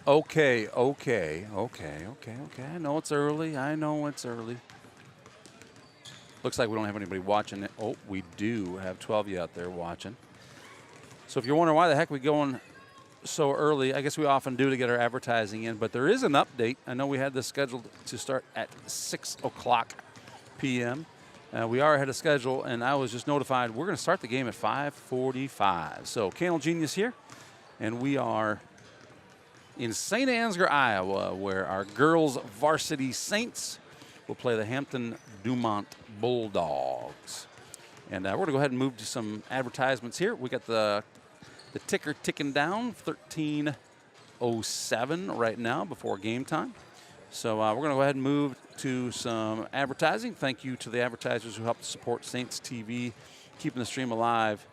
Okay. I know it's early. Looks like we don't have anybody watching it. Oh, we do have 12 of you out there watching. So if you're wondering why the heck we're going so early, I guess we often do to get our advertising in, but there is an update. I know we had this scheduled to start at 6 o'clock p.m. We are ahead of schedule, and I was just notified we're going to start the game at 5:45. So Canal Genius here, and we are in Saint Ansgar, Iowa, where our girls varsity Saints will play the Hampton Dumont Bulldogs. And we're going to go ahead and move to some advertisements here. We got the ticker ticking down, 13:07 right now before game time. So we're going to go ahead and move to some advertising. Thank you to the advertisers who helped support Saints TV, keeping the stream alive,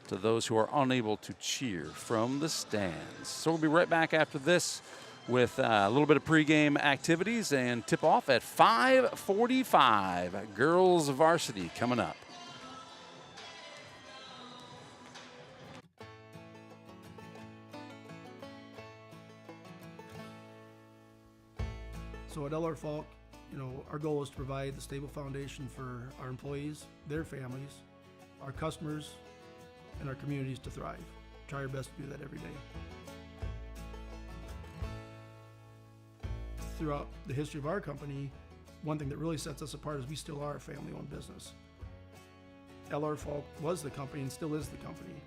to those who are unable to cheer from the stands. So we'll be right back after this with a little bit of pregame activities and tip-off at 5:45. Girls varsity coming up. So at LR Falk, our goal is to provide the stable foundation for our employees, their families, our customers, and our communities to thrive. Try our best to do that every day. Throughout the history of our company, one thing that really sets us apart is we still are a family-owned business. LR Falk was the company and still is the company.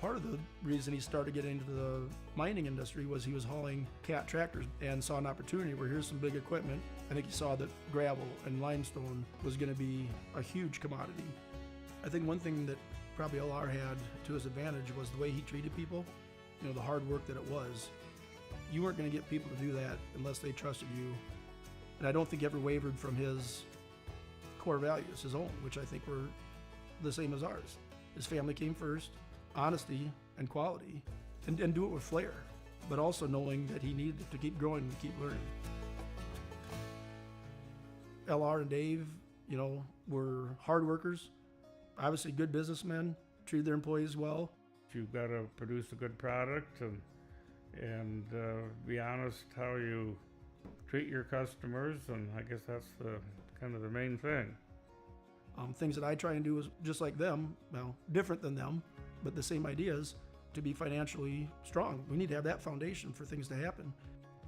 Part of the reason he started getting into the mining industry was he was hauling cat tractors and saw an opportunity where here's some big equipment. I think he saw that gravel and limestone was going to be a huge commodity. I think one thing that probably LR had to his advantage was the way he treated people, the hard work that it was. You weren't going to get people to do that unless they trusted you. And I don't think he ever wavered from his core values, his own, which I think were the same as ours. His family came first. Honesty and quality, and do it with flair, but also knowing that he needed to keep growing and keep learning. LR and Dave, were hard workers, obviously good businessmen, treated their employees well. You've got to produce a good product and be honest how you treat your customers, and I guess that's the main thing. Things that I try and do is just like them, different than them, but the same ideas, to be financially strong. We need to have that foundation for things to happen.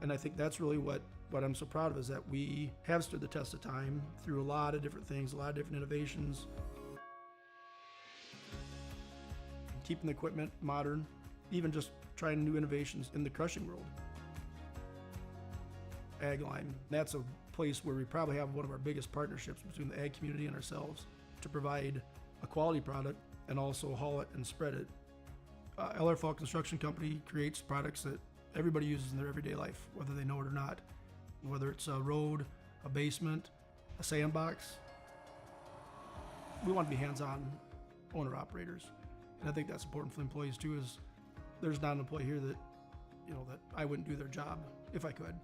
And I think that's really what I'm so proud of, is that we have stood the test of time through a lot of different things, a lot of different innovations. Keeping the equipment modern, even just trying new innovations in the crushing world. Ag Line, that's a place where we probably have one of our biggest partnerships between the ag community and ourselves to provide a quality product and also haul it and spread it. LR Falk Construction Company creates products that everybody uses in their everyday life, whether they know it or not. Whether it's a road, a basement, a sandbox. We want to be hands-on owner-operators. And I think that's important for the employees too, is there's not an employee here that, that I wouldn't do their job if I could.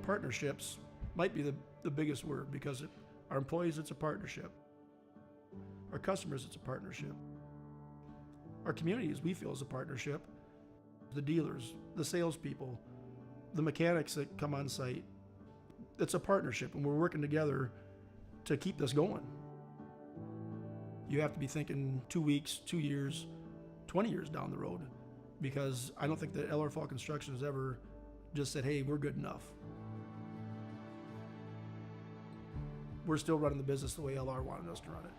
Partnerships might be the biggest word, because our employees, it's a partnership. Our customers, it's a partnership. Our communities, we feel, is a partnership. The dealers, the salespeople, the mechanics that come on site, it's a partnership, and we're working together to keep this going. You have to be thinking 2 weeks, 2 years, 20 years down the road, because I don't think that LR Falk Construction has ever just said, hey, we're good enough. We're still running the business the way LR wanted us to run it.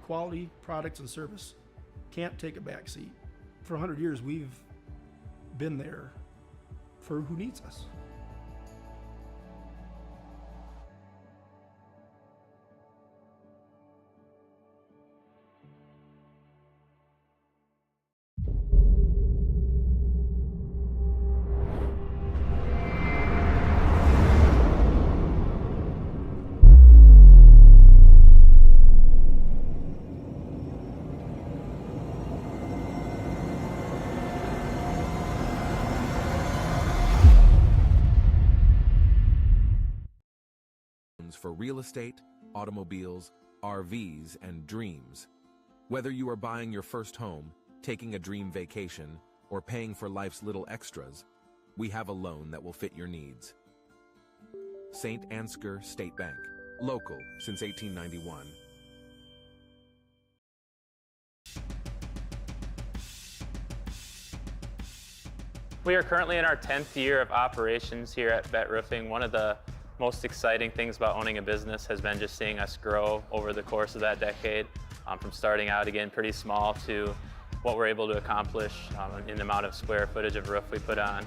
Quality, products, and service can't take a back seat. For 100 years, we've been there for who needs us. For real estate, automobiles, RVs, and dreams. Whether you are buying your first home, taking a dream vacation, or paying for life's little extras, we have a loan that will fit your needs. Saint Ansgar State Bank, local since 1891. We are currently in our 10th year of operations here at Bet Roofing. One of the most exciting things about owning a business has been just seeing us grow over the course of that decade, from starting out again pretty small to what we're able to accomplish in the amount of square footage of roof we put on.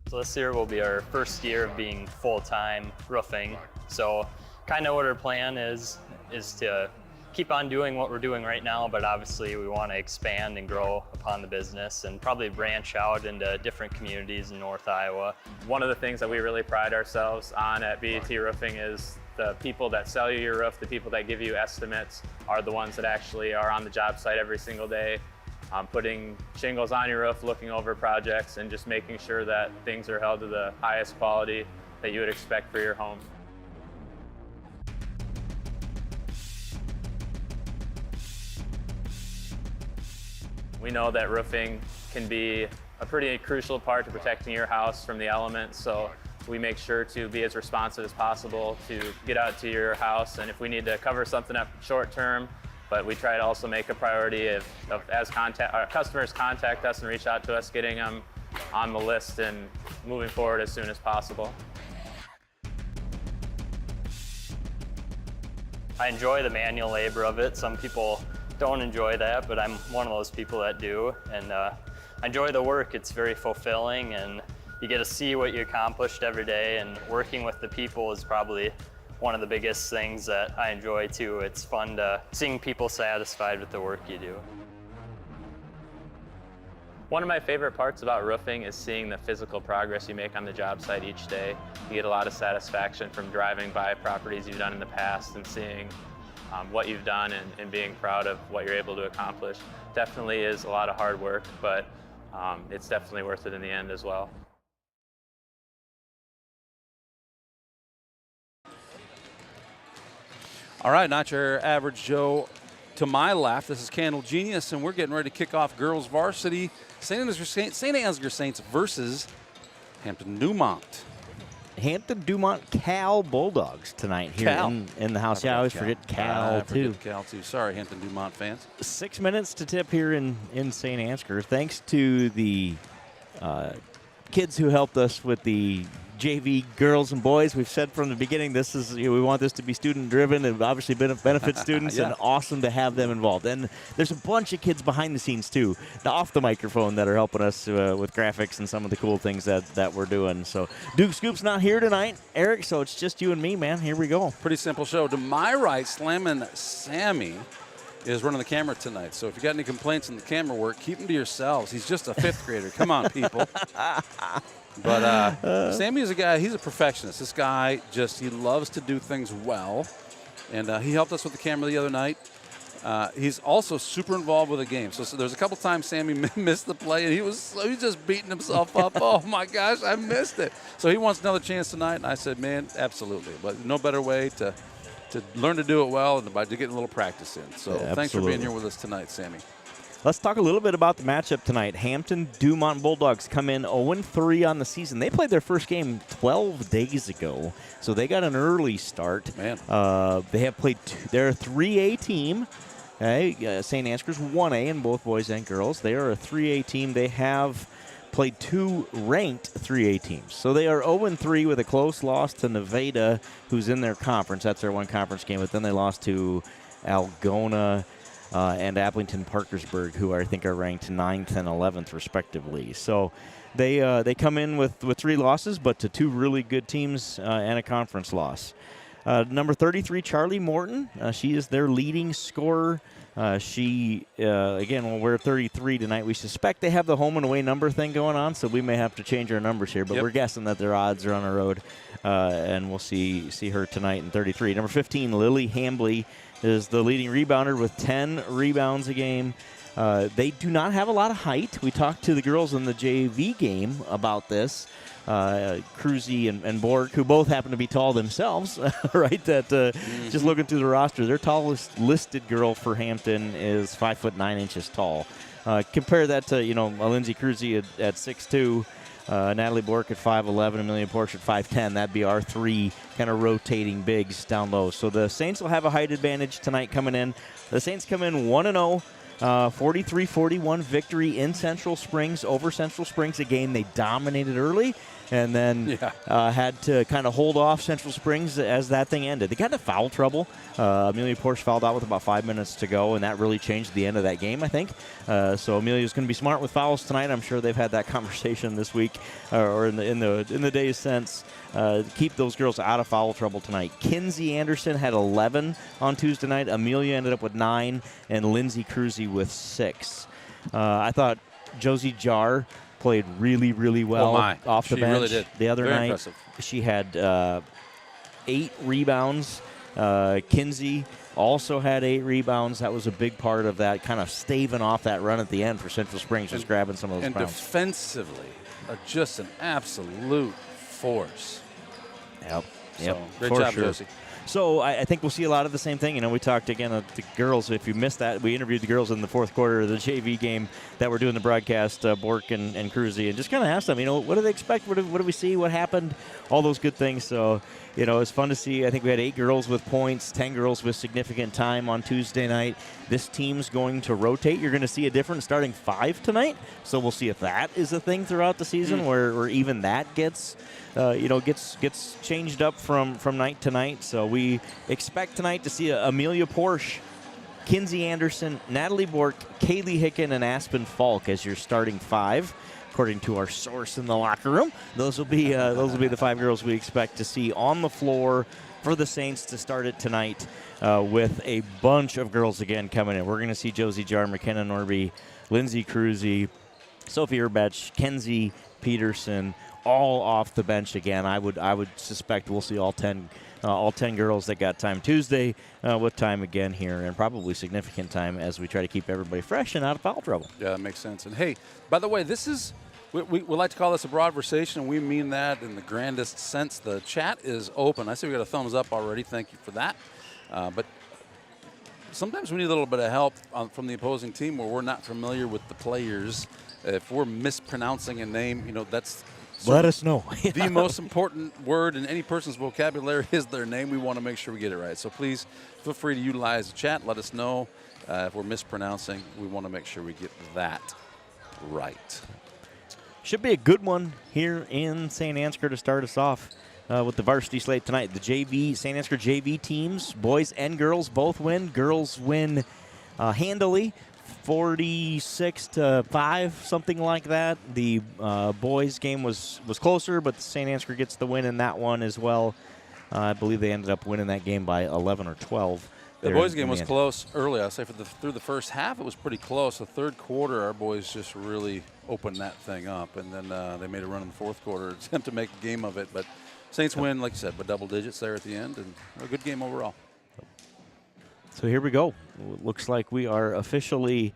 So this year will be our first year of being full-time roofing. So kind of what our plan is to keep on doing what we're doing right now, but obviously we want to expand and grow upon the business and probably branch out into different communities in North Iowa. One of the things that we really pride ourselves on at BET Roofing is the people that sell you your roof, the people that give you estimates, are the ones that actually are on the job site every single day, putting shingles on your roof, looking over projects, and just making sure that things are held to the highest quality that you would expect for your home. We know that roofing can be a pretty crucial part to protecting your house from the elements, so we make sure to be as responsive as possible to get out to your house, and if we need to cover something up short term, but we try to also make a priority of as our customers contact us and reach out to us, getting them on the list and moving forward as soon as possible. I enjoy the manual labor of it. Some people don't enjoy that, but I'm one of those people that do. And I enjoy the work. It's very fulfilling, and you get to see what you accomplished every day, and working with the people is probably one of the biggest things that I enjoy too. It's fun to seeing people satisfied with the work you do. One of my favorite parts about roofing is seeing the physical progress you make on the job site each day. You get a lot of satisfaction from driving by properties you've done in the past and seeing what you've done and being proud of what you're able to accomplish. Definitely is a lot of hard work, but it's definitely worth it in the end as well. All right, not your average Joe. To my left, this is Candle Genius, and we're getting ready to kick off girls varsity. Saint Ansgar Saints versus Hampton Dumont. Hampton Dumont Cal Bulldogs tonight here in the house. Yeah, I always forget Cal too. Cal too. Sorry, Hampton Dumont fans. 6 minutes to tip here in Saint Ansgar. Thanks to the kids who helped us with the JV girls and boys. We've said from the beginning we want this to be student driven and obviously benefit students, yeah. And awesome to have them involved. And there's a bunch of kids behind the scenes too, off the microphone, that are helping us with graphics and some of the cool things that we're doing. So Duke Scoop's not here tonight, Eric, so it's just you and me, man. Here we go. Pretty simple show. To my right, Slammin' Sammy is running the camera tonight. So if you got any complaints on the camera work, keep them to yourselves. He's just a fifth grader. Come on, people. But Sammy is a guy, he's a perfectionist. This guy he loves to do things well. And he helped us with the camera the other night. He's also super involved with the game. So there's a couple times Sammy missed the play, and he was just beating himself up. Oh, my gosh, I missed it. So he wants another chance tonight, and I said, man, absolutely. But no better way to learn to do it well and by getting a little practice in. So thanks for being here with us tonight, Sammy. Let's talk a little bit about the matchup tonight. Hampton Dumont Bulldogs come in 0-3 on the season. They played their first game 12 days ago, so they got an early start. Man. They have played they're a 3A team. Okay? St. Ansgar's 1A in both boys and girls. They are a 3A team. They have played two ranked 3A teams. So they are 0-3 with a close loss to Nevada, who's in their conference. That's their one conference game, but then they lost to Algona and Ablington Parkersburg, who I think are ranked 9th and 11th, respectively. So they come in with 3 losses, but to 2 really good teams and a conference loss. Number 33, Charlie Morton. She is their leading scorer. She, again, will wear 33 tonight. We suspect they have the home and away number thing going on, so we may have to change our numbers here. But we're guessing that their odds are on the road, and we'll see her tonight in 33. Number 15, Lily Hambley is the leading rebounder with 10 rebounds a game. They do not have a lot of height. We talked to the girls in the JV game about this. Cruzy and Borg, who both happen to be tall themselves, right? Just looking through the roster, their tallest listed girl for Hampton is 5'9" tall. Compare that to Lindsay Cruzy at 6'2", Natalie Bork at 5'11", Amelia Porsche at 5'10". That'd be our three kind of rotating bigs down low. So the Saints will have a height advantage tonight coming in. The Saints come in 1-0. 43-41 victory in Central Springs over Central Springs, a game they dominated early and then had to kind of hold off Central Springs as that thing ended. They got into foul trouble. Amelia Porsche fouled out with about 5 minutes to go, and that really changed the end of that game, I think. So Amelia's going to be smart with fouls tonight. I'm sure they've had that conversation this week or in the days since. Keep those girls out of foul trouble tonight. Kinsey Anderson had 11 on Tuesday night. Amelia ended up with 9, and Lindsay Cruzy with 6. I thought Josie Jar played really, really well off the bench. Really did. The other Very night. Impressive. She had 8 rebounds. Kinsey also had 8 rebounds. That was a big part of that, kind of staving off that run at the end for Central Springs, just grabbing some of those and pounds. Defensively, just an absolute force. Yep. So, great job, Josie. So I think we'll see a lot of the same thing. We talked again of the girls. If you missed that, we interviewed the girls in the fourth quarter of the JV game that were doing the broadcast, Bork and Cruzy, and just kind of asked them, what do they expect? What do we see? What happened? All those good things. So, it's fun to see. I think we had 8 girls with points, 10 girls with significant time on Tuesday night. This team's going to rotate. You're going to see a different starting 5 tonight. So we'll see if that is a thing throughout the season where even that gets changed up from night to night. So we expect tonight to see Amelia Porsche, Kinsey Anderson, Natalie Bork, Kaylee Hicken, and Aspen Falk as your starting 5. According to our source in the locker room, those will be the 5 girls we expect to see on the floor for the Saints to start it tonight, with a bunch of girls again coming in. We're going to see Josie Jar, McKenna Norby, Lindsay Cruzy, Sophie Urbach, Kenzie Peterson, all off the bench again. I would suspect we'll see all 10 girls that got time Tuesday with time again here, and probably significant time as we try to keep everybody fresh and out of foul trouble. Yeah, that makes sense. And hey, by the way, this is we like to call this a broadversation, and we mean that in the grandest sense. The chat is open. I see we got a thumbs up already. Thank you for that. But sometimes we need a little bit of help from the opposing team where we're not familiar with the players. If we're mispronouncing a name, that's let us know. The most important word in any person's vocabulary is their name. We want to make sure we get it right. So please feel free to utilize the chat. Let us know if we're mispronouncing. We want to make sure we get that right. Should be a good one here in Saint Ansgar to start us off with the varsity slate tonight. The Saint Ansgar JV teams, boys and girls, both win. Girls win handily, 46-5, something like that. The boys game was closer, but Saint Ansgar gets the win in that one as well. I believe they ended up winning that game by 11 or 12. The boys' game was close early. I'll say through the first half, it was pretty close. The third quarter, our boys just really opened that thing up, and then they made a run in the fourth quarter, attempt to make a game of it. But Saints win, like you said, by double digits there at the end, and a good game overall. So here we go. Looks like we are officially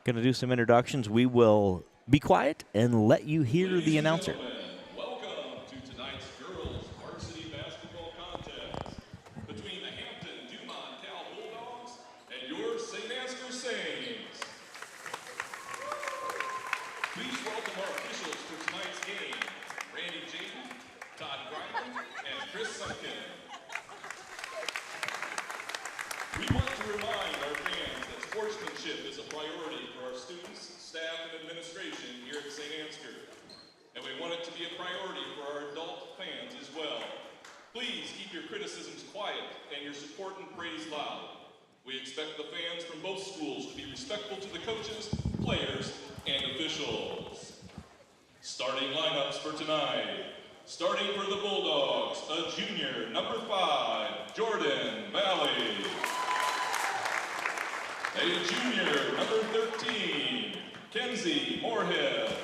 going to do some introductions. We will be quiet and let you hear the announcer. Welcome to tonight's girls varsity basketball contest between the Hampton Dumont Cal Bulldogs and your Saint Ansgar Saints. Please welcome our officials for tonight's game, Randy Jaden, Todd Griman, and Chris Sunkin. We want to remind our fans that sportsmanship is a priority for our students, staff, and administration here at Saint Ansgar. And we want it to be a priority for our adult fans as well. Please keep your criticisms quiet and your support and praise loud. We expect the fans from both schools to be respectful to the coaches, players, and officials. Starting lineups for tonight. Starting for the Bulldogs, a junior, number 5, Jordan Valley. A junior, number 13, Kenzie Moorhead.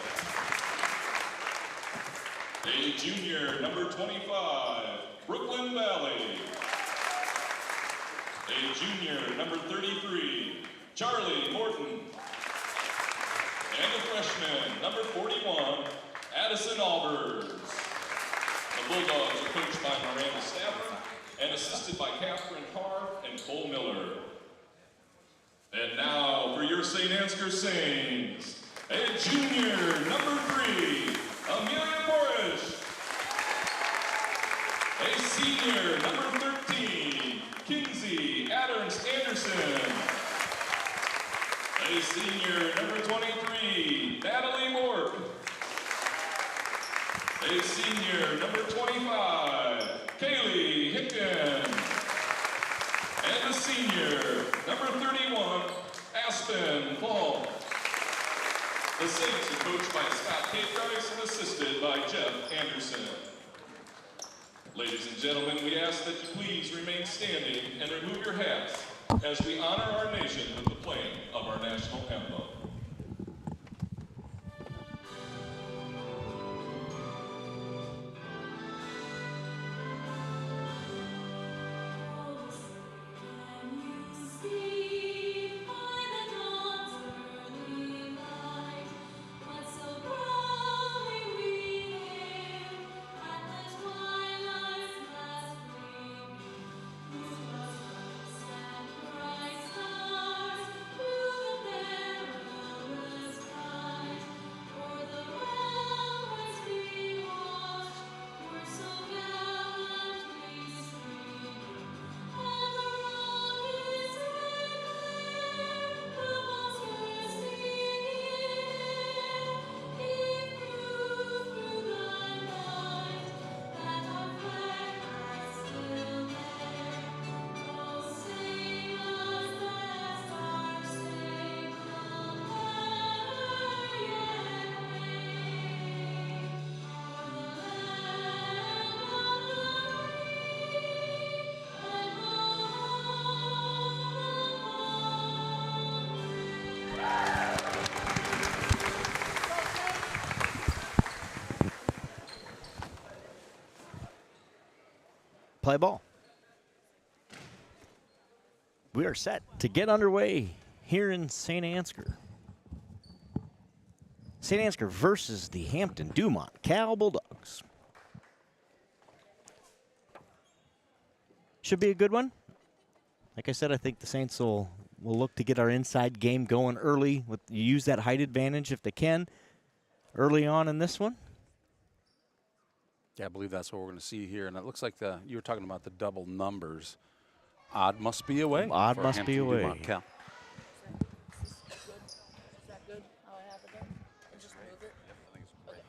A junior, number 25, Brooklyn Valley. A junior, number 33, Charlie Morton. freshman, number 41, Addison Albers. The Bulldogs are coached by Miranda Stafford and assisted by Catherine Carr and Cole Miller. And now for your St. Ansgar Saints, a junior, number 3, Amelia Borish. A senior, number 13, Kinsey Adams Anderson. A senior, number 23, Natalie Bork. A senior, number 25, Kaylee Hicken. And a senior, number 31, Aspen Falk. The Saints are coached by Scott Caprice and assisted by Jeff Anderson. Ladies and gentlemen, we ask that you please remain standing and remove your hats as we honor our nation with the playing of our national anthem. Play ball. We are set to get underway here in Saint Ansgar. Saint Ansgar versus the Hampton Dumont Cal Bulldogs. Should be a good one. Like I said, I think the Saints will look to get our inside game going early. Use that height advantage if they can early on in this one. Yeah, I believe that's what we're going to see here. And it looks like you were talking about the double numbers. Odd must be away. Odd for must Hampton be away. Dumont Cal. Is that good? How I have it there? And just move it? Okay.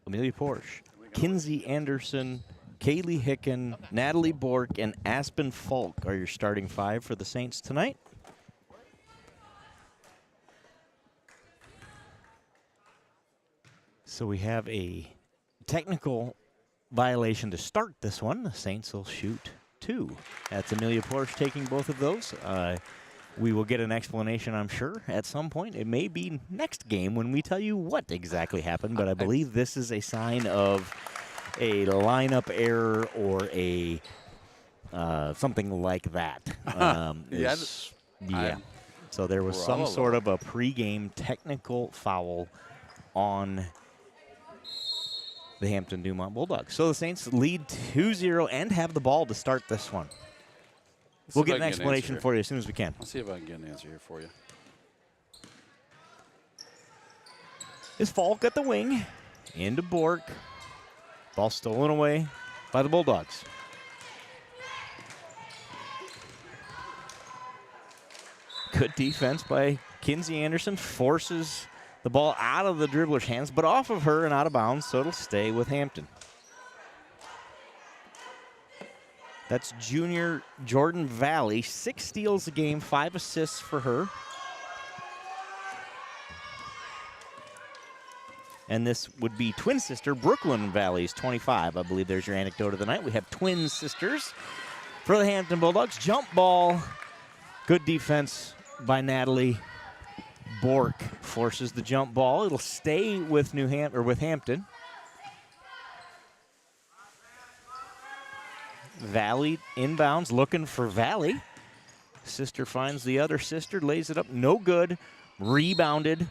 Amelia Porsche, Kinsey Anderson, Kaylee Hicken, Natalie Bork, and Aspen Falk are your starting 5 for the Saints tonight. So we have a technical violation to start this one. The Saints will shoot 2. That's Amelia Porsche taking both of those. We will get an explanation, I'm sure, at some point. It may be next game when we tell you what exactly happened, but I believe this is a sign of a lineup error or a something like that. Yeah. So there was some sort of a pregame technical foul on the Hampton Dumont Bulldogs. So the Saints lead 2-0 and have the ball to start this one. We'll get an explanation for you as soon as we can. Let's see if I can get an answer here for you. Is Falk at the wing. Into Bork. Ball stolen away by the Bulldogs. Good defense by Kinsey Anderson. Forces the ball out of the dribbler's hands, but off of her and out of bounds, so it'll stay with Hampton. That's junior Jordan Valley. 6 steals a game, 5 assists for her. And this would be twin sister Brooklyn Valley's 25. I believe there's your anecdote of the night. We have twin sisters for the Hampton Bulldogs. Jump ball. Good defense by Natalie. Bork forces the jump ball. It'll stay with Hampton. Valley inbounds, looking for Valley. Sister finds the other sister, lays it up, no good. Rebounded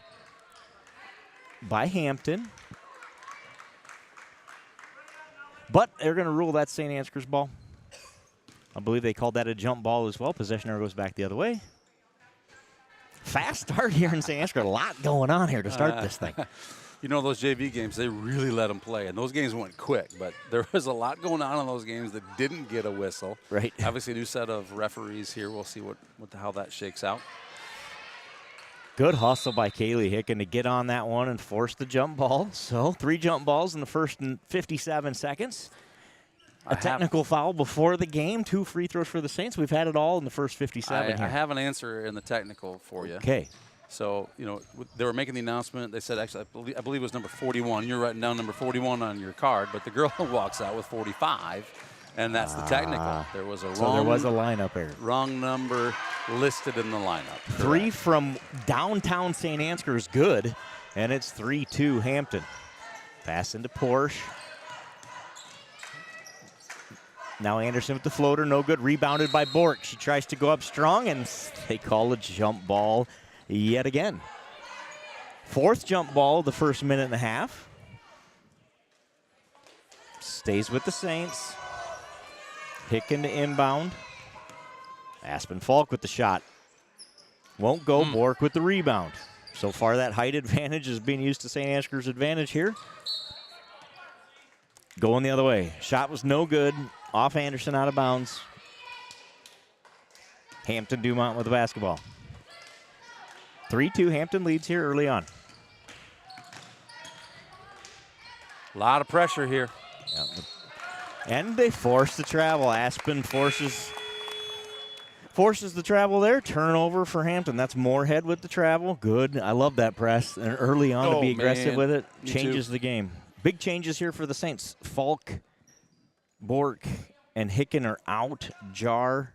by Hampton. But they're going to rule that St. Ansgar's ball. I believe they called that a jump ball as well. Possession arrow goes back the other way. Fast start here in St. Ansgar. A lot going on here to start this thing. You know, those JV games, they really let them play. And those games went quick. But there was a lot going on in those games that didn't get a whistle. Right. Obviously, a new set of referees here. We'll see how that shakes out. Good hustle by Kaylee Hicken to get on that one and force the jump ball. So 3 jump balls in the first 57 seconds. A technical foul before the game. 2 free throws for the Saints. We've had it all in the first 57 here. I have an answer in the technical for you. Okay. So, you know, they were making the announcement. They said, actually, I believe it was number 41. You're writing down number 41 on your card, but the girl walks out with 45, and that's the technical. There was a there was a lineup error. Wrong number listed in the lineup. 3 from downtown St. Ansgar is good, and it's 3-2 Hampton. Pass into Porsche. Now Anderson with the floater, no good. Rebounded by Bork. She tries to go up strong, and they call a jump ball yet again. 4th jump ball of the first minute and a half. Stays with the Saints. Hicken to inbound. Aspen Falk with the shot. Won't go. Bork with the rebound. So far, that height advantage is being used to St. Ansgar's advantage here. Going the other way. Shot was no good. Off Anderson, out of bounds. Hampton Dumont with the basketball. 3-2 Hampton leads here early on. A lot of pressure here. Yeah. And they force the travel. Aspen forces the travel there. Turnover for Hampton. That's Moorhead with the travel. Good. I love that press. And early on to be aggressive with it changes the game. Big changes here for the Saints. Falk, Bork, and Hicken are out. Jar,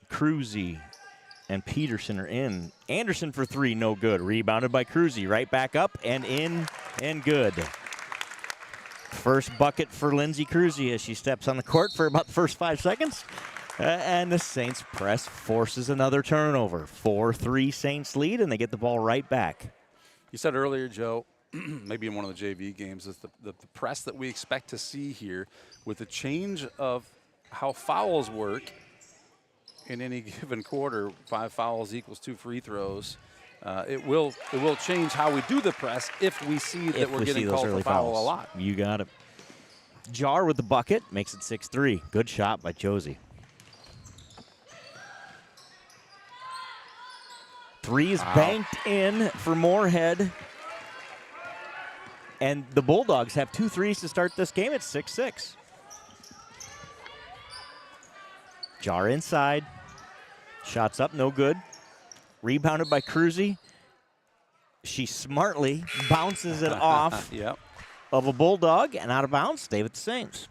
Cruzy, and Peterson are in. Anderson for 3, no good. Rebounded by Cruzy. Right back up and in and good. First bucket for Lindsay Cruzy as she steps on the court for about the first 5 seconds. And the Saints press forces another turnover. 4-3 Saints lead, and they get the ball right back. You said earlier, Joe, maybe in one of the JV games, is the press that we expect to see here with the change of how fouls work in any given quarter. 5 fouls equals 2 free throws. It will change how we do the press if we see that we're getting called for foul a lot. You got it. Jar with the bucket makes it 6-3. Good shot by Josie. 3 is banked in for Moorhead. And the Bulldogs have 2 threes to start this game. It's 6-6. Jar inside. Shots up, no good. Rebounded by Cruzy. She smartly bounces it off of a Bulldog and out of bounds. Stay with the Saints.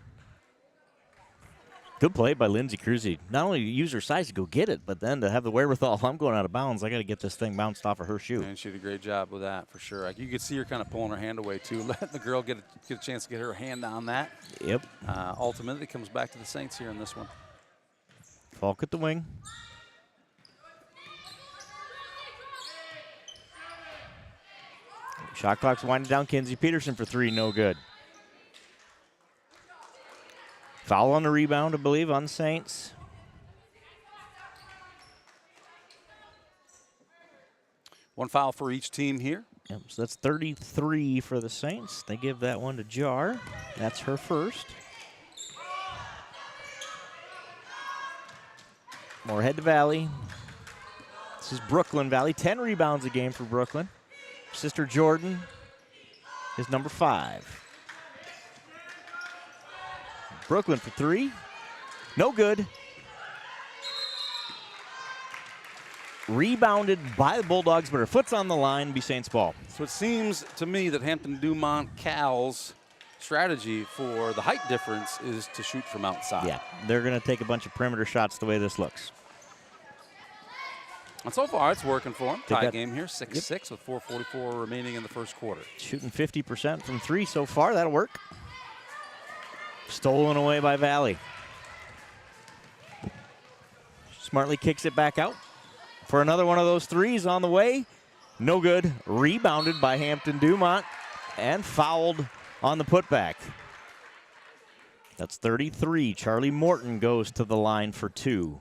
Good play by Lindsay Cruzy. Not only use her size to go get it, but then to have the wherewithal. If I'm going out of bounds, I got to get this thing bounced off of her shoe. And she did a great job with that for sure. Like, you could see her kind of pulling her hand away too, letting the girl get a chance to get her hand on that. Yep. Ultimately, it comes back to the Saints here in this one. Falk at the wing. Shot clock's winding down. Kinsey Peterson for 3, no good. Foul on the rebound, I believe, on Saints. One foul for each team here. Yep, so that's 33 for the Saints. They give that one to Jar. That's her first. Moorhead to Valley. This is Brooklyn Valley. 10 rebounds a game for Brooklyn. Sister Jordan is number 5. Brooklyn for 3. No good. Rebounded by the Bulldogs, but her foot's on the line. Be Saints ball. So it seems to me that Hampton Dumont Cal's strategy for the height difference is to shoot from outside. Yeah, they're going to take a bunch of perimeter shots the way this looks. And so far, it's working for them. Tie game here, 6-6 with 4:44 remaining in the first quarter. Shooting 50% from 3 so far. That'll work. Stolen away by Valley. smartly kicks it back out for another one of those threes on the way. No good. Rebounded by Hampton Dumont and fouled on the putback. That's 33. Charlie Morton goes to the line for 2.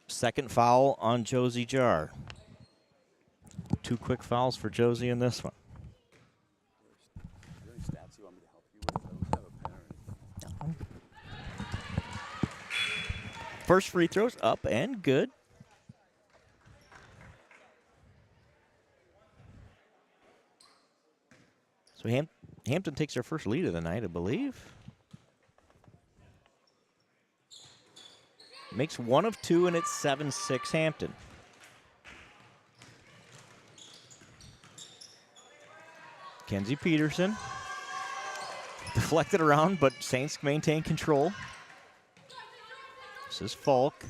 Second foul on Josie Jar. 2 quick fouls for Josie in this one. First free throws up and good. So Hampton takes their first lead of the night, I believe. Makes 1 of 2, and it's 7-6 Hampton. Kenzie Peterson deflected around, but Saints maintain control. This is Falk.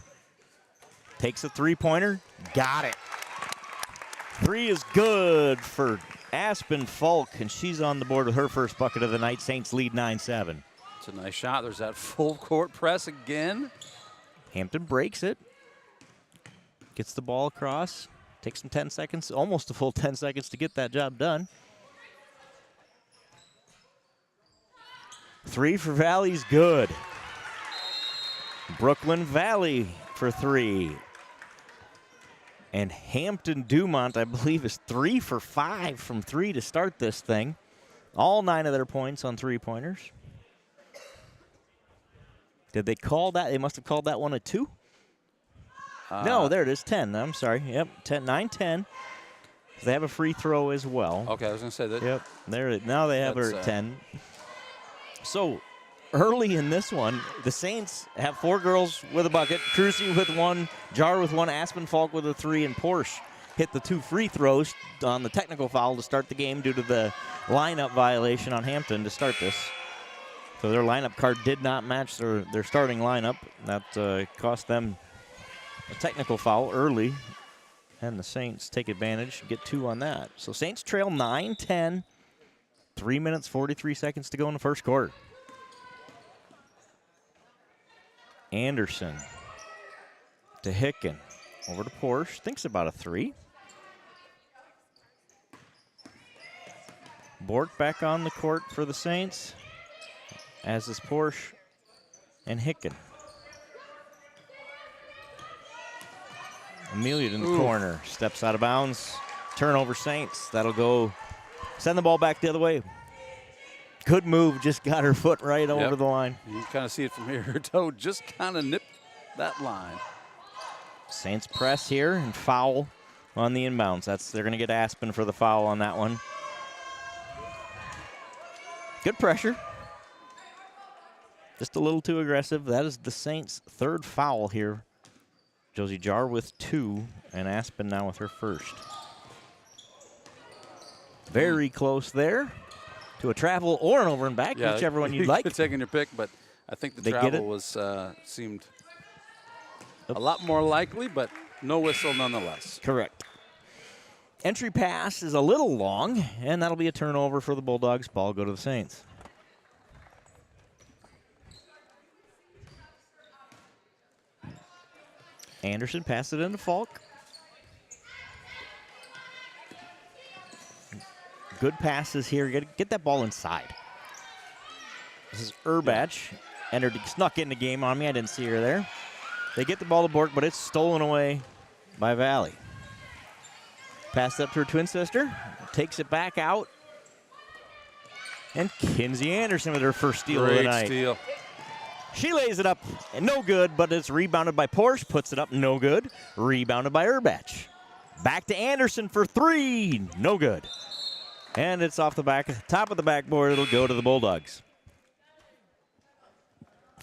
Takes a three-pointer. Got it. 3 is good for Aspen Falk, and she's on the board with her first bucket of the night. Saints lead 9-7. It's a nice shot. There's that full court press again. Hampton breaks it. Gets the ball across. Takes some 10 seconds, almost a full 10 seconds to get that job done. 3 for Valley's good. Brooklyn Valley for 3. And Hampton Dumont, I believe, is 3 for 5 from 3 to start this thing. All 9 of their points on three-pointers. Did they call that? They must have called that one a 2. No, there it is, 10. I'm sorry. Yep, 10, 9-10. They have a free throw as well. Okay, I was going to say that. Yep, there. Now they have her at 10. So early in this one, the Saints have 4 girls with a bucket. Crucy with 1, Jar with 1, Aspen Falk with a 3, and Porsche hit the 2 free throws on the technical foul to start the game due to the lineup violation on Hampton to start this. So their lineup card did not match their starting lineup. That cost them a technical foul early, and the Saints take advantage, get 2 on that. So Saints trail 9-10, 3 minutes, 43 seconds to go in the first quarter. Anderson to Hicken, over to Porsche, thinks about a 3. Bork back on the court for the Saints, as is Porsche and Hicken. Amelia in the corner, steps out of bounds. Turnover Saints. That'll go, send the ball back the other way. Good move, just got her foot right over the line. You can kind of see it from here. Her toe just kind of nipped that line. Saints press here and foul on the inbounds. They're going to get Aspen for the foul on that one. Good pressure. Just a little too aggressive. That is the Saints' 3rd foul here. Josie Jar with 2, and Aspen now with her first. Very close there to a travel or an over and back, whichever one you'd like. Taking your pick, but I think the travel was seemed a lot more likely, but no whistle nonetheless. Correct. Entry pass is a little long, and that'll be a turnover for the Bulldogs. Ball go to the Saints. Anderson passed it into Falk. Good passes here. Get that ball inside. This is Urbach. Entered, snuck in the game on me. I didn't see her there. They get the ball to Bork, but it's stolen away by Valley. Pass up to her twin sister. Takes it back out. And Kinsey Anderson with her first steal of the night. Great steal. She lays it up, and no good, but it's rebounded by Porsche. Puts it up, no good. Rebounded by Urbach. Back to Anderson for 3. No good. And it's off the top of the backboard. It'll go to the Bulldogs.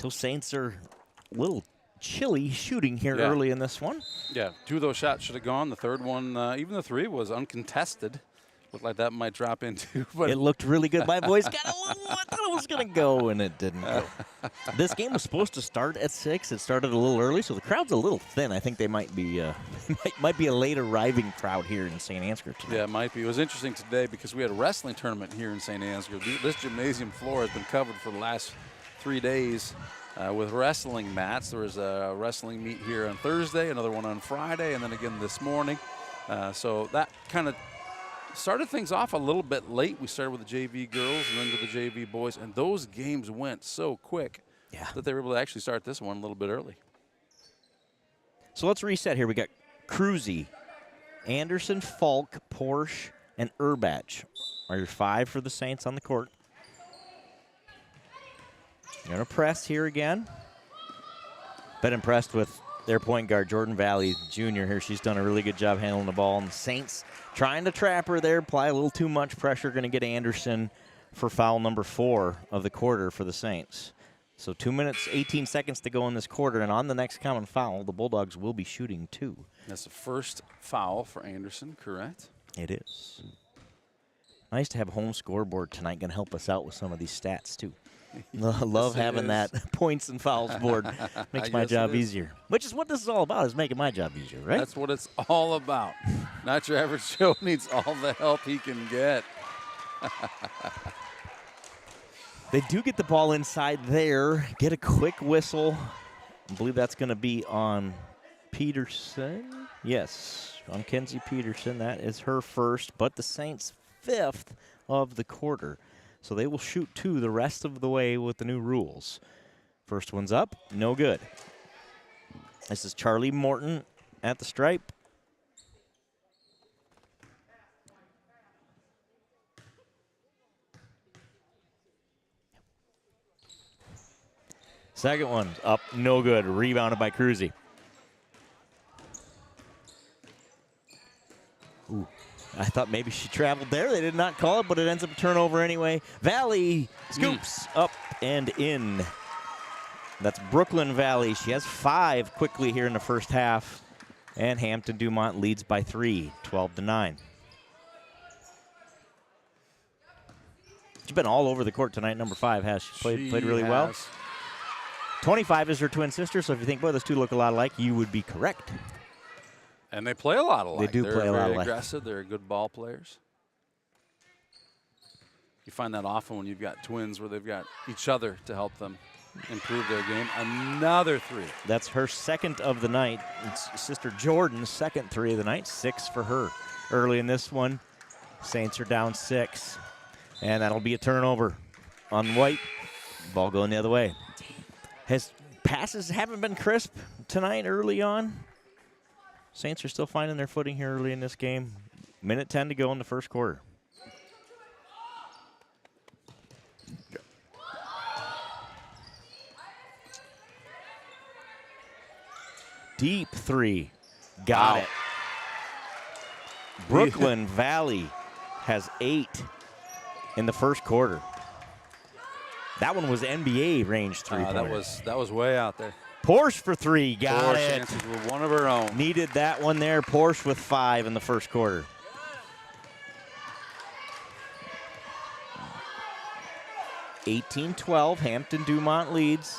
Those Saints are a little chilly shooting here early in this one. Yeah, 2 of those shots should have gone. The third one, even the 3, was uncontested. Looked like that might drop into. But it looked really good. My boys got a little, I thought it was going to go, and it didn't go. This game was supposed to start at 6. It started a little early, so the crowd's a little thin. I think they might be might be a late arriving crowd here in Saint Ansgar tonight. Yeah, it might be. It was interesting today because we had a wrestling tournament here in Saint Ansgar. This gymnasium floor has been covered for the last 3 days with wrestling mats. There was a wrestling meet here on Thursday, another one on Friday, and then again this morning. So that kind of started things off a little bit late. We started with the JV girls and then to the JV boys, and those games went so quick that they were able to actually start this one a little bit early. So let's reset here. We got Cruzy, Anderson, Falk, Porsche, and Urbach are your 5 for the Saints on the court. Going to press here again. Been impressed with their point guard, Jordan Valley Jr. here. She's done a really good job handling the ball. And the Saints trying to trap her there, apply a little too much pressure. Going to get Anderson for foul number 4 of the quarter for the Saints. So 2 minutes, 18 seconds to go in this quarter. And on the next common foul, the Bulldogs will be shooting 2. That's the first foul for Anderson, correct? It is. Nice to have home scoreboard tonight. Going to help us out with some of these stats, too. Love having that points and fouls board. Makes my job easier. Which is what this is all about, is making my job easier, right? That's what it's all about. Not your average Joe needs all the help he can get. They do get the ball inside there. Get a quick whistle. I believe that's going to be on Peterson. Yes, on Kenzie Peterson. That is her first, but the Saints' 5th of the quarter. So they will shoot 2 the rest of the way with the new rules. First one's up, no good. This is Charlie Morton at the stripe. Second one's up, no good. Rebounded by Cruzy. Ooh. I thought maybe she traveled there. They did not call it, but it ends up a turnover anyway. Valley scoops up and in. That's Brooklyn Valley. She has 5 quickly here in the first half. And Hampton Dumont leads by 3, 12-9. She's been all over the court tonight, number 5 has. She played really well. 25 is her twin sister, so if you think, boy, those 2 look a lot alike, you would be correct. And they play a lot alike. They do play a lot alike. They're aggressive. They're good ball players. You find that often when you've got twins where they've got each other to help them improve their game. Another 3. That's her 2nd of the night. It's sister Jordan's 2nd 3 of the night. 6 for her early in this one. Saints are down 6. And that'll be a turnover on White. Ball going the other way. His passes haven't been crisp tonight early on. Saints are still finding their footing here early in this game. Minute 10 to go in the first quarter. Deep 3. Got it. Brooklyn Valley has 8 in the first quarter. That one was NBA range 3-pointer. That was way out there. Porsche for 3, got Porsche it. answers with one of her own. Needed that one there. Porsche with 5 in the first quarter. (18-12), Hampton Dumont leads.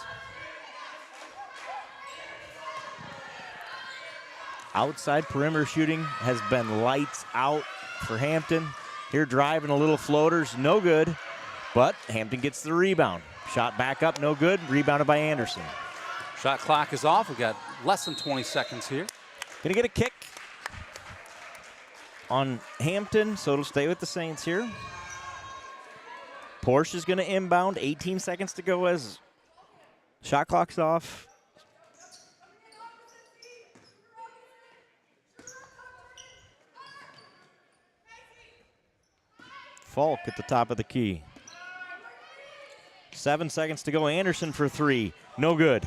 Outside perimeter shooting has been lights out for Hampton. Here driving a little floaters, no good. But Hampton gets the rebound. Shot back up, no good. Rebounded by Anderson. Shot clock is off. We've got less than 20 seconds here. Gonna get a kick on Hampton, so it'll stay with the Saints here. Porsche is gonna inbound. 18 seconds to go as shot clock's off. Falk at the top of the key. 7 seconds to go. Anderson for 3. No good.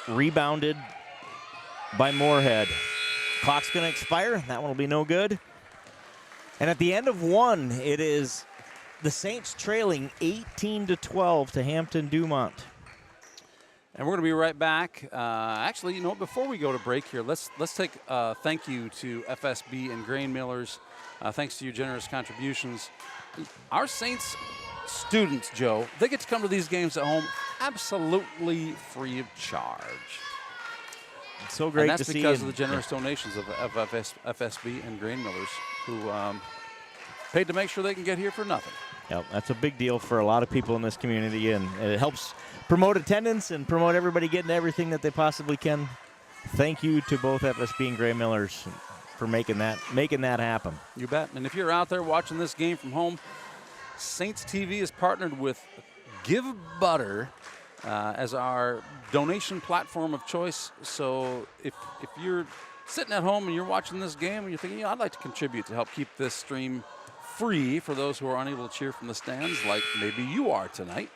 Rebounded by Moorhead. Clock's going to expire. That one will be no good. And at the end of 1, it is the Saints trailing 18-12 to Hampton Dumont. And we're going to be right back. Actually, you know, before we go to break here, let's take a thank you to FSB and Grain Millers. Thanks to your generous contributions. Our Saints students, Joe, they get to come to these games at home absolutely free of charge. It's so great to see. And that's because of the generous donations of FSB and Grain Millers, who paid to make sure they can get here for nothing. Yep, that's a big deal for a lot of people in this community, and it helps promote attendance and promote everybody getting everything that they possibly can. Thank you to both FSB and Gray Millers for making that happen. You bet. And if you're out there watching this game from home, Saints TV is partnered with Give Butter as our donation platform of choice. So if you're sitting at home and you're watching this game and you're thinking, I'd like to contribute to help keep this stream free for those who are unable to cheer from the stands, like maybe you are tonight,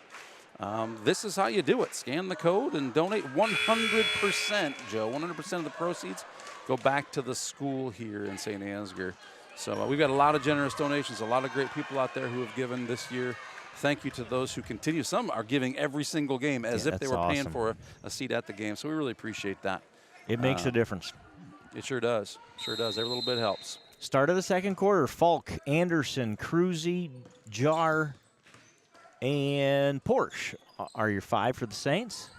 this is how you do it. Scan the code and donate 100%, Joe. 100% of the proceeds go back to the school here in Saint Ansgar. So we've got a lot of generous donations, a lot of great people out there who have given this year. Thank you to those who continue. Some are giving every single game as if they were paying for a seat at the game. So we really appreciate that. It makes a difference. It sure does. Sure does. Every little bit helps. Start of the second quarter, Falk, Anderson, Cruzy, Jar, and Porsche are your 5 for the Saints.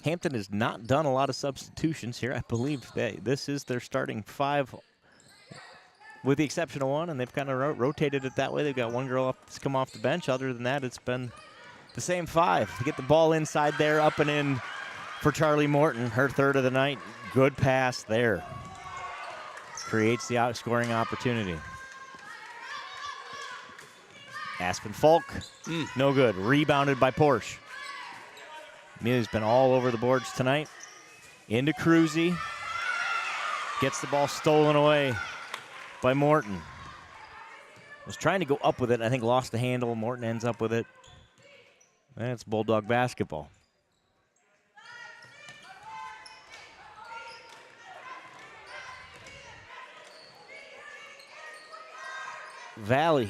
Hampton has not done a lot of substitutions here. I believe this is their starting 5, with the exception of one, and they've kind of rotated it that way. They've got one girl that's come off the bench. Other than that, it's been the same 5. To get the ball inside there, up and in for Charlie Morton, her 3rd of the night. Good pass there. Creates the outscoring opportunity. Aspen Falk, no good. Rebounded by Porsche. Amelia's been all over the boards tonight. Into Cruzy. Gets the ball stolen away by Morton. Was trying to go up with it. I think lost the handle. Morton ends up with it. And it's Bulldog basketball. Valley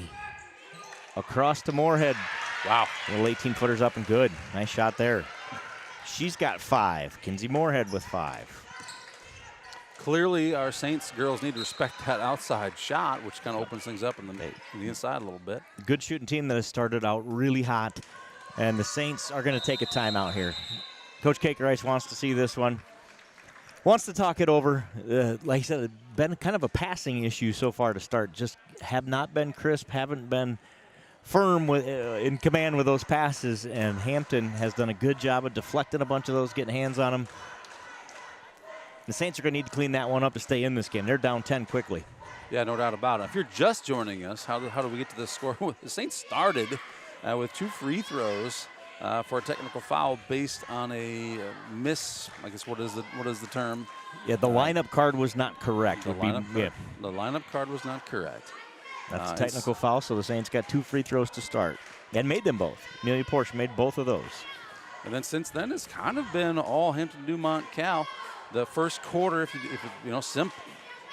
across to Moorhead. Wow. Little 18-footers up and good. Nice shot there. She's got 5. Kinsey Moorhead with 5. Clearly, our Saints girls need to respect that outside shot, which kind of opens things up in the inside a little bit. Good shooting team that has started out really hot, and the Saints are going to take a timeout here. Coach Kakerice wants to see this one. Wants to talk it over. Like I said, it's been kind of a passing issue so far to start. Just have not been crisp, haven't been firm in command with those passes, and Hampton has done a good job of deflecting a bunch of those, getting hands on them. The Saints are going to need to clean that one up to stay in this game. They're down 10 quickly. Yeah, no doubt about it. If you're just joining us, how do we get to this score? The Saints started with 2 free throws for a technical foul based on a miss. I guess what is the term? Yeah, the lineup card was not correct. The lineup card was not correct. That's a technical foul, so the Saints got 2 free throws to start and made them both. Amelia Porsche made both of those. And then since then, it's kind of been all Hampton Dumont Cal. The first quarter, if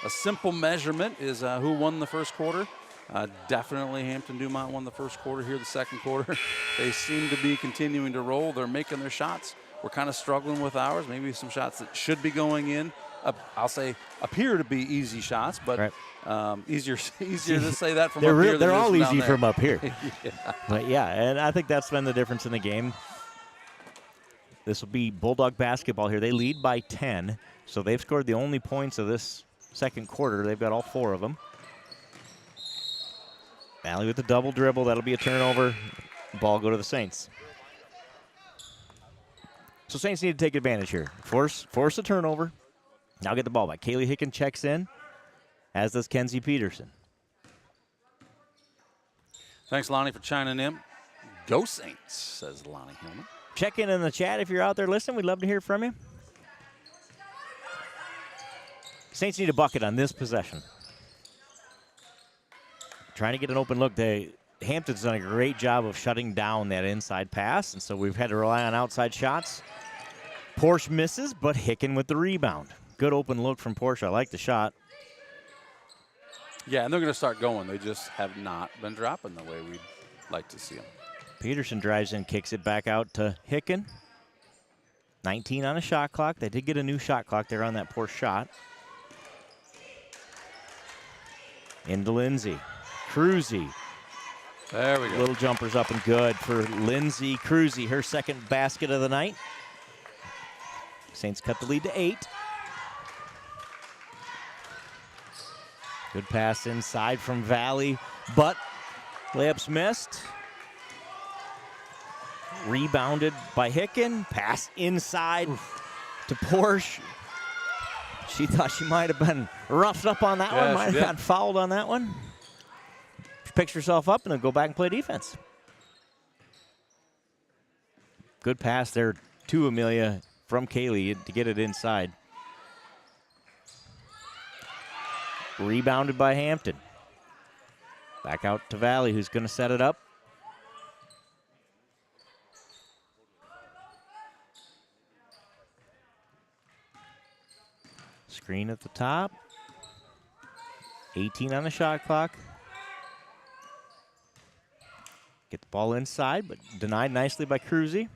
a simple measurement is who won the first quarter. Definitely Hampton Dumont won the first quarter. Here the second quarter. They seem to be continuing to roll. They're making their shots. We're kind of struggling with ours. Maybe some shots that should be going in. I'll say appear to be easy shots, but right. Easier to say that from up here. They're all easy from up here. Yeah. But yeah, and I think that's been the difference in the game. This will be Bulldog basketball here. They lead by 10, so they've scored the only points of this second quarter. They've got all 4 of them. Valley with the double dribble. That'll be a turnover. Ball go to the Saints. So Saints need to take advantage here. Force a turnover. Now get the ball back. Kaylee Hicken checks in, as does Kenzie Peterson. Thanks, Lonnie, for chiming in. Go Saints, says Lonnie Hillman. Check in the chat if you're out there listening. We'd love to hear from you. Saints need a bucket on this possession. Trying to get an open look. Hampton's done a great job of shutting down that inside pass, and so we've had to rely on outside shots. Porsche misses, but Hicken with the rebound. Good open look from Porsche. I like the shot. Yeah, and they're going to start going. They just have not been dropping the way we'd like to see them. Peterson drives in, kicks it back out to Hicken. 19 on a shot clock. They did get a new shot clock there on that Porsche shot. Into Lindsay. Cruzy. There we go. Little jumpers up and good for Lindsay Cruzy, her second basket of the night. Saints cut the lead to 8. Good pass inside from Valley, but layups missed. Rebounded by Hicken. Pass inside to Porsche. She thought she might have been roughed up on that one. Might have gotten fouled on that one. She picks herself up and then go back and play defense. Good pass there to Amelia from Kaylee to get it inside. Rebounded by Hampton. Back out to Valley, who's going to set it up. Screen at the top. 18 on the shot clock. Get the ball inside, but denied nicely by Cruzy.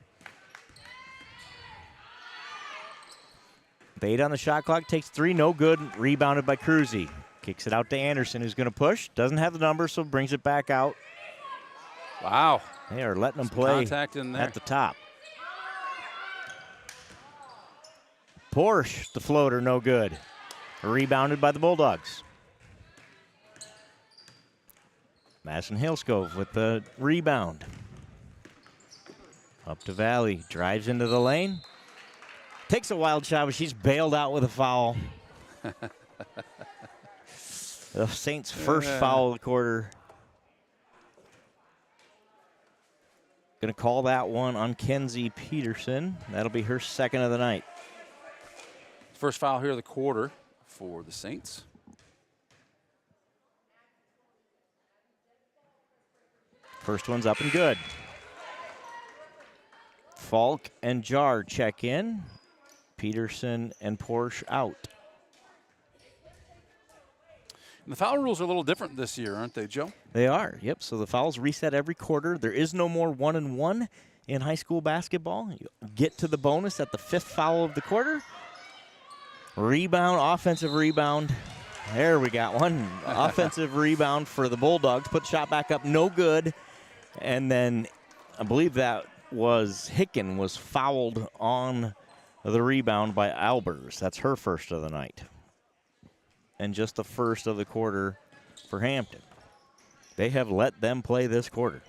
8 on the shot clock, takes 3, no good. Rebounded by Cruzy. Kicks it out to Anderson, who's going to push. Doesn't have the number, so brings it back out. Wow. They are letting them play contact in there at the top. Porsche, the floater, no good. Rebounded by the Bulldogs. Madison Hillscove with the rebound. Up to Valley, drives into the lane. Takes a wild shot, but she's bailed out with a foul. The Saints' first foul of the quarter. Going to call that one on Kenzie Peterson. That'll be her second of the night. First foul here of the quarter for the Saints. First one's up and good. Falk and Jar check in. Peterson and Porsche out. And the foul rules are a little different this year, aren't they, Joe? They are, yep. So the fouls reset every quarter. There is no more 1-and-1 in high school basketball. You get to the bonus at the 5th foul of the quarter. Rebound, offensive rebound. There we got one. Offensive rebound for the Bulldogs. Put the shot back up, no good. And then I believe that was Hicken was fouled on the rebound by Albers. That's her first of the night. And just the first of the quarter for Hampton. They have let them play this quarter,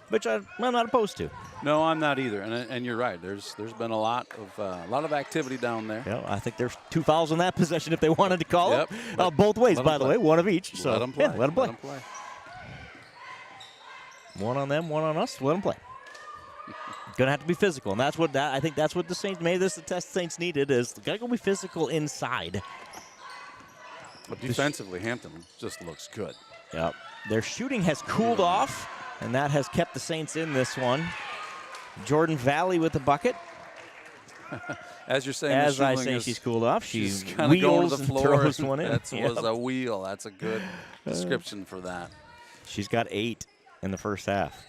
which I'm not opposed to. No, I'm not either. And you're right. There's been a lot of activity down there. Yeah, I think there's 2 fouls on that possession if they wanted to call it. Both ways, by the way, one of each. So let them play. Yeah, let them play. Let them play. One on them, one on us. Let them play. Going to have to be physical, and I think that's what the Saints made this the test the Saints needed is got to go be physical inside. But defensively, Hampton just looks good. Yep. Their shooting has cooled off, and that has kept the Saints in this one. Jordan Valley with the bucket. As you're saying, as I say, she's cooled off. She's kind of going to the floor. Throws one in. That was a wheel. That's a good description for that. She's got 8 in the first half.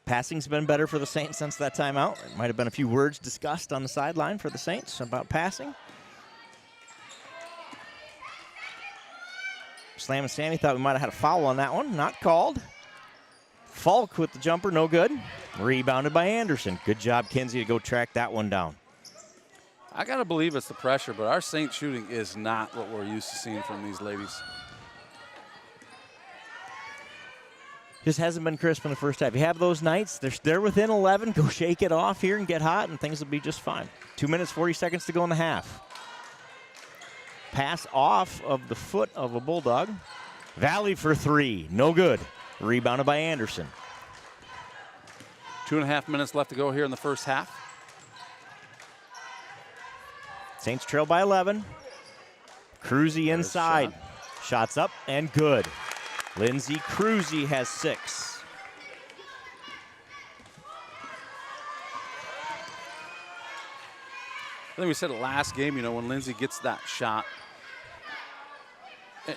Passing's been better for the Saints since that timeout. There might have been a few words discussed on the sideline for the Saints about passing. Slam and Sammy thought we might have had a foul on that one. Not called. Falk with the jumper, no good. Rebounded by Anderson. Good job, Kinsey, to go track that one down. I got to believe it's the pressure, but our Saints shooting is not what we're used to seeing from these ladies. Just hasn't been crisp in the first half. You have those nights, they're within 11. Go shake it off here and get hot, and things will be just fine. 2 minutes, 40 seconds to go in the half. Pass off of the foot of a Bulldog. Valley for 3, no good. Rebounded by Anderson. 2.5 minutes left to go here in the first half. Saints trail by 11. Cruzy inside. Shots up and good. Lindsay Cruzy has 6. I think we said it last game, when Lindsay gets that shot,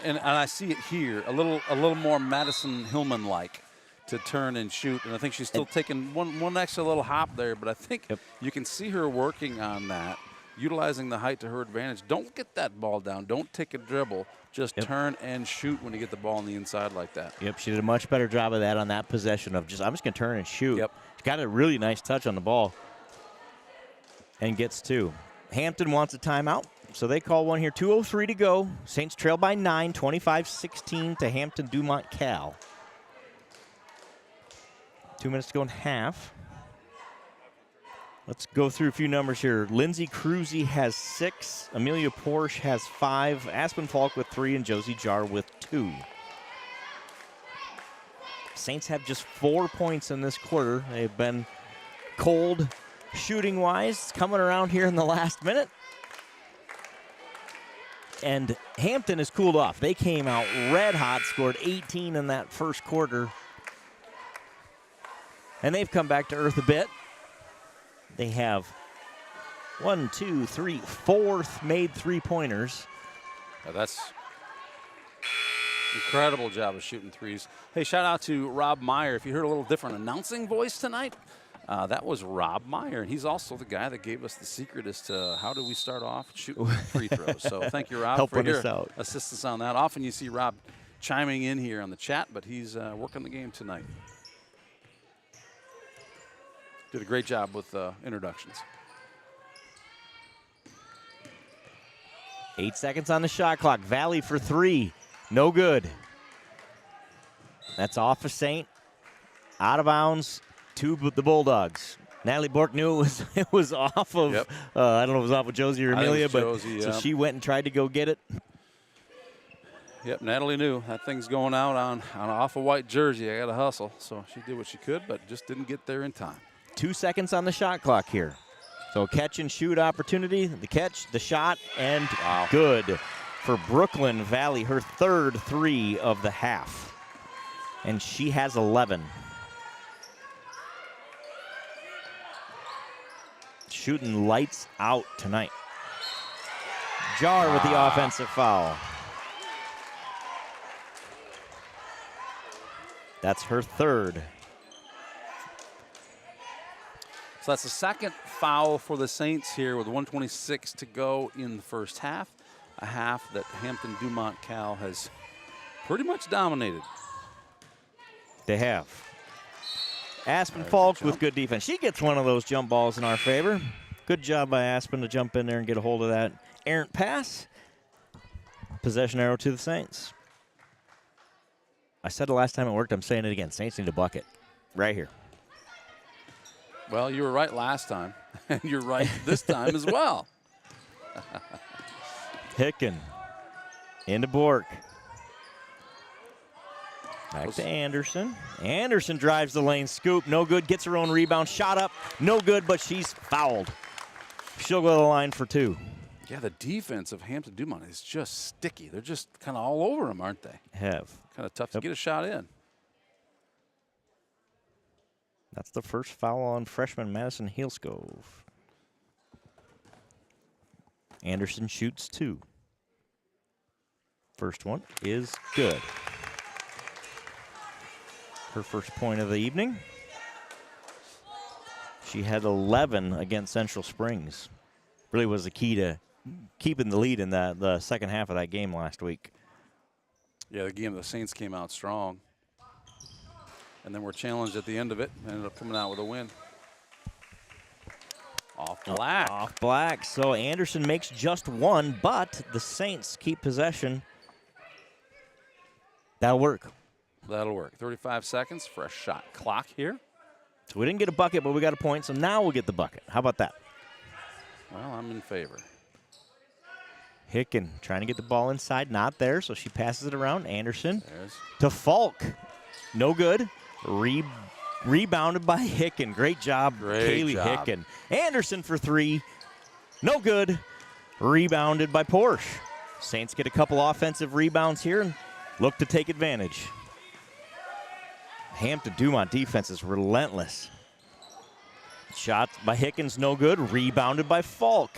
and I see it here, a little more Madison Hillman-like to turn and shoot, and I think she's still taking one extra little hop there, but I think you can see her working on that, utilizing the height to her advantage. Don't get that ball down. Don't take a dribble. Just turn and shoot when you get the ball on the inside like that. Yep, she did a much better job of that on that possession of I'm just going to turn and shoot. Yep. She got a really nice touch on the ball. and gets 2. Hampton wants a timeout, so they call one here. 2:03 to go. Saints trail by 9, 25-16 to Hampton Dumont Cal. 2 minutes to go in half. Let's go through a few numbers here. Lindsay Cruzy has 6. Amelia Porsche has 5. Aspen Falk with 3, and Josie Jar with 2. Saints have just 4 points in this quarter. They've been cold shooting-wise, coming around here in the last minute. And Hampton has cooled off. They came out red hot, scored 18 in that first quarter. And they've come back to earth a bit. They have 4 made 3-pointers. That's incredible job of shooting threes. Hey, shout out to Rob Meyer. If you heard a little different announcing voice tonight, that was Rob Meyer. And he's also the guy that gave us the secret as to how do we start off shooting free throws. So thank you, Rob, Helping for your us out. assistance on that. Often you see Rob chiming in here on the chat, but he's working the game tonight. Did a great job with introductions. 8 seconds on the shot clock. Valley for 3. No good. That's off of Saint. Out of bounds to the Bulldogs. Natalie Bork knew it was off of, Yep. I don't know if it was off of Josie or Amelia, but Josie, so yeah. she went and tried to go get it. Yep, Natalie knew that thing's going out on an off-a-white jersey. I got to hustle. So she did what she could, but just didn't get there in time. 2 seconds on the shot clock here. So catch and shoot opportunity. The catch, the shot, and good for Brooklyn Valley, her 3rd 3 of the half. And she has 11. Shooting lights out tonight. Jar with the offensive foul. That's her 3rd. So that's the 2nd foul for the Saints here with 1:26 to go in the first half. A half that Hampton Dumont Cal has pretty much dominated. They have. Aspen Falk with good defense. She gets one of those jump balls in our favor. Good job by Aspen to jump in there and get a hold of that errant pass. Possession arrow to the Saints. I said the last time it worked, I'm saying it again. Saints need a bucket right here. Well, you were right last time, and you're right this time as well. Hicken into Bork. Back to Anderson. Anderson drives the lane, scoop, no good, gets her own rebound, shot up, no good, but she's fouled. She'll go to the line for 2. Yeah, the defense of Hampton Dumont is just sticky. They're just kind of all over them, aren't they? Have. Kind of tough to get a shot in. That's the first foul on freshman Madison Heelskove. Anderson shoots 2. First one is good. Her first point of the evening. She had 11 against Central Springs. Really was the key to keeping the lead in the second half of that game last week. Yeah, the game, the Saints came out strong. And then we're challenged at the end of it and ended up coming out with a win. Off Black. Off Black. So Anderson makes just 1, but the Saints keep possession. That'll work. That'll work. 35 seconds for a shot clock here. So we didn't get a bucket, but we got a point, so now we'll get the bucket. How about that? Well, I'm in favor. Hicken trying to get the ball inside, not there, so she passes it around. Anderson There's to Falk. No good. Rebounded by Hicken. Great job, Kaylee Hicken. Anderson for 3. No good. Rebounded by Porsche. Saints get a couple offensive rebounds here and look to take advantage. Hampton Dumont defense is relentless. Shot by Hickens, no good. Rebounded by Falk.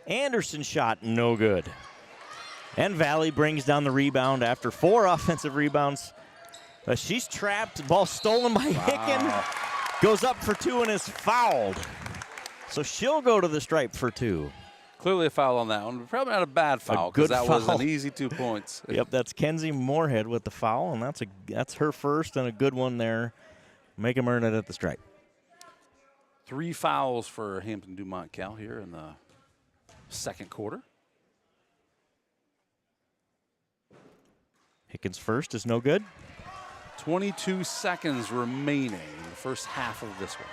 Anderson shot, no good. And Valley brings down the rebound after 4 offensive rebounds. She's trapped. Ball stolen by Hicken. Goes up for 2 and is fouled. So she'll go to the stripe for 2. clearly a foul on that one. Probably not a bad foul because that was an easy 2 points. Yep, that's Kenzie Moorhead with the foul, and that's her first and a good one there. Make him earn it at the stripe. 3 fouls for Hampton Dumont Cal here in the second quarter. Hickens first is no good. 22 seconds remaining in the first half of this one.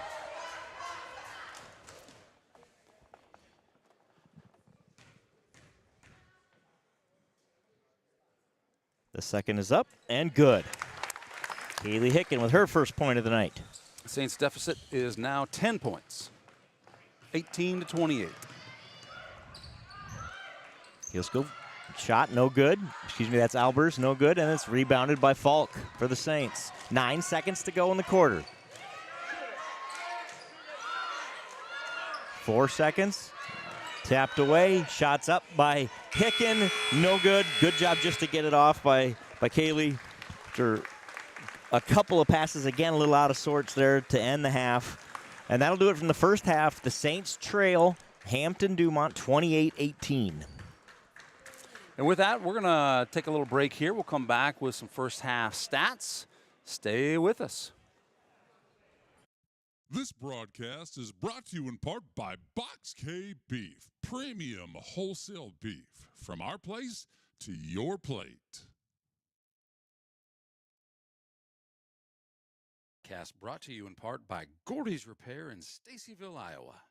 The second is up and good. Kaylee Hicken with her first point of the night. Saints deficit is now 10 points, 18-28. Hilskill shot, no good. Excuse me, that's Albers, no good. And it's rebounded by Falk for the Saints. 9 seconds to go in the quarter. 4 seconds. Tapped away. Shots up by Hicken. No good. Good job just to get it off by Kaylee. After a couple of passes, again, a little out of sorts there to end the half. And that'll do it from the first half. The Saints trail Hampton Dumont 28-18. And with that, we're going to take a little break here. We'll come back with some first half stats. Stay with us. This broadcast is brought to you in part by Box K Beef, premium wholesale beef. From our place to your plate. Cast brought to you in part by Gordy's Repair in Stacyville, Iowa.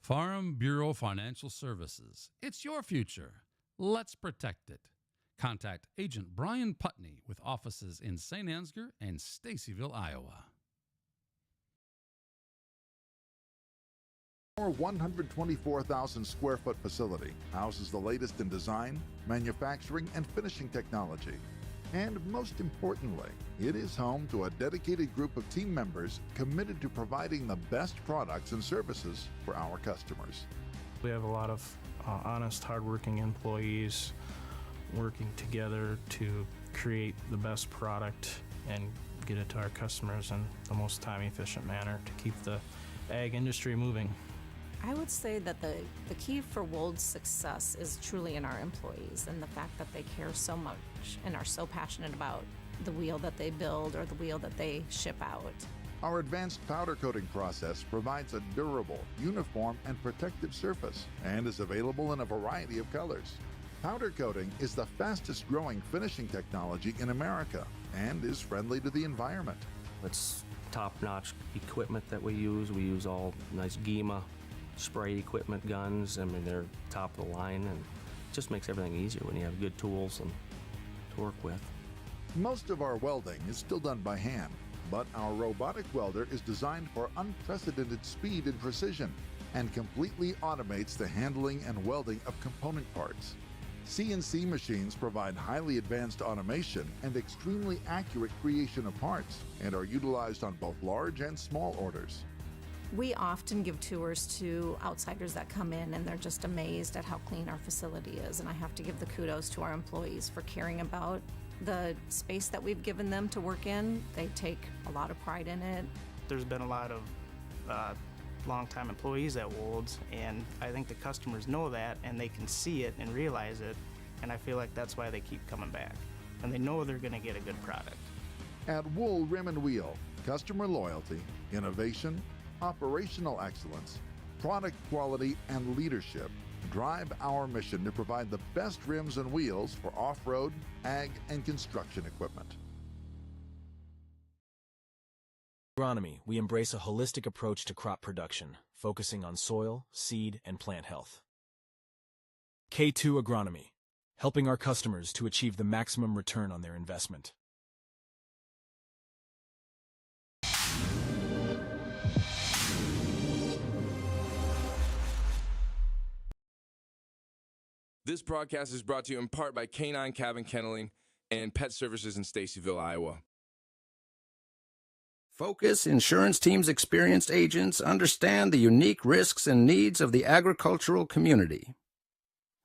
Farm Bureau Financial Services. It's your future. Let's protect it. Contact Agent Brian Putney with offices in Saint Ansgar and Stacyville, Iowa. Our 124,000 square foot facility houses the latest in design, manufacturing, and finishing technology. And most importantly, it is home to a dedicated group of team members committed to providing the best products and services for our customers. We have a lot of honest, hardworking employees working together to create the best product and get it to our customers in the most time-efficient manner to keep the ag industry moving. I would say that the key for Wold's success is truly in our employees and the fact that they care so much and are so passionate about the wheel that they build or the wheel that they ship out. Our advanced powder coating process provides a durable, uniform, and protective surface and is available in a variety of colors. Powder coating is the fastest growing finishing technology in America and is friendly to the environment. It's top-notch equipment that we use. We use all nice GEMA spray equipment guns. I mean, they're top of the line, and it just makes everything easier when you have good tools and to work with. Most of our welding is still done by hand, but our robotic welder is designed for unprecedented speed and precision and completely automates the handling and welding of component parts. CNC machines provide highly advanced automation and extremely accurate creation of parts and are utilized on both large and small orders. We often give tours to outsiders that come in and they're just amazed at how clean our facility is, and I have to give the kudos to our employees for caring about the space that we've given them to work in. They take a lot of pride in it. There's been a lot of longtime employees at Wold's, and I think the customers know that and they can see it and realize it, and I feel like that's why they keep coming back, and they know they're going to get a good product. At Wool Rim and Wheel, customer loyalty, innovation, operational excellence, product quality, and leadership drive our mission to provide the best rims and wheels for off-road, ag, and construction equipment. Agronomy, we embrace a holistic approach to crop production, focusing on soil, seed, and plant health. K2 Agronomy, helping our customers to achieve the maximum return on their investment. This broadcast is brought to you in part by Canine Cabin Kenneling and Pet Services in Stacyville, Iowa. Focus Insurance Team's experienced agents understand the unique risks and needs of the agricultural community.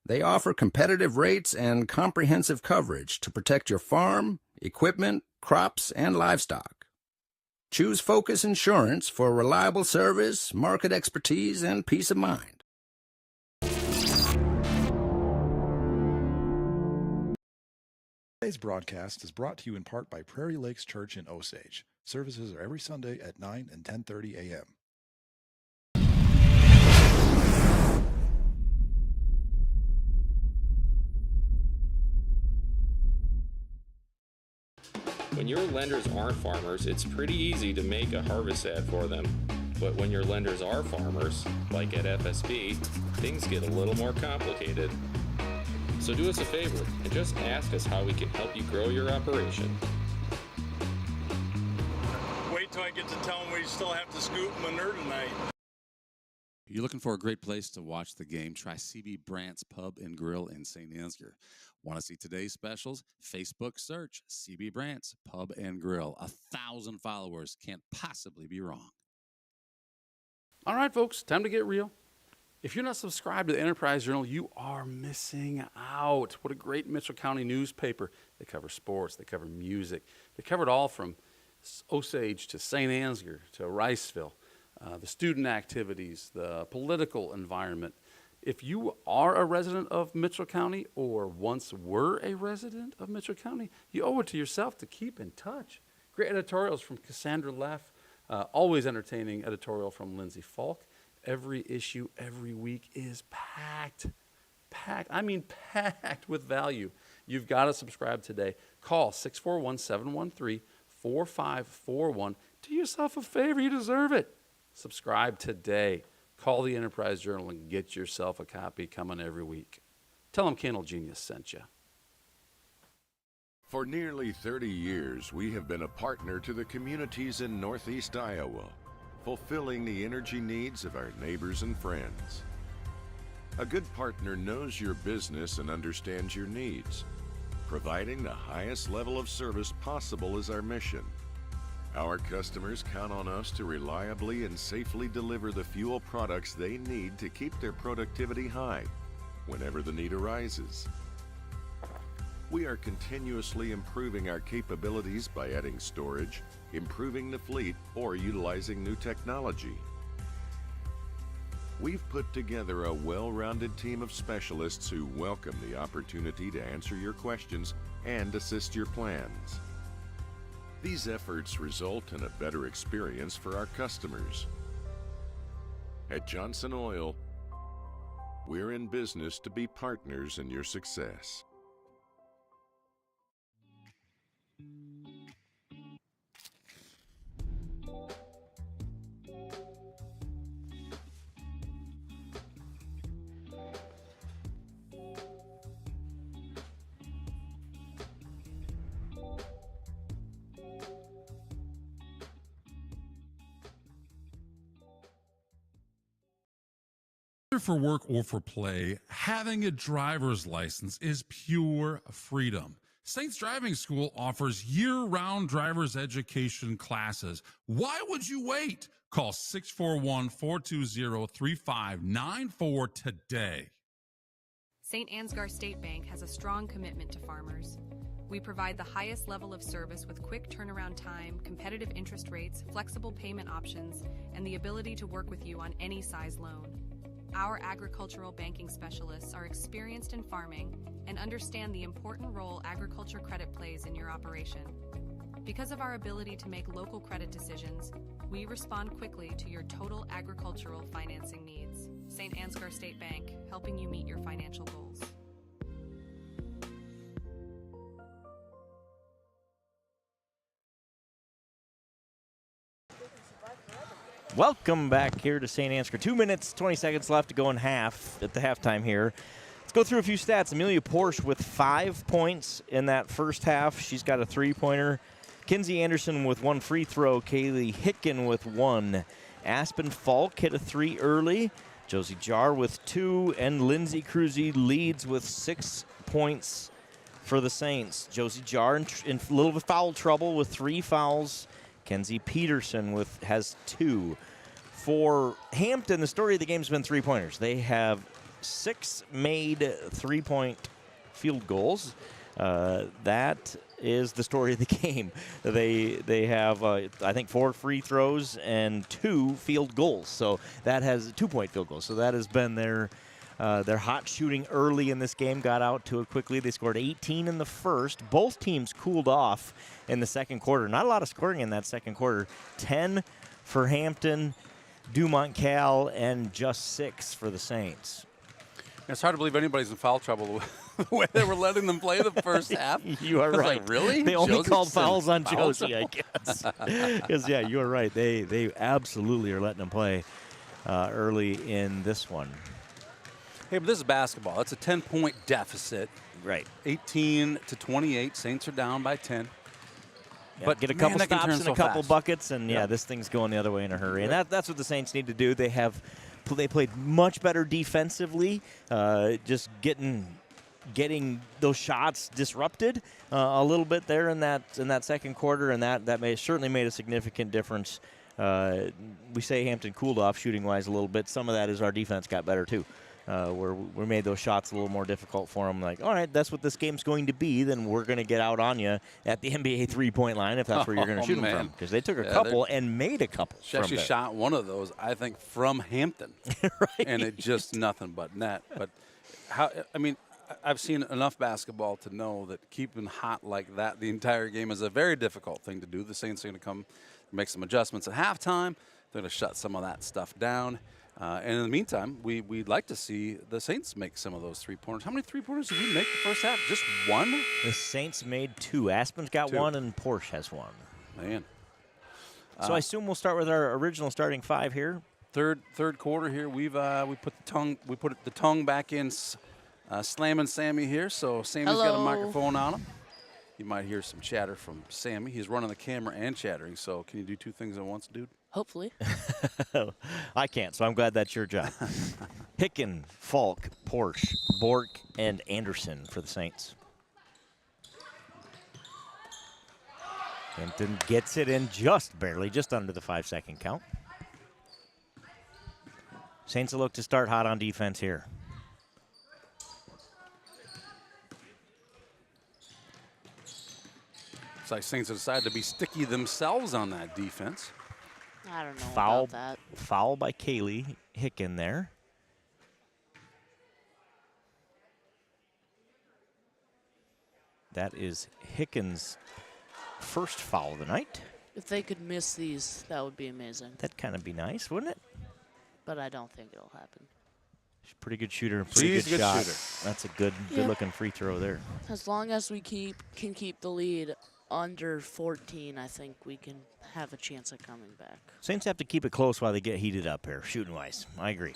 They offer competitive rates and comprehensive coverage to protect your farm, equipment, crops, and livestock. Choose Focus Insurance for reliable service, market expertise, and peace of mind. Today's broadcast is brought to you in part by Prairie Lakes Church in Osage. Services are every Sunday at 9 and 10:30 a.m. When your lenders aren't farmers, it's pretty easy to make a harvest ad for them. But when your lenders are farmers, like at FSB, things get a little more complicated. So do us a favor and just ask us how we can help you grow your operation. Wait till I get to tell them we still have to scoop manure tonight. You're looking for a great place to watch the game? Try CB Brandt's Pub and Grill in Saint Ansgar. Want to see today's specials? Facebook search CB Brandt's Pub and Grill. 1,000 followers, can't possibly be wrong. All right, folks, time to get real. If you're not subscribed to the Enterprise Journal, you are missing out. What a great Mitchell County newspaper. They cover sports, they cover music. They cover it all from Osage to Saint Ansgar to Riceville, the student activities, the political environment. If you are a resident of Mitchell County or once were a resident of Mitchell County, you owe it to yourself to keep in touch. Great editorials from Cassandra Leff, always entertaining editorial from Lindsay Falk. Every issue, every week is packed with value. You've got to subscribe today. Call 641-713-4541. Do yourself a favor. You deserve it. Subscribe today. Call the Enterprise Journal and get yourself a copy coming every week. Tell them Candle Genius sent you. For nearly 30 years, we have been a partner to the communities in Northeast Iowa, fulfilling the energy needs of our neighbors and friends. A good partner knows your business and understands your needs. Providing the highest level of service possible is our mission. Our customers count on us to reliably and safely deliver the fuel products they need to keep their productivity high whenever the need arises. We are continuously improving our capabilities by adding storage, improving the fleet, or utilizing new technology. We've put together a well-rounded team of specialists who welcome the opportunity to answer your questions and assist your plans. These efforts result in a better experience for our customers. At Johnson Oil, we're in business to be partners in your success. For work or for play, having a driver's license is pure freedom. Saints Driving School offers year-round driver's education classes. Why would you wait? Call 641-420-3594 today. Saint Ansgar State Bank has a strong commitment to farmers. We provide the highest level of service with quick turnaround time, competitive interest rates, flexible payment options, and the ability to work with you on any size loan. Our agricultural banking specialists are experienced in farming and understand the important role agriculture credit plays in your operation. Because of our ability to make local credit decisions, we respond quickly to your total agricultural financing needs. Saint Ansgar State Bank, helping you meet your financial goals. Welcome back here to Saint Ansgar. 2 minutes, 20 seconds left to go in half at the halftime here. Let's go through a few stats. Amelia Porsche with 5 points in that first half. She's got a three-pointer. Kinsey Anderson with 1 free throw. Kaylee Hitkin with 1. Aspen Falk hit a 3 early. Josie Jar with 2. And Lindsay Cruzy leads with 6 points for the Saints. Josie Jar in a little bit foul trouble with 3 fouls. Kenzie Peterson has 2. For Hampton, the story of the game has been three-pointers. They have 6 made 3-point field goals. That is the story of the game. They have, I think, 4 free throws and 2 field goals. So that has 2-point field goals. So that has been their hot shooting early in this game. Got out to it quickly. They scored 18 in the first. Both teams cooled off in the second quarter. Not a lot of scoring in that second quarter. 10 for Hampton, Dumont Cal, and just 6 for the Saints. It's hard to believe anybody's in foul trouble the way they were letting them play the first half. You are I was right. Like, really? They only Josie's called sending fouls on fouls Josie, I out? guess. Because, yeah, you are right. They absolutely are letting them play early in this one. Hey, but this is basketball. It's a 10-point deficit. Right. 18-28. Saints are down by 10. Yeah, But get a man, couple that can stops turn and so a couple fast. buckets, and Yep. this thing's going the other way in a hurry. And that's what the Saints need to do. They played much better defensively, just getting those shots disrupted a little bit there in that second quarter, and that certainly made a significant difference. We say Hampton cooled off shooting-wise a little bit. Some of that is our defense got better too. Where we made those shots a little more difficult for them. Like, all right, that's what this game's going to be. Then we're going to get out on you at the NBA three-point line if that's where you're going to shoot them from. Because they took a couple and made a couple. She actually shot one of those, I think, from Hampton. Right. And it just nothing but net. But I've seen enough basketball to know that keeping hot like that the entire game is a very difficult thing to do. The Saints are going to come make some adjustments at halftime. They're going to shut some of that stuff down. And in the meantime, we'd like to see the Saints make some of those three-pointers. How many three-pointers did we make the first half? Just one? The Saints made 2. Aspen's got 2. 1, and Porsche has 1. Man. So I assume we'll start with our original starting 5 here. Third quarter here. We put the tongue back in, slamming Sammy here. So Sammy's got a microphone on him. You might hear some chatter from Sammy. He's running the camera and chattering. So can you do 2 things at once, dude? Hopefully. I can't, so I'm glad that's your job. Hicken, Falk, Porsche, Bork, and Anderson for the Saints. Hampton gets it in just barely, just under the 5-second count. Saints will look to start hot on defense here. It's like Saints have decided to be sticky themselves on that defense. I don't know Foul, about that. foul by Kaylee Hicken there. That is Hicken's first foul of the night. If they could miss these, that would be amazing. That'd kind of be nice, wouldn't it? But I don't think it'll happen. She's a pretty good shooter, pretty She's good a good shot. shooter. That's a good-looking free throw there. As long as we can keep the lead under 14, I think we can have a chance at coming back. Saints have to keep it close while they get heated up here, shooting-wise. I agree.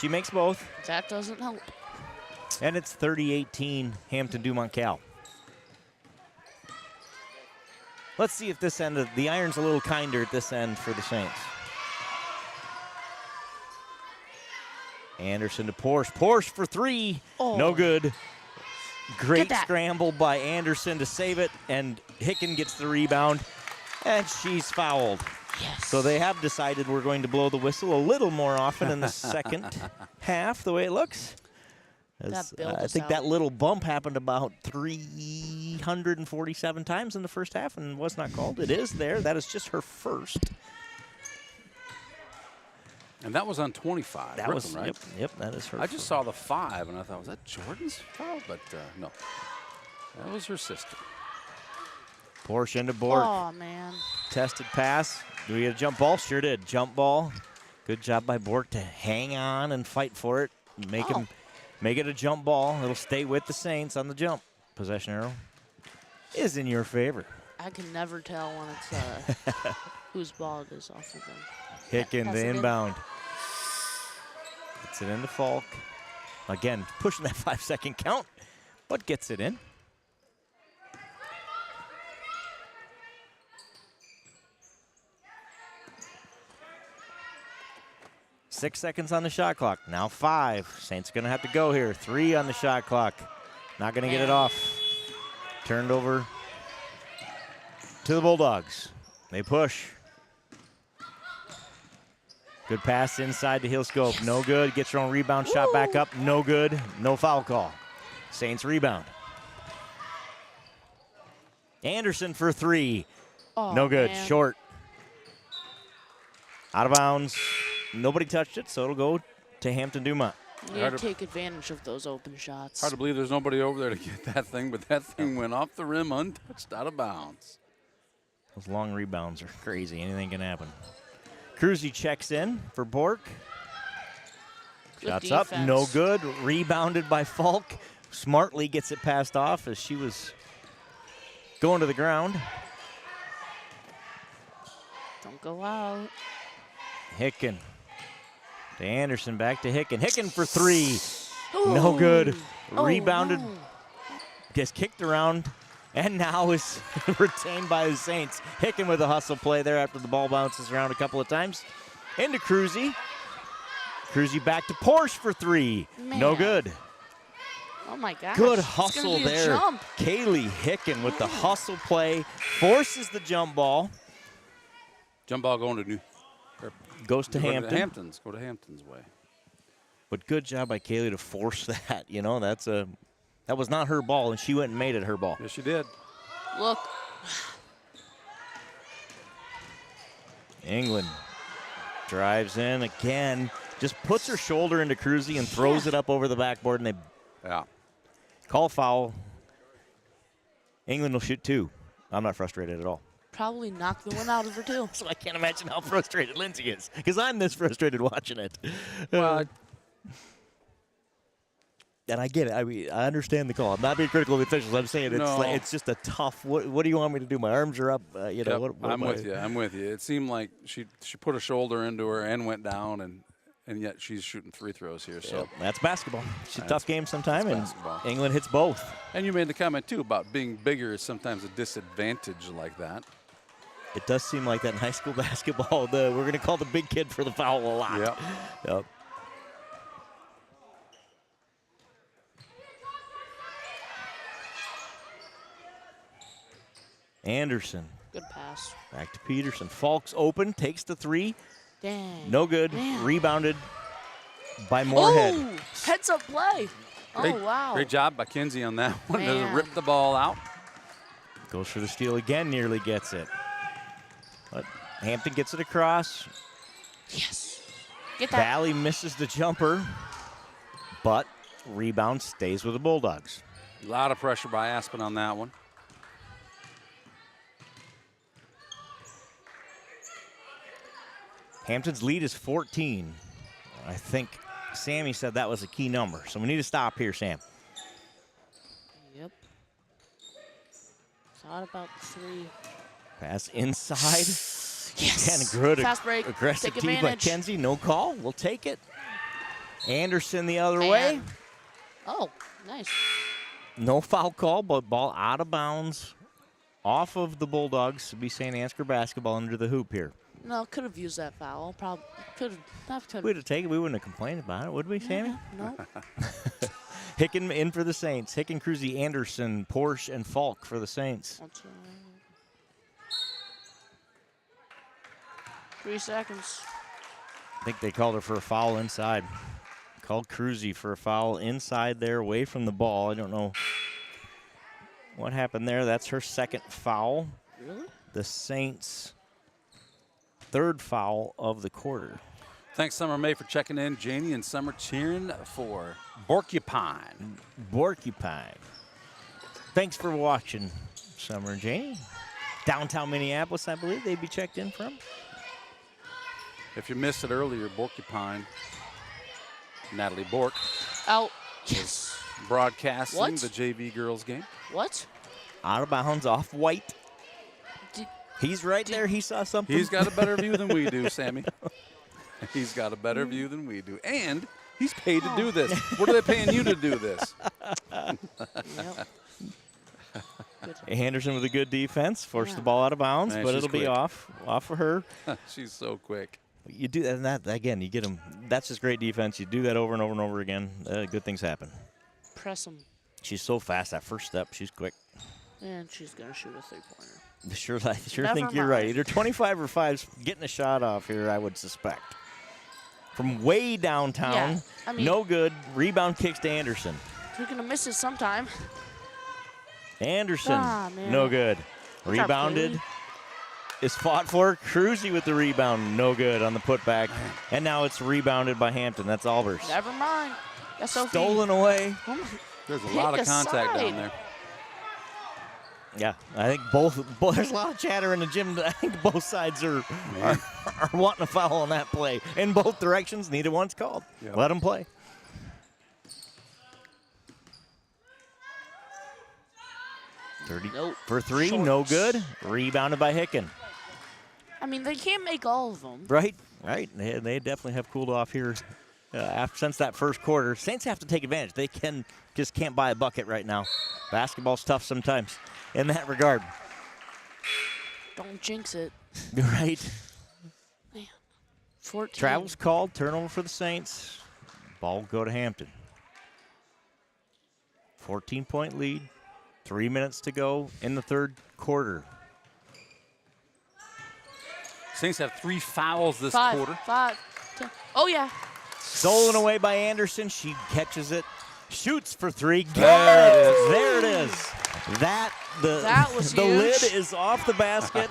She makes both. That doesn't help. And it's 30-18 Hampton Dumont Cal. Let's see if this end of the iron's a little kinder at this end for the Saints. Anderson to Porsche. Porsche for 3. Oh. No good. Great that. scramble by Anderson to save it, and Hicken gets the rebound, and she's fouled. Yes. So they have decided we're going to blow the whistle a little more often in the second half, the way it looks. I think that little bump happened about 347 times in the first half and was not called. It is there. That is just her first. And that was on 25. That Brooklyn, was right? Yep, that is her. I just saw the 5, and I thought, was that Jordan's foul? But no, that was her sister. Porsche into Bork. Oh, man. Tested pass. Do we get a jump ball? Sure did. Jump ball. Good job by Bork to hang on and fight for it. Make it a jump ball. It'll stay with the Saints on the jump. Possession arrow is in your favor. I can never tell when it's whose ball it is off of them. Hicken, Pass the it in. inbound. Gets it into Falk. Again, pushing that 5-second count, but gets it in. Six seconds on the shot clock. Now 5. Saints going to have to go here. 3 on the shot clock. Not going to get it off. Turned over to the Bulldogs. They push. Good pass inside to Hillscope. Yes. No good. Gets her own rebound. Shot back up. No good. No foul call. Saints rebound. Anderson for 3. Oh, no good. Man. Short. Out of bounds. Nobody touched it, so it'll go to Hampton Dumont. You need to take advantage of those open shots. Hard to believe there's nobody over there to get that thing, but that thing went off the rim untouched, out of bounds. Those long rebounds are crazy. Anything can happen. Cruzy checks in for Bork. Shots up, no good. Rebounded by Falk. smartly gets it passed off as she was going to the ground. Don't go out. Hicken to Anderson, back to Hicken. Hicken for 3. Ooh. No good. Oh, Rebounded, no. gets kicked around, and now is retained by the Saints. Hicken with a hustle play there after the ball bounces around a couple of times. Into Cruzy. Cruzy back to Porsche for 3. Man. No good. Oh, my gosh. Good It's gonna hustle be a there. jump. Kaylee Hicken with the hustle play. Forces the jump ball. Jump ball going to New. Goes to Go Hampton. Hampton's. Go to Hampton's way. But good job by Kaylee to force that. You know, that was not her ball, and she went and made it her ball. Yes, she did. Look. England drives in again. Just puts her shoulder into Cruzy and throws it up over the backboard, and they call foul. England will shoot 2. I'm not frustrated at all. Probably knocked the one out of her, too. So I can't imagine how frustrated Lindsay is, because I'm this frustrated watching it. And I get it. I mean, I understand the call. I'm not being critical of the officials. I'm saying it's just a tough. What do you want me to do? My arms are up. You know. Yep, I'm with you. I'm with you. It seemed like she put a shoulder into her and went down, and yet she's shooting free throws here. So that's basketball. It's a tough game sometime, and basketball. England hits both. And you made the comment too about being bigger is sometimes a disadvantage like that. It does seem like that in high school basketball. We're going to call the big kid for the foul a lot. Yep. Anderson. Good pass. Back to Peterson. Falk's open, takes the 3. Dang. No good. Man. Rebounded by Moorhead. Oh, heads up play. Great, wow. Great job by Kinsey on that one. Man. Doesn't rip the ball out. Goes for the steal again, nearly gets it. But Hampton gets it across. Yes. Get that. Valley misses the jumper, but rebound stays with the Bulldogs. A lot of pressure by Aspen on that one. Hampton's lead is 14. I think Sammy said that was a key number, so we need to stop here, Sam. Yep. Thought about the 3. Pass inside. Yes. Again, good Fast break. aggressive Take tee by advantage. Kenzie. No call. We'll take it. Anderson the other way. Oh, nice. No foul call, but ball out of bounds off of the Bulldogs to be Saint Ansgar basketball under the hoop here. No, could have used that foul. Probably could have. We'd have taken it. We wouldn't have complained about it, would we, Sammy? No. Hicken in for the Saints. Hicken, Cruzy, Anderson, Porsche, and Falk for the Saints. 3 seconds. I think they called her for a foul inside. Called Cruzy for a foul inside there, away from the ball. I don't know what happened there. That's her second foul. Really? The Saints' 3rd foul of the quarter. Thanks, Summer May, for checking in. Janie and Summer cheering for Borcupine. Borcupine. Thanks for watching, Summer and Janie. Downtown Minneapolis, I believe they'd be checked in from. If you missed it earlier, Borcupine, Natalie Bork, Out. Yes. broadcasting What? the JV girls game. What? Out of bounds, off white. He's right there. He saw something. He's got a better view than we do, Sammy. He's got a better view than we do. And he's paid to do this. What are they paying you to do this? Anderson with a good defense. Forced the ball out of bounds, Man, but she's it'll be quick. off of her. She's so quick. You do that, and that again, you get them. That's just great defense. You do that over and over and over again. Good things happen. Press him. She's so fast. That first step, she's quick. And she's going to shoot a 3-pointer. Sure Never think you're right. mind. Either 25 or 5's getting a shot off here, I would suspect. From way downtown, Yeah, I mean- no good. Rebound kicks to Anderson. You're going to miss it sometime. Anderson, Ah, man. no good. Good job, Rebounded. Kaylee. Is fought for. Cruzy with the rebound, no good on the putback. And now it's rebounded by Hampton. That's Albers. Never mind. That's Sophie. Stolen away. There's a Pick lot a of contact side. down there. Yeah, I think both. There's a lot of chatter in the gym. I think both sides are wanting a foul on that play in both directions. Neither one's called. Yep. Let them play. 30 Nope. for 3, Short. no good. Rebounded by Hicken. I mean, they can't make all of them. Right. They definitely have cooled off here since that first quarter. Saints have to take advantage. They just can't buy a bucket right now. Basketball's tough sometimes in that regard. Don't jinx it. Right. Man. 14. Travel's called. Turnover for the Saints. Ball will go to Hampton. 14-point lead. 3 minutes to go in the third quarter. Saints have 3 fouls this Five, quarter. 5, 10. Oh, yeah. Stolen away by Anderson. She catches it. Shoots for 3. There it is. There it is. That was the huge. lid is off the basket.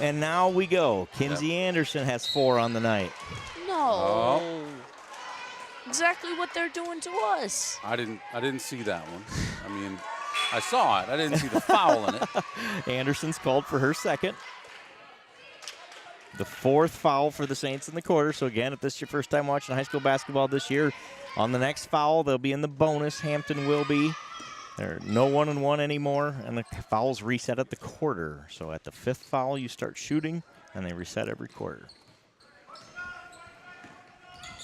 And now we go. Kinsey Anderson has 4 on the night. No. Oh. Exactly what they're doing to us. I didn't see that one. I mean, I saw it. I didn't see the foul in it. Anderson's called for her second. The 4th foul for the Saints in the quarter. So again, if this is your first time watching high school basketball this year, on the next foul, they'll be in the bonus. Hampton will be. They're no 1-and-1 anymore, and the fouls reset at the quarter. So at the 5th foul, you start shooting, and they reset every quarter.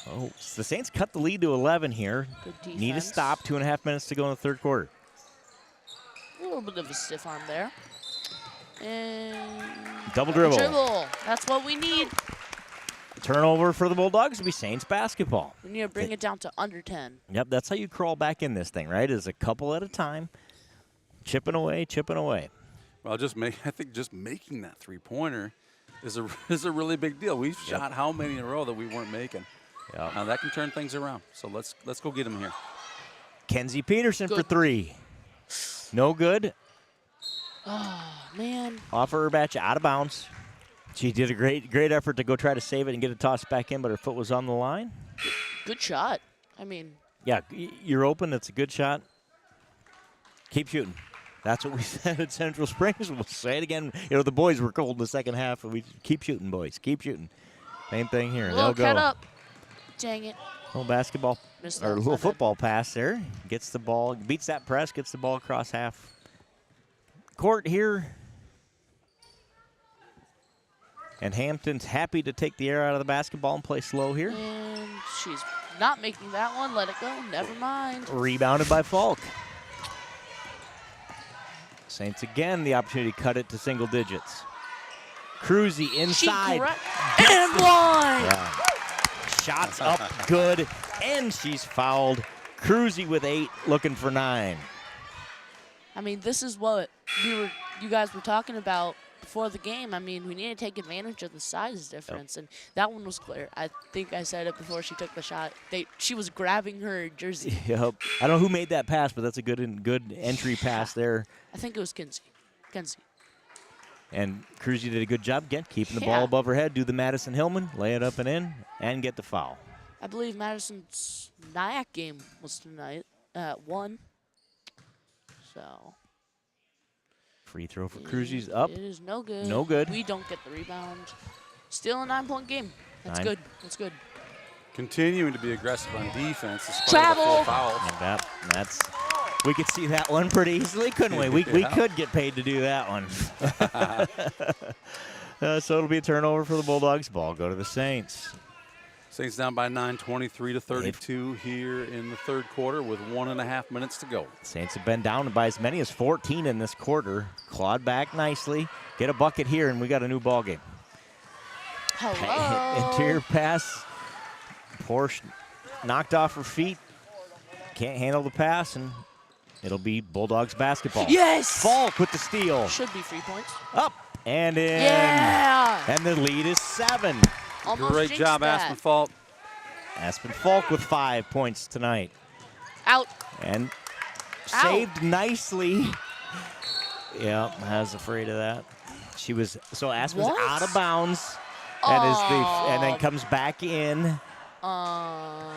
Oh, so the Saints cut the lead to 11 here. Good Need a defense. stop. 2.5 minutes to go in the third quarter. A little bit of a stiff arm there. And Double dribble. That's what we need. Turnover for the Bulldogs to be Saints basketball. We need to bring it down to under 10. Yep, that's how you crawl back in this thing, right? Is a couple at a time, chipping away, chipping away. Well, I think just making that three-pointer is a really big deal. We've shot how many in a row that we weren't making. Yep. Now that can turn things around. So let's go get them here. Kenzie Peterson for Good. 3. No good. Oh, man. Off her batch, out of bounds. She did a great effort to go try to save it and get it tossed back in, but her foot was on the line. Good shot. I mean, Yeah, you're open. That's a good shot. Keep shooting. That's what we said at Central Springs. We'll say it again. You know, the boys were cold in the second half. We keep shooting, boys. Keep shooting. Same thing here. They'll go. head up. Dang it. Little basketball Missed or that. a little My bad. football pass there. Gets the ball, beats that press, gets the ball across half court here. And Hampton's happy to take the air out of the basketball and play slow here. And she's not making that one. Let it go. Never mind. Rebounded by Falk. Saints again the opportunity to cut it to single digits. Cruzy inside. And one. Yeah. Shots up good, and she's fouled. Cruzy with 8, looking for 9. I mean, this is what you guys were talking about before the game. I mean, we need to take advantage of the size difference, and that one was clear. I think I said it before she took the shot. She was grabbing her jersey. Yep. I don't know who made that pass, but that's a good entry pass there. I think it was Kinsey. And Cruzy did a good job again, keeping the ball above her head. Do the Madison Hillman, lay it up and in, and get the foul. I believe Madison's NIAC game was tonight at 1. So. Free throw for Cruzy's up. It is no good. No good. We don't get the rebound. Still a 9-point game. That's good. That's good. Continuing to be aggressive on defense despite the 4 fouls. And that's we could see that one pretty easily, couldn't we? We could get paid to do that one. So it'll be a turnover for the Bulldogs. Ball go to the Saints. Saints down by 9, 23-32 here in the third quarter with 1.5 minutes to go. Saints have been down by as many as 14 in this quarter. Clawed back nicely. Get a bucket here, and we got a new ball game. Hello. Interior pass. Porsche knocked off her feet. Can't handle the pass, and it'll be Bulldogs basketball. Yes! Falk with the steal. Should be 3 points. Up and in. Yeah! And the lead is 7. Almost Great jinxed job, that. Aspen Falk. Aspen Falk with 5 points tonight. Out. And saved nicely. Yeah, I was afraid of that. She was Aspen's What? out of bounds, and then comes back in. I'm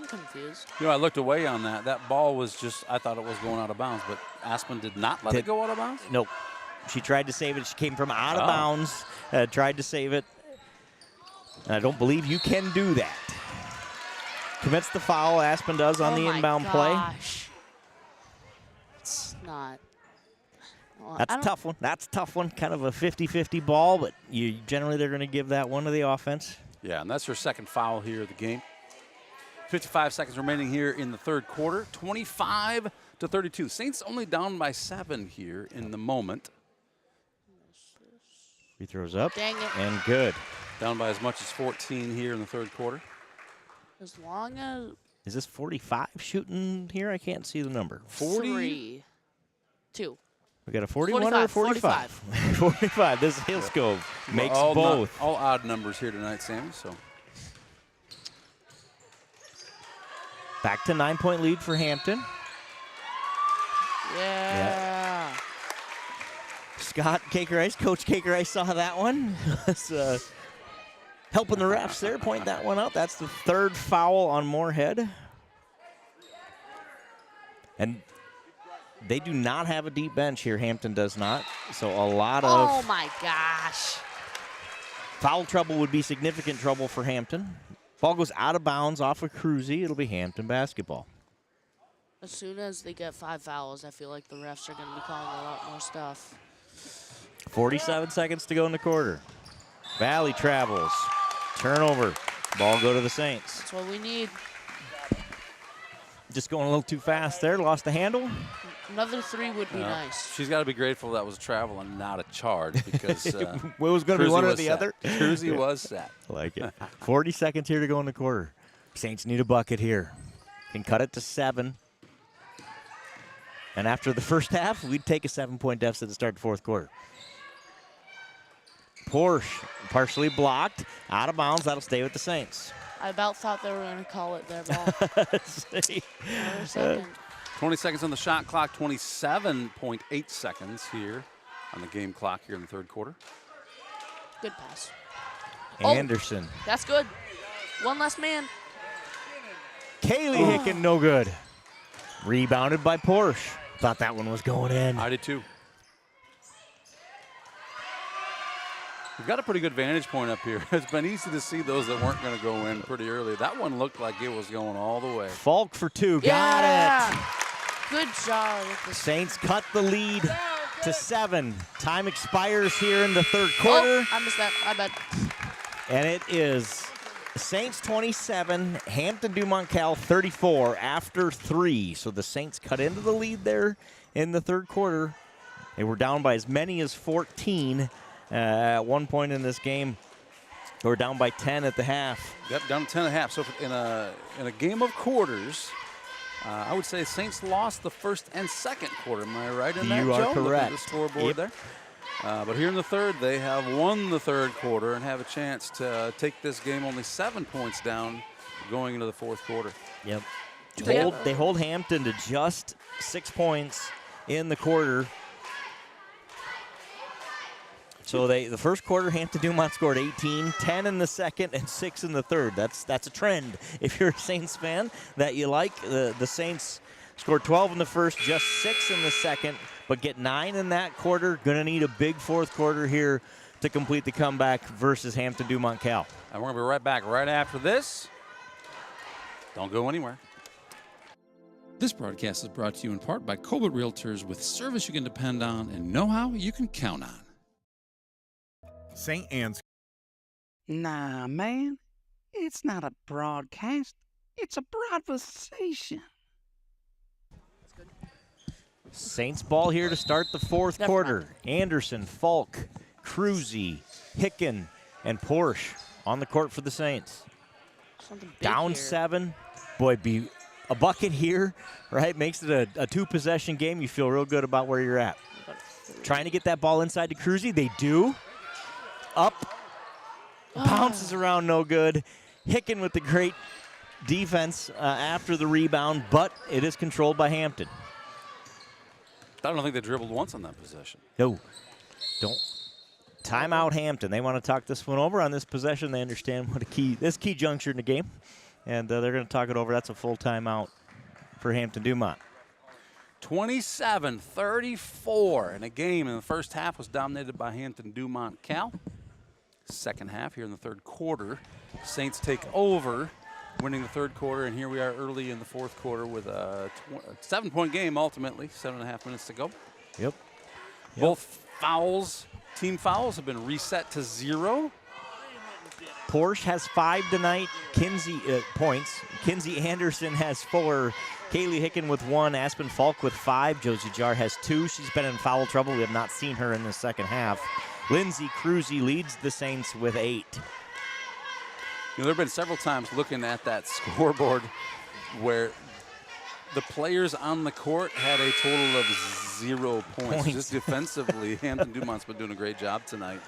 confused. You know, I looked away on that. That ball was I thought it was going out of bounds, but Aspen did not let it go out of bounds? Nope. She tried to save it. She came from out of bounds, tried to save it. I don't believe you can do that. Commits the foul, Aspen does on the inbound play. It's not. Well, That's a tough one. That's a tough one. Kind of a 50-50 ball, but generally they're going to give that one to the offense. Yeah, and that's her second foul here of the game. 55 seconds remaining here in the third quarter. 25-32. Saints only down by 7 here in the moment. Free throws up. Dang it. And good. Down by as much as 14 here in the third quarter. As long as... Is this 45 shooting here? I can't see the number. 40? 2. We got a 41 or a 45? 45. This Hillscove makes both. All odd numbers here tonight, Sammy. So back to 9-point lead for Hampton. Yeah. Scott Caker-Ice, Coach Caker-Ice saw that one. Was helping the refs there, point that one out. That's the third foul on Moorhead. And they do not have a deep bench here. Hampton does not. So a lot of... Oh, my gosh. Foul trouble would be significant trouble for Hampton. Ball goes out of bounds off of Cruzy. It'll be Hampton basketball. As soon as they get 5 fouls, I feel like the refs are going to be calling a lot more stuff. 47 seconds to go in the quarter. Valley travels. Turnover. Ball go to the Saints. That's what we need. Just going a little too fast there. Lost the handle. Another 3 would be nice. She's got to be grateful that was travel and not a charge because it was going to be one or the other. Cruzy was set. I like it. 40 seconds here to go in the quarter. Saints need a bucket here. Can cut it to 7. And after the first half, we'd take a 7-point deficit to start the fourth quarter. Porsche partially blocked, out of bounds. That'll stay with the Saints. I about thought they were going to call it their ball. 20 seconds on the shot clock, 27.8 seconds here on the game clock here in the third quarter. Good pass. Anderson. Oh, that's good. One less man. Kaylee Hicken, no good. Rebounded by Porsche. Thought that one was going in. I did too. We've got a pretty good vantage point up here. It's been easy to see those that weren't going to go in pretty early. That one looked like it was going all the way. Falk for 2. Got it. Good job. Saints cut the lead to 7. Time expires here in the third quarter. Oh, I missed that. I bet. And it is Saints 27, Hampton Dumont Cal 34 after 3. So the Saints cut into the lead there in the third quarter. They were down by as many as 14 at one point in this game. They were down by 10 at the half. Yep, down to 10 and a half. So in a game of quarters, I would say Saints lost the first and second quarter. Am I right in that, You Joe? are correct. Looking at the scoreboard there. But here in the third, they have won the third quarter and have a chance to take this game only 7 points down going into the fourth quarter. Yep. They hold Hampton to just 6 points in the quarter. So the first quarter, Hampton Dumont scored 18, 10 in the second, and 6 in the third. That's a trend. If you're a Saints fan that you like, the Saints scored 12 in the first, just 6 in the second, but get 9 in that quarter. Going to need a big fourth quarter here to complete the comeback versus Hampton Dumont Cal. And we're going to be right back right after this. Don't go anywhere. This broadcast is brought to you in part by Colbert Realtors, with service you can depend on and know-how you can count on. Saint Ansgar. Nah, man. It's not a broadcast. It's a broadcastation. Saints ball here to start the fourth quarter. Anderson, Falk, Cruzy, Hicken, and Porsche on the court for the Saints. Down here. 7. Boy, be a bucket here, right? Makes it a 2-possession game. You feel real good about where you're at. Trying to get that ball inside to Cruzy. They do. Up. Bounces around, no good. Hicken with the great defense after the rebound, but it is controlled by Hampton. I don't think they dribbled once on that possession. No. Don't. Timeout Hampton. They want to talk this one over on this possession. They understand what this key juncture in the game, and they're going to talk it over. That's a full timeout for Hampton Dumont. 27-34 in a game in the first half was dominated by Hampton Dumont Cal. Second half here in the third quarter, Saints take over winning the third quarter, and here we are early in the fourth quarter with a 7-point game ultimately, 7.5 minutes to go. Yep. Both team fouls have been reset to 0. Porsche has 5 tonight. Kinsey points. Kinsey Anderson has 4. Kaylee Hicken with 1. Aspen Falk with 5. Josie Jar has 2. She's been in foul trouble. We have not seen her in the second half. Lindsay Cruzy leads the Saints with 8. There have been several times looking at that scoreboard where the players on the court had a total of 0 points. Just defensively, Hampton Dumont's been doing a great job tonight.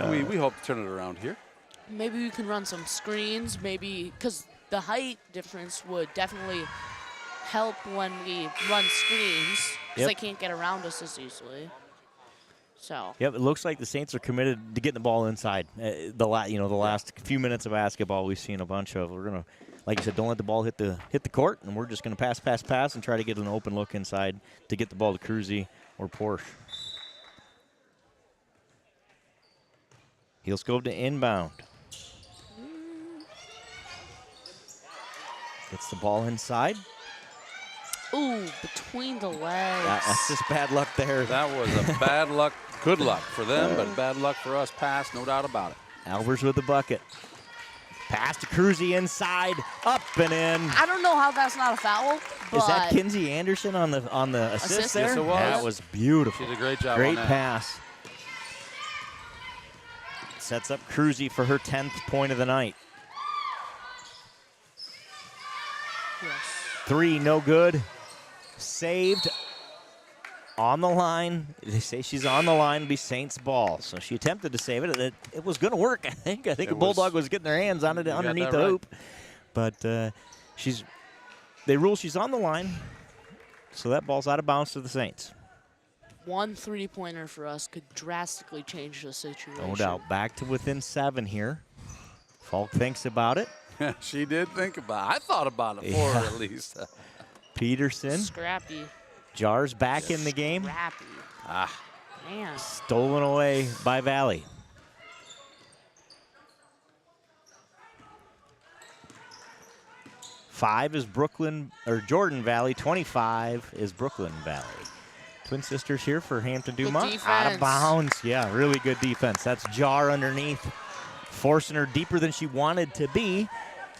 We hope to turn it around here. Maybe we can run some screens, maybe, because the height difference would definitely help when we run screens, because they can't get around us as easily. So. Yep, it looks like the Saints are committed to getting the ball inside. The last few minutes of basketball we've seen a bunch of. We're gonna, like you said, don't let the ball hit the court, and we're just gonna pass, and try to get an open look inside to get the ball to Cruzy or Porsche. He'll go to inbound. Gets the ball inside. Ooh, between the legs. That's just bad luck there. That was a bad luck. Good luck for them, but bad luck for us. Pass, no doubt about it. Albers with the bucket. Pass to Cruzy inside, up and in. I don't know how that's not a foul. Is that Kinsey Anderson on the assist there? Yes, it was. That was beautiful. She did a great job Great on that. pass. Sets up Cruzy for her 10th point of the night. Yes. 3, no good. Saved. On the line. They say she's on the line to be Saints ball. So she attempted to save it. It was going to work, I think. I think the Bulldog was getting their hands on it underneath the hoop. But they rule she's on the line. So that ball's out of bounds to the Saints. One 3-pointer for us could drastically change the situation. No doubt. Back to within 7 here. Falk thinks about it. She did think about it. I thought about it for her at least. Peterson. Scrappy. Jars back in the game. Scrappy. Man. Stolen away by Valley. Five is Jordan Valley. 25 is Brooklyn Valley. Twin sisters here for Hampton Dumont. Out of bounds. Yeah, really good defense. That's Jar underneath, forcing her deeper than she wanted to be.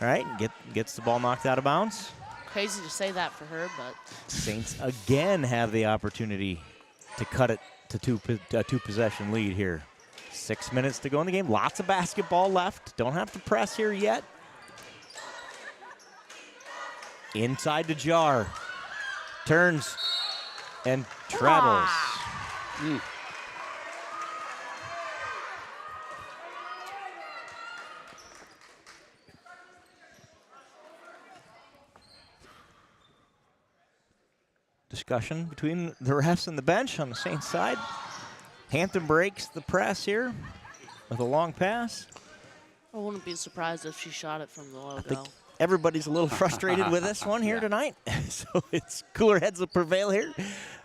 All right, gets the ball knocked out of bounds. Crazy to say that for her, but Saints again have the opportunity to cut it to a two-possession lead here. 6 minutes to go in the game. Lots of basketball left. Don't have to press here yet. Inside to Jar. Turns and travels. Discussion between the refs and the bench on the Saints side. Hampton breaks the press here with a long pass. I wouldn't be surprised if she shot it from the logo. I think everybody's a little frustrated with this one here tonight. So it's cooler heads will prevail here.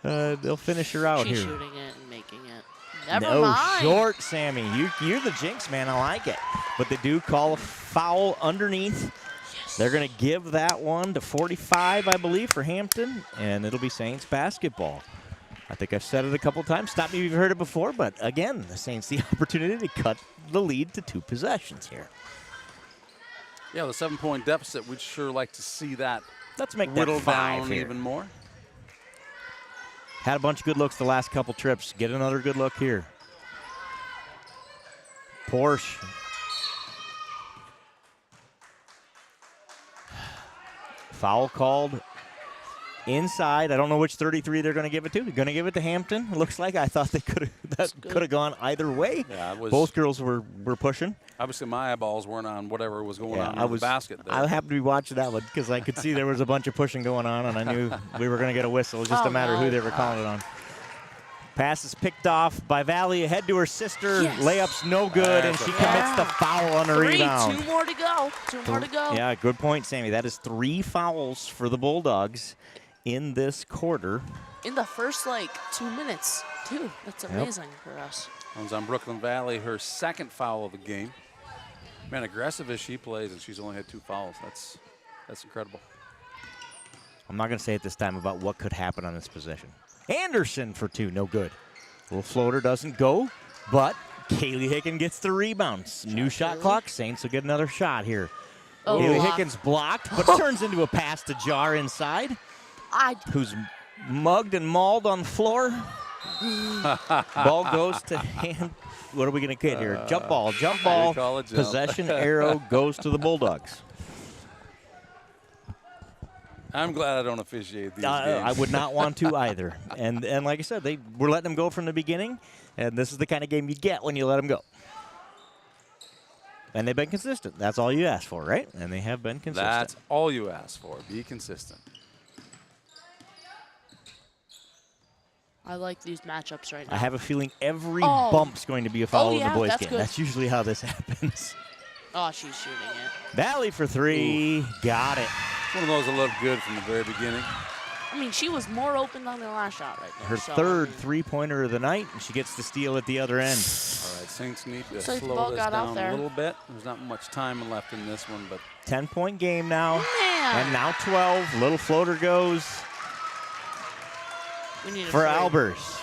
They'll finish her out She's here. shooting it and making it. Never mind. Short, Sammy. You're the jinx, man. I like it. But they do call a foul underneath. Yes. They're going to give that one to 45, I believe, for Hampton, and it'll be Saints basketball. I think I've said it a couple times. Stop me if you've heard it before, but again, the Saints the opportunity to cut the lead to 2 possessions here. Yeah, the 7-point deficit, we'd sure like to see that. Let's make that whittled 5 down here. even more. Had a bunch of good looks the last couple trips. Get another good look here. Porsche. Foul called inside. I don't know which 33 they're going to give it to. They're going to give it to Hampton. It looks like I thought they could have gone either way. Yeah, it was, both girls were pushing. Obviously, my eyeballs weren't on whatever was going on in the basket there. I happened to be watching that one because I could see there was a bunch of pushing going on, and I knew we were going to get a whistle. It was just a matter of who they were calling it on. Pass is picked off by Valley ahead to her sister. Yes. Layup's no good, and she commits the foul on the rebound. 2 more to go. 2 more to go. Yeah, good point, Sammy. That is 3 fouls for the Bulldogs in this quarter. In the first, 2 minutes, too. That's amazing for us. Comes on Brooklyn Valley, her second foul of the game. Man, aggressive as she plays, and she's only had 2 fouls. That's incredible. I'm not going to say it this time about what could happen on this possession. Anderson for 2, no good. Little floater doesn't go, but Kaylee Hicken gets the rebounds. New shot clock. Saints will get another shot here. Oh, Kaylee blocked. Hicken's blocked, but turns into a pass to Jar inside. Who's mugged and mauled on the floor. Ball goes to hand. What are we going to get here? Jump ball. Jump ball. Call it jump. Possession arrow goes to the Bulldogs. I'm glad I don't officiate these games. I would not want to either. And like I said, they were letting them go from the beginning, and this is the kind of game you get when you let them go. And they've been consistent. That's all you ask for, right? And they have been consistent. That's all you ask for. Be consistent. I like these matchups right now. I have a feeling every bump's going to be a foul in the boys' game. Good. That's usually how this happens. Oh, she's shooting it. Valley for 3. Ooh. Got it. One of those that looked good from the very beginning. I mean, she was more open on the last shot right there. Her third three-pointer of the night, and she gets the steal at the other end. All right, Saints need to So the slow ball this got out down there. a little bit. There's not much time left in this one, but 10-point game now. Man. And now 12. Little floater goes We need a for 3. Albers.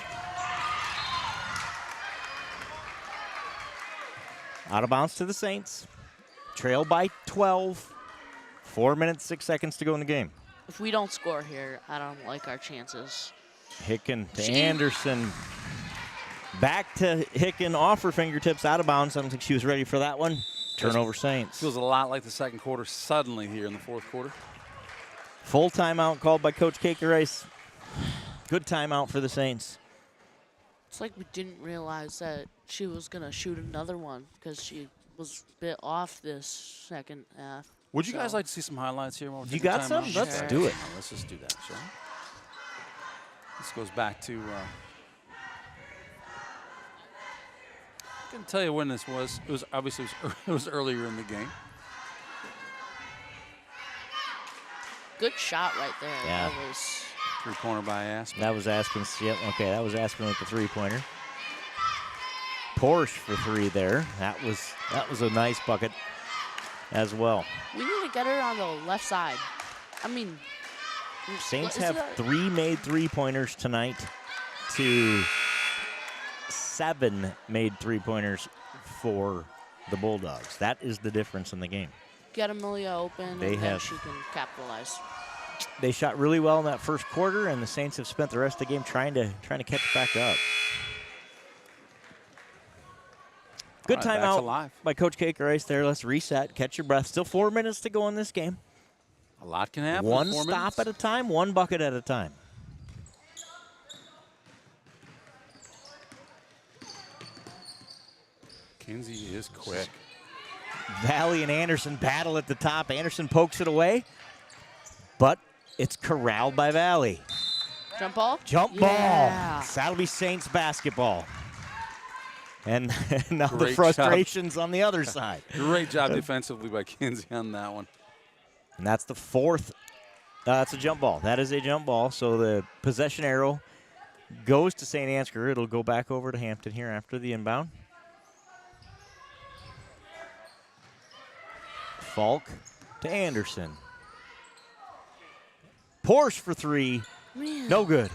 Out of bounds to the Saints. Trail by 12. 4 minutes, 6 seconds to go in the game. If we don't score here, I don't like our chances. Hicken to Anderson. Back to Hicken, off her fingertips, out of bounds. I don't think she was ready for that one. Turnover Saints. feels a lot like the second quarter suddenly here in the fourth quarter. Full timeout called by Coach Caker-Rice. Good timeout for the Saints. It's like we didn't realize that she was going to shoot another one because she was a bit off this second half. Would you guys like to see some highlights here? You got some? Let's do it. Let's just do that, shall we? This goes back to, I can tell you when this was. It was obviously it was earlier in the game. Good shot right there. Yeah. That was 3-pointer by Aspen. That was Aspen. Yep, okay, that was Aspen with the three-pointer. Porsche for 3 there. That was a nice bucket as well. we need to get her on the left side. I mean, Saints isn't have that- 3 made three-pointers tonight to 7 made three-pointers for the Bulldogs. That is the difference in the game. get Amelia open, They and then have- she can capitalize. They shot really well in that first quarter, and the Saints have spent the rest of the game trying to catch back up. Good All right, back to timeout live. by Coach Caker-Rice there. Let's reset, catch your breath. Still 4 minutes to go in this game. A lot can happen. One in 4 stop minutes. at a time, one bucket at a time. Kinsey is quick. Valley and Anderson battle at the top. Anderson pokes it away, but it's corralled by Valley. Jump ball? Jump Yeah. ball. That'll be Saints basketball. And now the Great frustrations on the other side. Great job defensively by Kinsey on that one. And that's the fourth. That's a jump ball. That is a jump ball. So the possession arrow goes to Saint Ansgar. It'll go back over to Hampton here after the inbound. Falk to Anderson. Porsche for 3. Man. No good.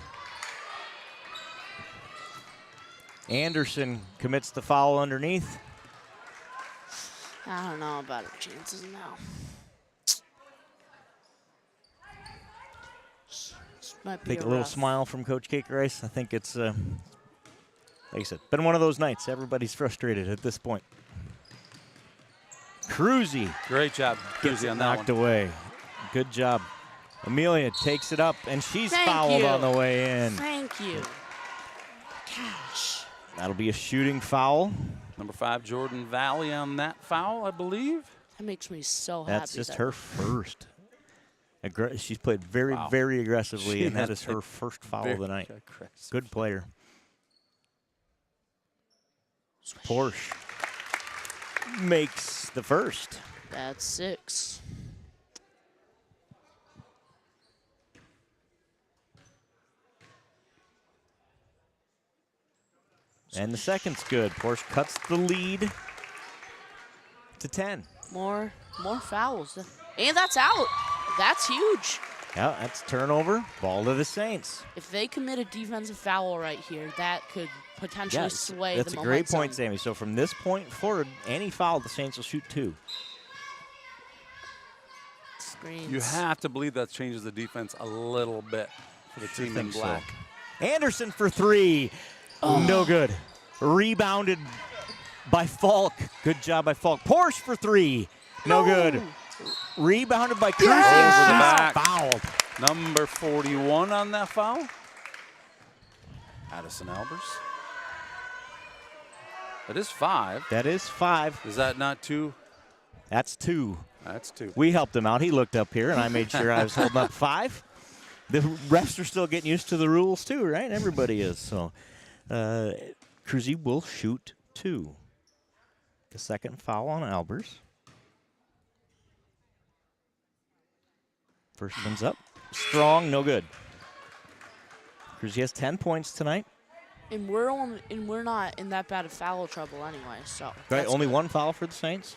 Anderson commits the foul underneath. I don't know about her chances now. This might be Take a little rough. smile from Coach Caker-Rice. I think it's, like I said, been one of those nights. Everybody's frustrated at this point. Cruzy Great job, gets Cruzy, it on that knocked one. away. Good job. Amelia takes it up, and she's Thank fouled you. on the way in. Thank you. Gosh. That'll be a shooting foul. Number 5, Jordan Valley on that foul, I believe. That makes me so happy. That's just that- her first. She's played very, Wow. very aggressively, She and that has is her played first foul very of the night. aggressive. Good player. Porsche makes the first. That's 6. And the second's good. Porsche cuts the lead to 10. More fouls. And that's out. That's huge. Yeah, that's turnover. Ball to the Saints. If they commit a defensive foul right here, that could potentially sway the momentum. That's a great point, Sammy. So from this point forward, any foul, the Saints will shoot 2. Screens. You have to believe that changes the defense a little bit for the team in black. So. Anderson for 3. No good. Rebounded by Falk. Good job by Falk. Porsche for 3. No good. Rebounded by Cruz. Yeah! Fouled. Number 41 on that foul. Addison Albers. That is 5. That is 5. Is that not 2? That's 2. That's 2. We helped him out. He looked up here, and I made sure I was holding up 5. The refs are still getting used to the rules, too, right? Everybody is. So Cruzy will shoot 2. The second foul on Albers. First one's up. Strong, no good. Cruzy has 10 points tonight. And we're not in that bad of foul trouble anyway. So Right, only good. 1 foul for the Saints.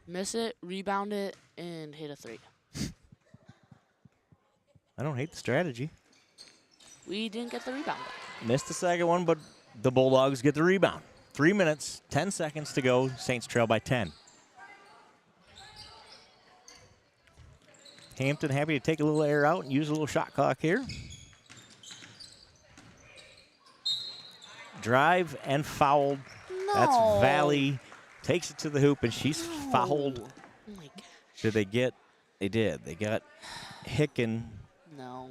Miss it, rebound it, and hit a 3. I don't hate the strategy. We didn't get the rebound. Missed the second one, but the Bulldogs get the rebound. 3 minutes, 10 seconds to go. Saints trail by 10. Hampton happy to take a little air out and use a little shot clock here. Drive and fouled. No. That's Valley. Takes it to the hoop, and she's fouled. Oh my gosh. Did they get? They did. They got Hicken. No.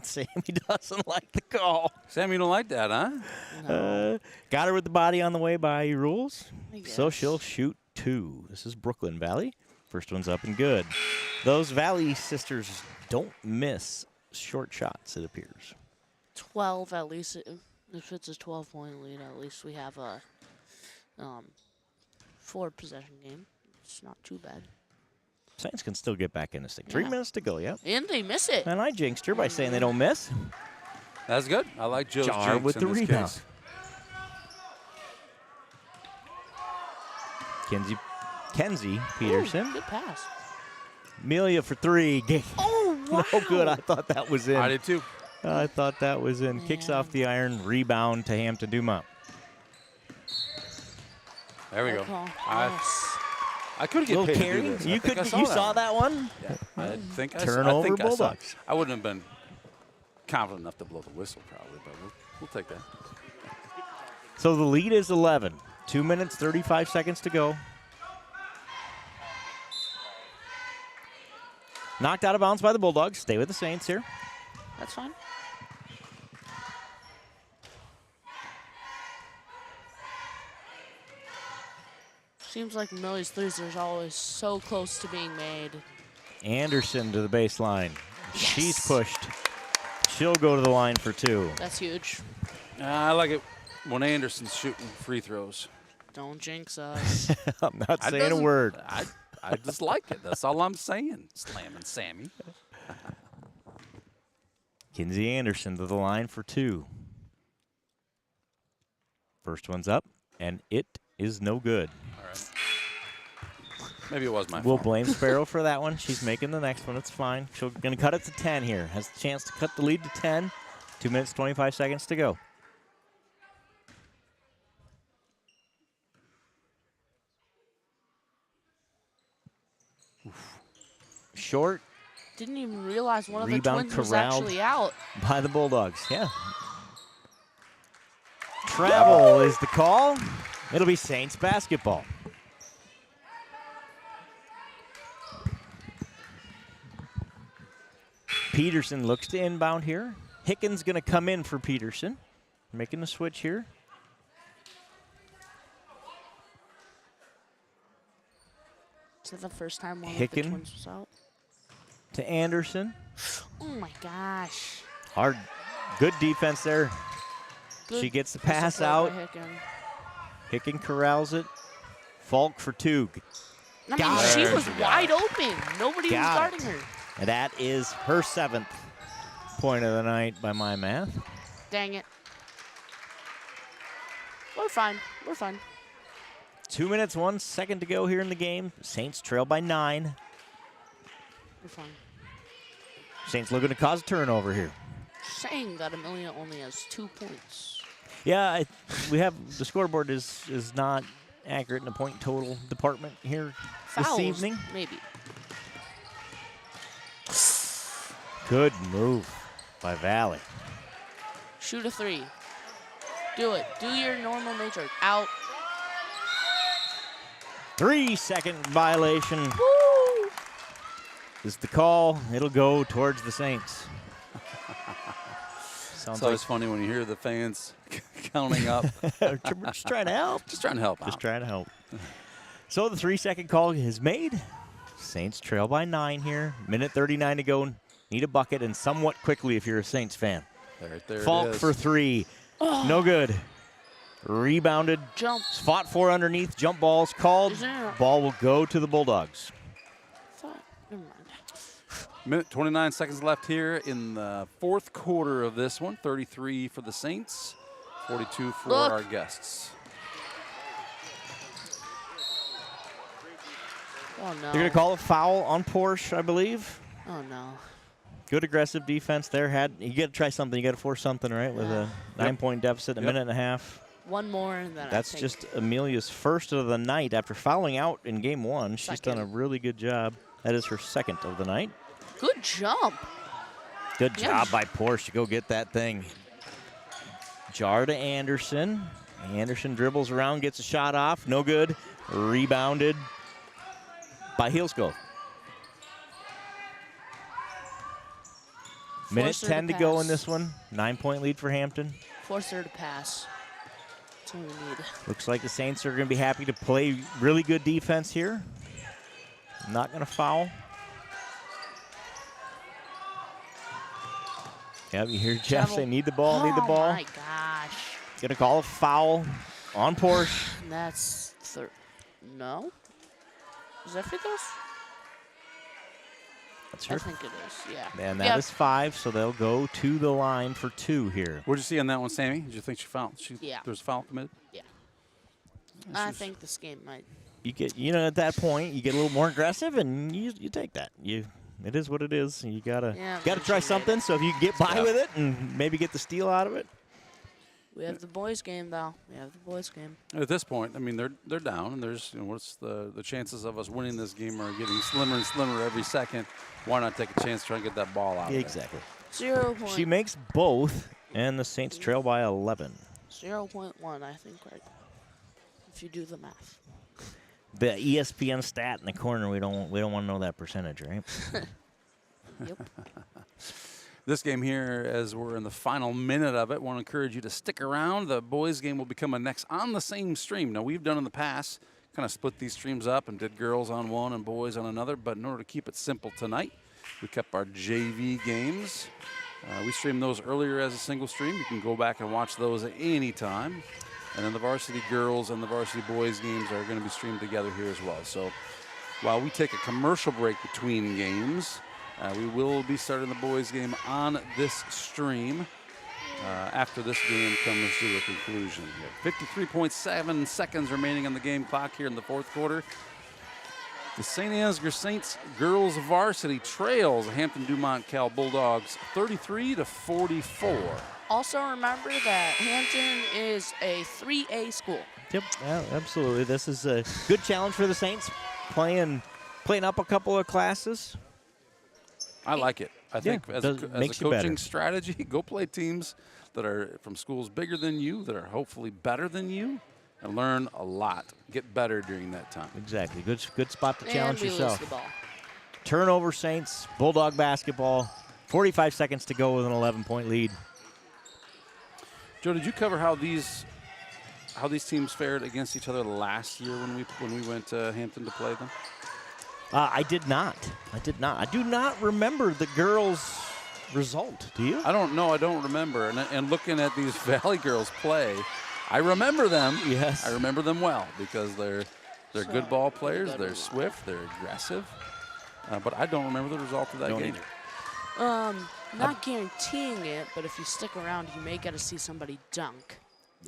Sammy doesn't like the call. Sammy, you don't like that, huh? No. Got her with the body on the way by rules. I So guess. she'll shoot 2. This is Brooklyn Valley. First one's up and good. Those Valley sisters don't miss short shots, it appears. 12 at least. If it's a 12-point lead, at least we have a 4-possession game. It's not too bad. Saints can still get back in this thing. 3 Yeah. minutes to go, yep. And they miss it. And I jinxed her by saying they don't miss. That's good. I like Joe's Jar jinx with in the this rebound. case. Kenzie Peterson. Ooh, good pass. Amelia for 3. Oh, wow. No good. I thought that was in. I did too. I thought that was in. Kicks off the iron. Rebound to Hampton Dumont. There we go. Yes. I could get Little paid carry. to do this. You could. You saw that one? Yeah, I think I Turnover I think I saw it. Bulldogs. I wouldn't have been confident enough to blow the whistle probably, but we'll take that. So the lead is 11. 2 minutes, 35 seconds to go. Knocked out of bounds by the Bulldogs. Stay with the Saints here. That's fine. Seems like Millie's threes are always so close to being made. Anderson to the baseline. She's pushed. She'll go to the line for 2. That's huge. I like it when Anderson's shooting free throws. Don't jinx us. I'm not saying a word. I just like it. That's all I'm saying. Slamming Sammy. Kinsey Anderson to the line for 2. First one's up, and it is no good. All right. Maybe it was my We'll fault. blame Sparrow for that one. She's making the next one. It's fine. She's going to cut it to 10 here. Has the chance to cut the lead to 10. 2 minutes, 25 seconds to go. Short Didn't even realize one of the Rebound twins was corralled actually out. by the Bulldogs. Yeah. Travel is the call. It'll be Saints basketball. Peterson looks to inbound here. Hickens going to come in for Peterson. Making the switch here. Is that the first time one of the Hicken. twins was out? To Anderson. Oh my gosh. Hard. Good defense there. Good She gets the pistol pass play by out. Hicken. Hicken corrals it. Falk for 2. I mean, Got she it. was wide open. Nobody was Got guarding it. her. And that is her 7th point of the night by my math. Dang it. We're fine. We're fine. 2 minutes, 1 second to go here in the game. Saints trail by 9. We're fine. Saints looking to cause a turnover here. Saying that Amelia only has 2 points. Yeah, we have the scoreboard is not accurate in the point total department here Fouls, this evening. maybe. Good move by Valley. Shoot a 3. Do it. Do your normal nature. Out. 3-second violation. Woo! Is the call. It'll go towards the Saints. It's always funny when you hear the fans counting up. Just trying to help. Just trying to help Just out. trying to help. So the 3-second call is made. Saints trail by 9 here. Minute 39 to go. Need a bucket, and somewhat quickly if you're a Saints fan. There Falk it is. for 3. Oh. No good. Rebounded. Jump. Fought for underneath. Jump balls called. Is there- Ball will go to the Bulldogs. Never mind. Minute 29 seconds left here in the fourth quarter of this one. 33 for the Saints, 42 for Look. our guests. Oh, no. They're going to call a foul on Porsche, I believe. Oh, no. Good aggressive defense there. You got to try something. You got to force something, right? With a 9-point deficit, a minute and a half. One more, and then That's I think just Amelia's first of the night after fouling out in game 1. She's done a Second. really good job. That is her second of the night. Good jump. Good Yeah. job by Porsche to go get that thing. Jar to Anderson. Anderson dribbles around, gets a shot off. No good. Rebounded by Heelsko. Minute Force her to 10 to go in pass. this one. 9-point lead for Hampton. Force her to pass. That's all we need. Looks like the Saints are going to be happy to play really good defense here. Not going to foul. Yep, you hear Jeff say, need the ball, need the ball. Oh, my gosh. Going to call a foul on Porsche. And that's no? Is that free throws? That's I her. think it is, yeah. And that is 5, so they'll go to the line for 2 here. What did you see on that one, Sammy? Did you think she fouled? Yeah. There was a foul committed? Yeah. I think this game might. You get, at that point, you get a little more aggressive, and you take that. It is what it is. You gotta try something. So if you get by with it and maybe get the steal out of it. We have the boys' game, though. We have the boys' game. At this point, I mean, they're down, and there's what's the chances of us winning this game are getting slimmer and slimmer every second. Why not take a chance to try and get that ball out? Exactly. 0 point. She makes both, and the Saints trail by 11. 0.1, I think, right? If you do the math. The ESPN stat in the corner, we don't want to know that percentage, right? Yep. This game here, as we're in the final minute of it, want to encourage you to stick around. The boys' game will be coming next on the same stream. Now, we've done in the past, kind of split these streams up and did girls on one and boys on another, but in order to keep it simple tonight, we kept our JV games. We streamed those earlier as a single stream. You can go back and watch those at any time. And then the varsity girls and the varsity boys games are going to be streamed together here as well. So while we take a commercial break between games, we will be starting the boys game on this stream after this game comes to a conclusion here. 53.7 seconds remaining on the game clock here in the fourth quarter. The Saint Ansgar Saints girls varsity trails the Hampton Dumont Cal Bulldogs 33-44. Also remember that Hampton is a 3A school. Yep, yeah, absolutely. This is a good challenge for the Saints, playing up a couple of classes. I like it. I think as a makes you better. coaching strategy, go play teams that are from schools bigger than you, that are hopefully better than you, and learn a lot. Get better during that time. Exactly. Good spot to And challenge we yourself. lose the ball. Turnover, Saints. Bulldog basketball. 45 seconds to go with an 11-point lead. Joe, did you cover how these teams fared against each other last year when we went to Hampton to play them? I did not. I do not remember the girls' result. Do you? I don't know. I don't remember. And looking at these Valley girls play, I remember them. Yes. I remember them well because they're good ball players. They're swift. They're aggressive. But I don't remember the result of that game. Not guaranteeing it, but if you stick around, you may get to see somebody dunk.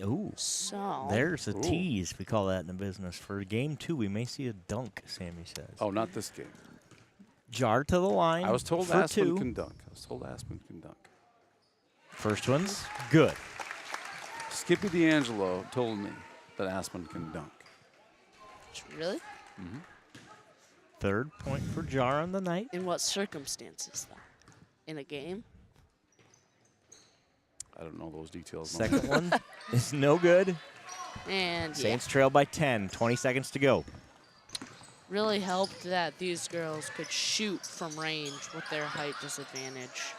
Ooh. So There's a tease, we call that in the business. For game 2, we may see a dunk, Sammy says. Oh, not this game. Jar to the line. I was told for Aspen 2. can dunk. First one's good. Skippy D'Angelo told me that Aspen can dunk. Really? Mm-hmm. Third point for Jar on the night. In what circumstances, though? In a game? I don't know those details. Second one is no good. And Saints trail by 10. 20 seconds to go. really helped that these girls could shoot from range with their height disadvantage.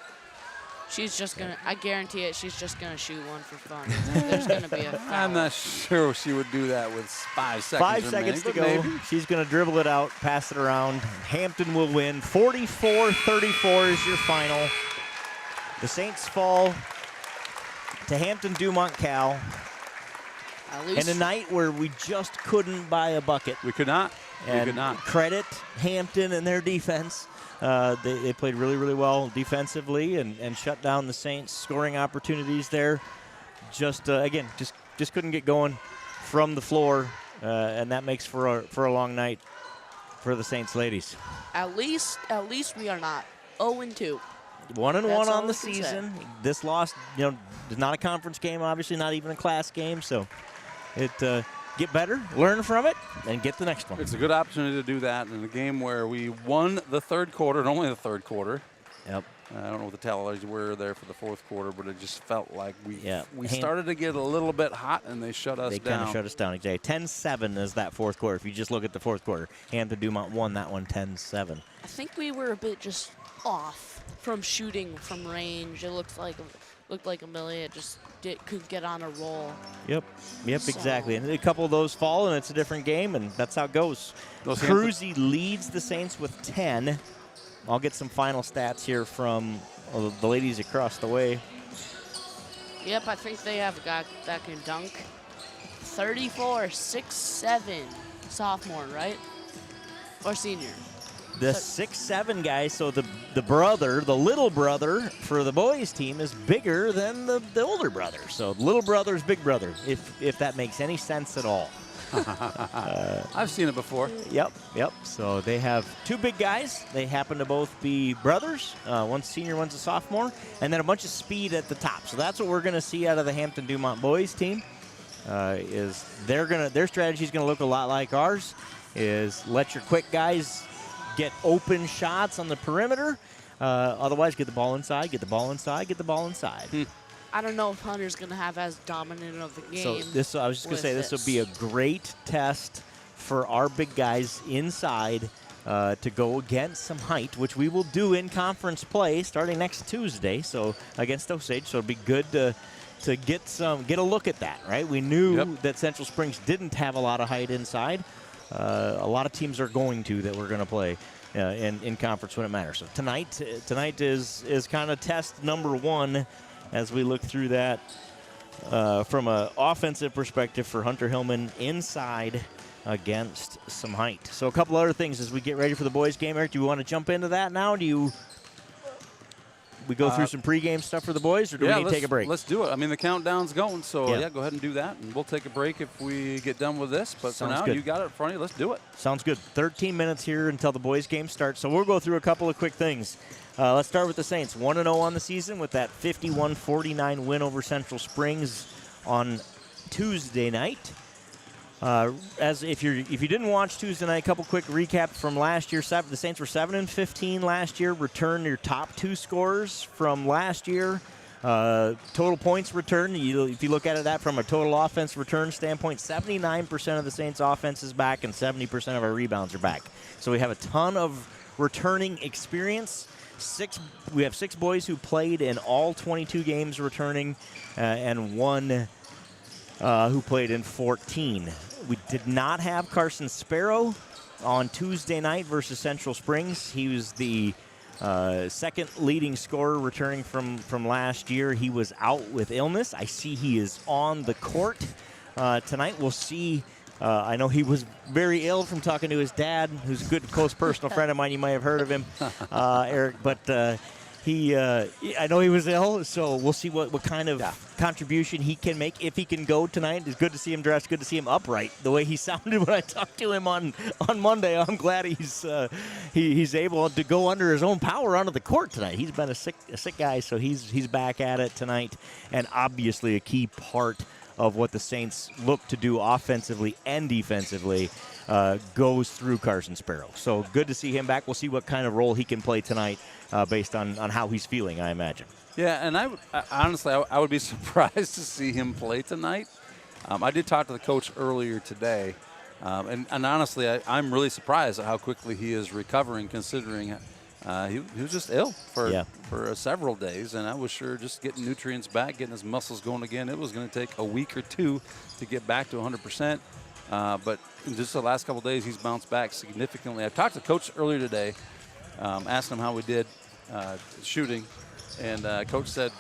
She's just going to, I guarantee it, she's just going to shoot one for fun. There's going to be a foul. I'm not sure she would do that with 5 seconds. 5 seconds to go. Maybe. She's going to dribble it out, pass it around. Hampton will win. 44-34 is your final. The Saints fall to Hampton Dumont Cal. And a night where we just couldn't buy a bucket. We could not. And we could not. Credit Hampton and their defense. They played really, really well defensively and shut down the Saints' scoring opportunities there. Just couldn't get going from the floor, and that makes for a long night for the Saints ladies. At least we are not 0-2. 1-1 on the season. This loss, is not a conference game, obviously, not even a class game. So get better, learn from it, and get the next one. It's a good opportunity to do that in a game where we won the third quarter and only the third quarter. Yep. I don't know what the tallies were there for the fourth quarter, but it just felt like we Ham- started to get a little bit hot, and they shut us down. They kind of shut us down, exactly. 10-7 is that fourth quarter. If you just look at the fourth quarter, Hampton Dumont won that one 10-7. I think we were a bit just off from shooting from range. It looked like Amelia just could get on a roll. Yep, exactly. And a couple of those fall, and it's a different game, and that's how it goes. Cruzy leads the Saints with 10. I'll get some final stats here from the ladies across the way. Yep, I think they have a guy that can dunk. 34-6-7 sophomore, right? Or senior? The 6'7" guy, so the little brother for the boys team is bigger than the older brother. So little brother's big brother, if that makes any sense at all. I've seen it before. Yep. So they have two big guys. They happen to both be brothers. One's senior, one's a sophomore, and then a bunch of speed at the top. So that's what we're going to see out of the Hampton Dumont boys team. Is their strategy is going to look a lot like ours. Is let your quick guys get open shots on the perimeter. Otherwise, get the ball inside, get the ball inside, get the ball inside. I don't know if Hunter's going to have as dominant of the game. So I was just going to say this would be a great test for our big guys inside to go against some height, which we will do in conference play starting next Tuesday. So against Osage, so it'd be good to get a look at that. Right? We knew that Central Springs didn't have a lot of height inside. A lot of teams are going that we're going to play in conference when it matters. So tonight is kind of test number one as we look through that from an offensive perspective for Hunter Hillman inside against some height. So a couple other things as we get ready for the boys game. Eric, do you want to jump into that now? We go through some pregame stuff for the boys, or do we need to take a break? Let's do it. I mean, the countdown's going, so go ahead and do that, and we'll take a break if we get done with this. But Sounds for now, good. you got it in front of you. Let's do it. Sounds good. 13 minutes here until the boys game starts, so we'll go through a couple of quick things. Let's start with the Saints. 1-0 on the season with that 51-49 win over Central Springs on Tuesday night. As if you didn't watch Tuesday night, a couple quick recaps from last year. The Saints were 7-15 last year. Returned your top two scorers from last year. Total points returned. If you look at that from a total offense return standpoint, 79% of the Saints' offense is back, and 70% of our rebounds are back. So we have a ton of returning experience. We have 6 boys who played in all 22 games returning, and 1 who played in 14. We did not have Carson Sparrow on Tuesday night versus Central Springs. He was the second leading scorer returning from last year. He was out with illness. I see he is on the court tonight. We'll see. I know he was very ill from talking to his dad, who's a good, close personal friend of mine. You might have heard of him, Eric. But I know he was ill, so we'll see what kind of contribution he can make if he can go tonight. It's good to see him dressed, good to see him upright. The way he sounded when I talked to him on Monday, I'm glad he's able to go under his own power onto the court tonight. He's been a sick guy, so he's back at it tonight, and obviously a key part of what the Saints look to do offensively and defensively goes through Carson Sparrow. So good to see him back. We'll see what kind of role he can play tonight based on how he's feeling, I imagine. Yeah, and honestly, I would be surprised to see him play tonight. I did talk to the coach earlier today, and honestly, I'm really surprised at how quickly he is recovering, considering he was just ill for several days, and I was sure just getting nutrients back, getting his muscles going again, it was going to take a week or two to get back to 100%. But in just the last couple of days, he's bounced back significantly. I talked to Coach earlier today, asked him how we did shooting, and Coach said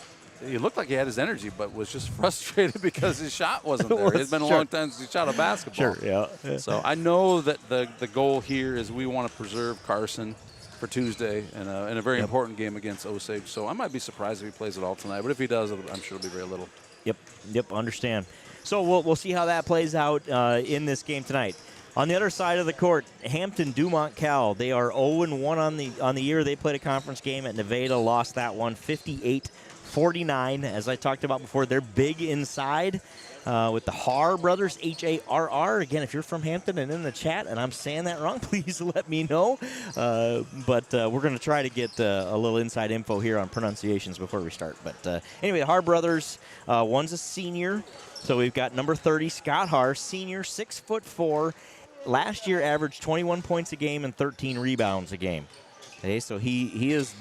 he looked like he had his energy, but was just frustrated because his shot wasn't there. It's been a long time since he shot a basketball. Sure, yeah. So I know that the goal here is we want to preserve Carson for Tuesday in a very important game against Osage. So I might be surprised if he plays it all tonight, but if he does, I'm sure it'll be very little. Yep, understand. So we'll see how that plays out in this game tonight. On the other side of the court, Hampton, Dumont, Cal. They are 0-1 on the year. They played a conference game at Nevada, lost that one 58-49. As I talked about before, they're big inside with the Harr brothers, Harr. Again, if you're from Hampton and in the chat and I'm saying that wrong, please let me know. But we're going to try to get a little inside info here on pronunciations before we start. But anyway, Harr brothers, one's a senior. So we've got number 30, Scott Harr, senior, 6'4". Last year averaged 21 points a game and 13 rebounds a game. Okay, so he's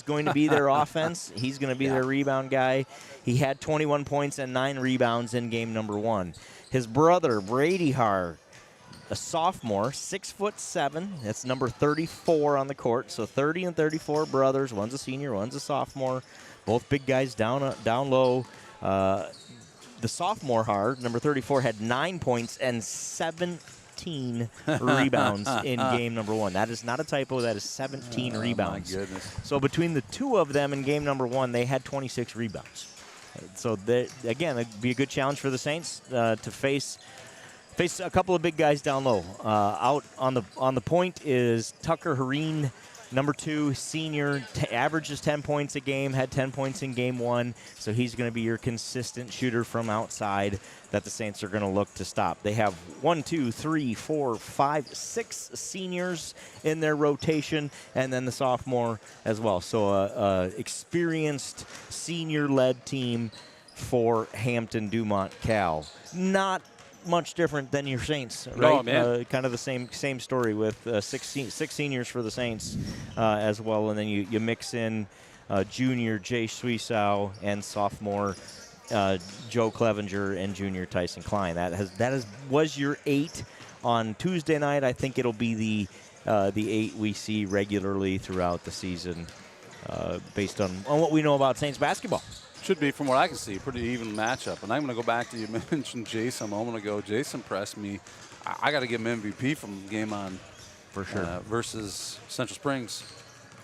going to be their offense. He's going to be their rebound guy. He had 21 points and 9 rebounds in game number 1. His brother, Brady Harr, a sophomore, 6'7". That's number 34 on the court. So 30 and 34 brothers. One's a senior, one's a sophomore. Both big guys down low. The sophomore Harr, number 34, had 9 points and 17 rebounds in game number 1. That is not a typo. That is 17 rebounds. My goodness. So between the two of them in game number 1, they had 26 rebounds. So, again, it'd be a good challenge for the Saints to face a couple of big guys down low. Out on the point is Tucker Hareen, number 2, senior, averages 10 points a game, had 10 points in game 1, so he's going to be your consistent shooter from outside that the Saints are going to look to stop. They have 6 seniors in their rotation, and then the sophomore as well. So experienced senior-led team for Hampton, Dumont, Cal. Not much different than your Saints, right? Oh, man. Kind of the same story with six seniors for the Saints as well, and then you mix in junior Jay Suisau and sophomore Joe Clevenger and junior Tyson Klein. That was your 8 on Tuesday night. I think it'll be the 8 we see regularly throughout the season, based on what we know about Saints basketball. Should be, from what I can see, a pretty even matchup. And I'm going to go back to, you mentioned Jason a moment ago. Jason impressed me. I got to give him MVP from the game on for sure versus Central Springs.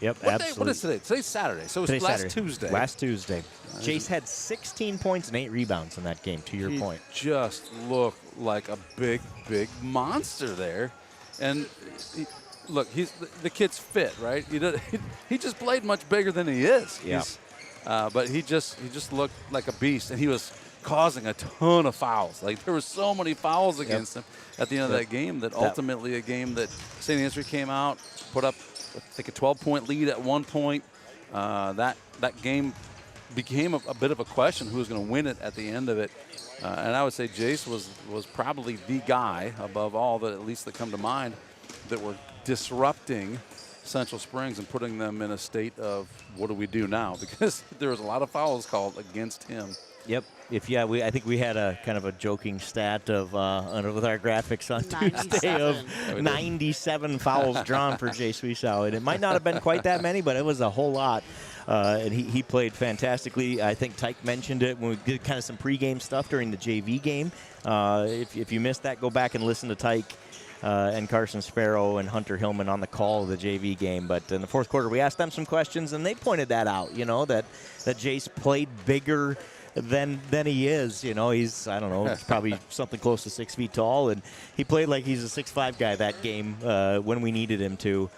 Yep, absolutely. What is today? Today's Saturday, so it was Tuesday. Last Tuesday. Jace had 16 points and 8 rebounds in that game, to your point. He just looked like a big, big monster there. And look, the kid's fit, right? He just played much bigger than he is. Yeah. But he just looked like a beast, and he was causing a ton of fouls. Like, there were so many fouls against him at the end of that game that ultimately a game that Saint Ansgar came out, put up, I think, a 12-point lead at one point. That game became a bit of a question who was going to win it at the end of it. And I would say Jace was probably the guy above all that, at least that come to mind, that were disrupting Central Springs and putting them in a state of what do we do now, because there was a lot of fouls called against him. Yep. I think we had a kind of a joking stat of with our graphics on Tuesday of 97 fouls drawn for Jay Suisau, and it might not have been quite that many, but it was a whole lot. And he played fantastically. I think Tyke mentioned it when we did kind of some pregame stuff during the JV game. If you missed that, go back and listen to Tyke and Carson Sparrow and Hunter Hillman on the call of the JV game. But in the fourth quarter, we asked them some questions, and they pointed that out, that Jace played bigger than he is. He's, I don't know, he's probably something close to 6 feet tall, and he played like he's a 6'5" guy that game when we needed him to.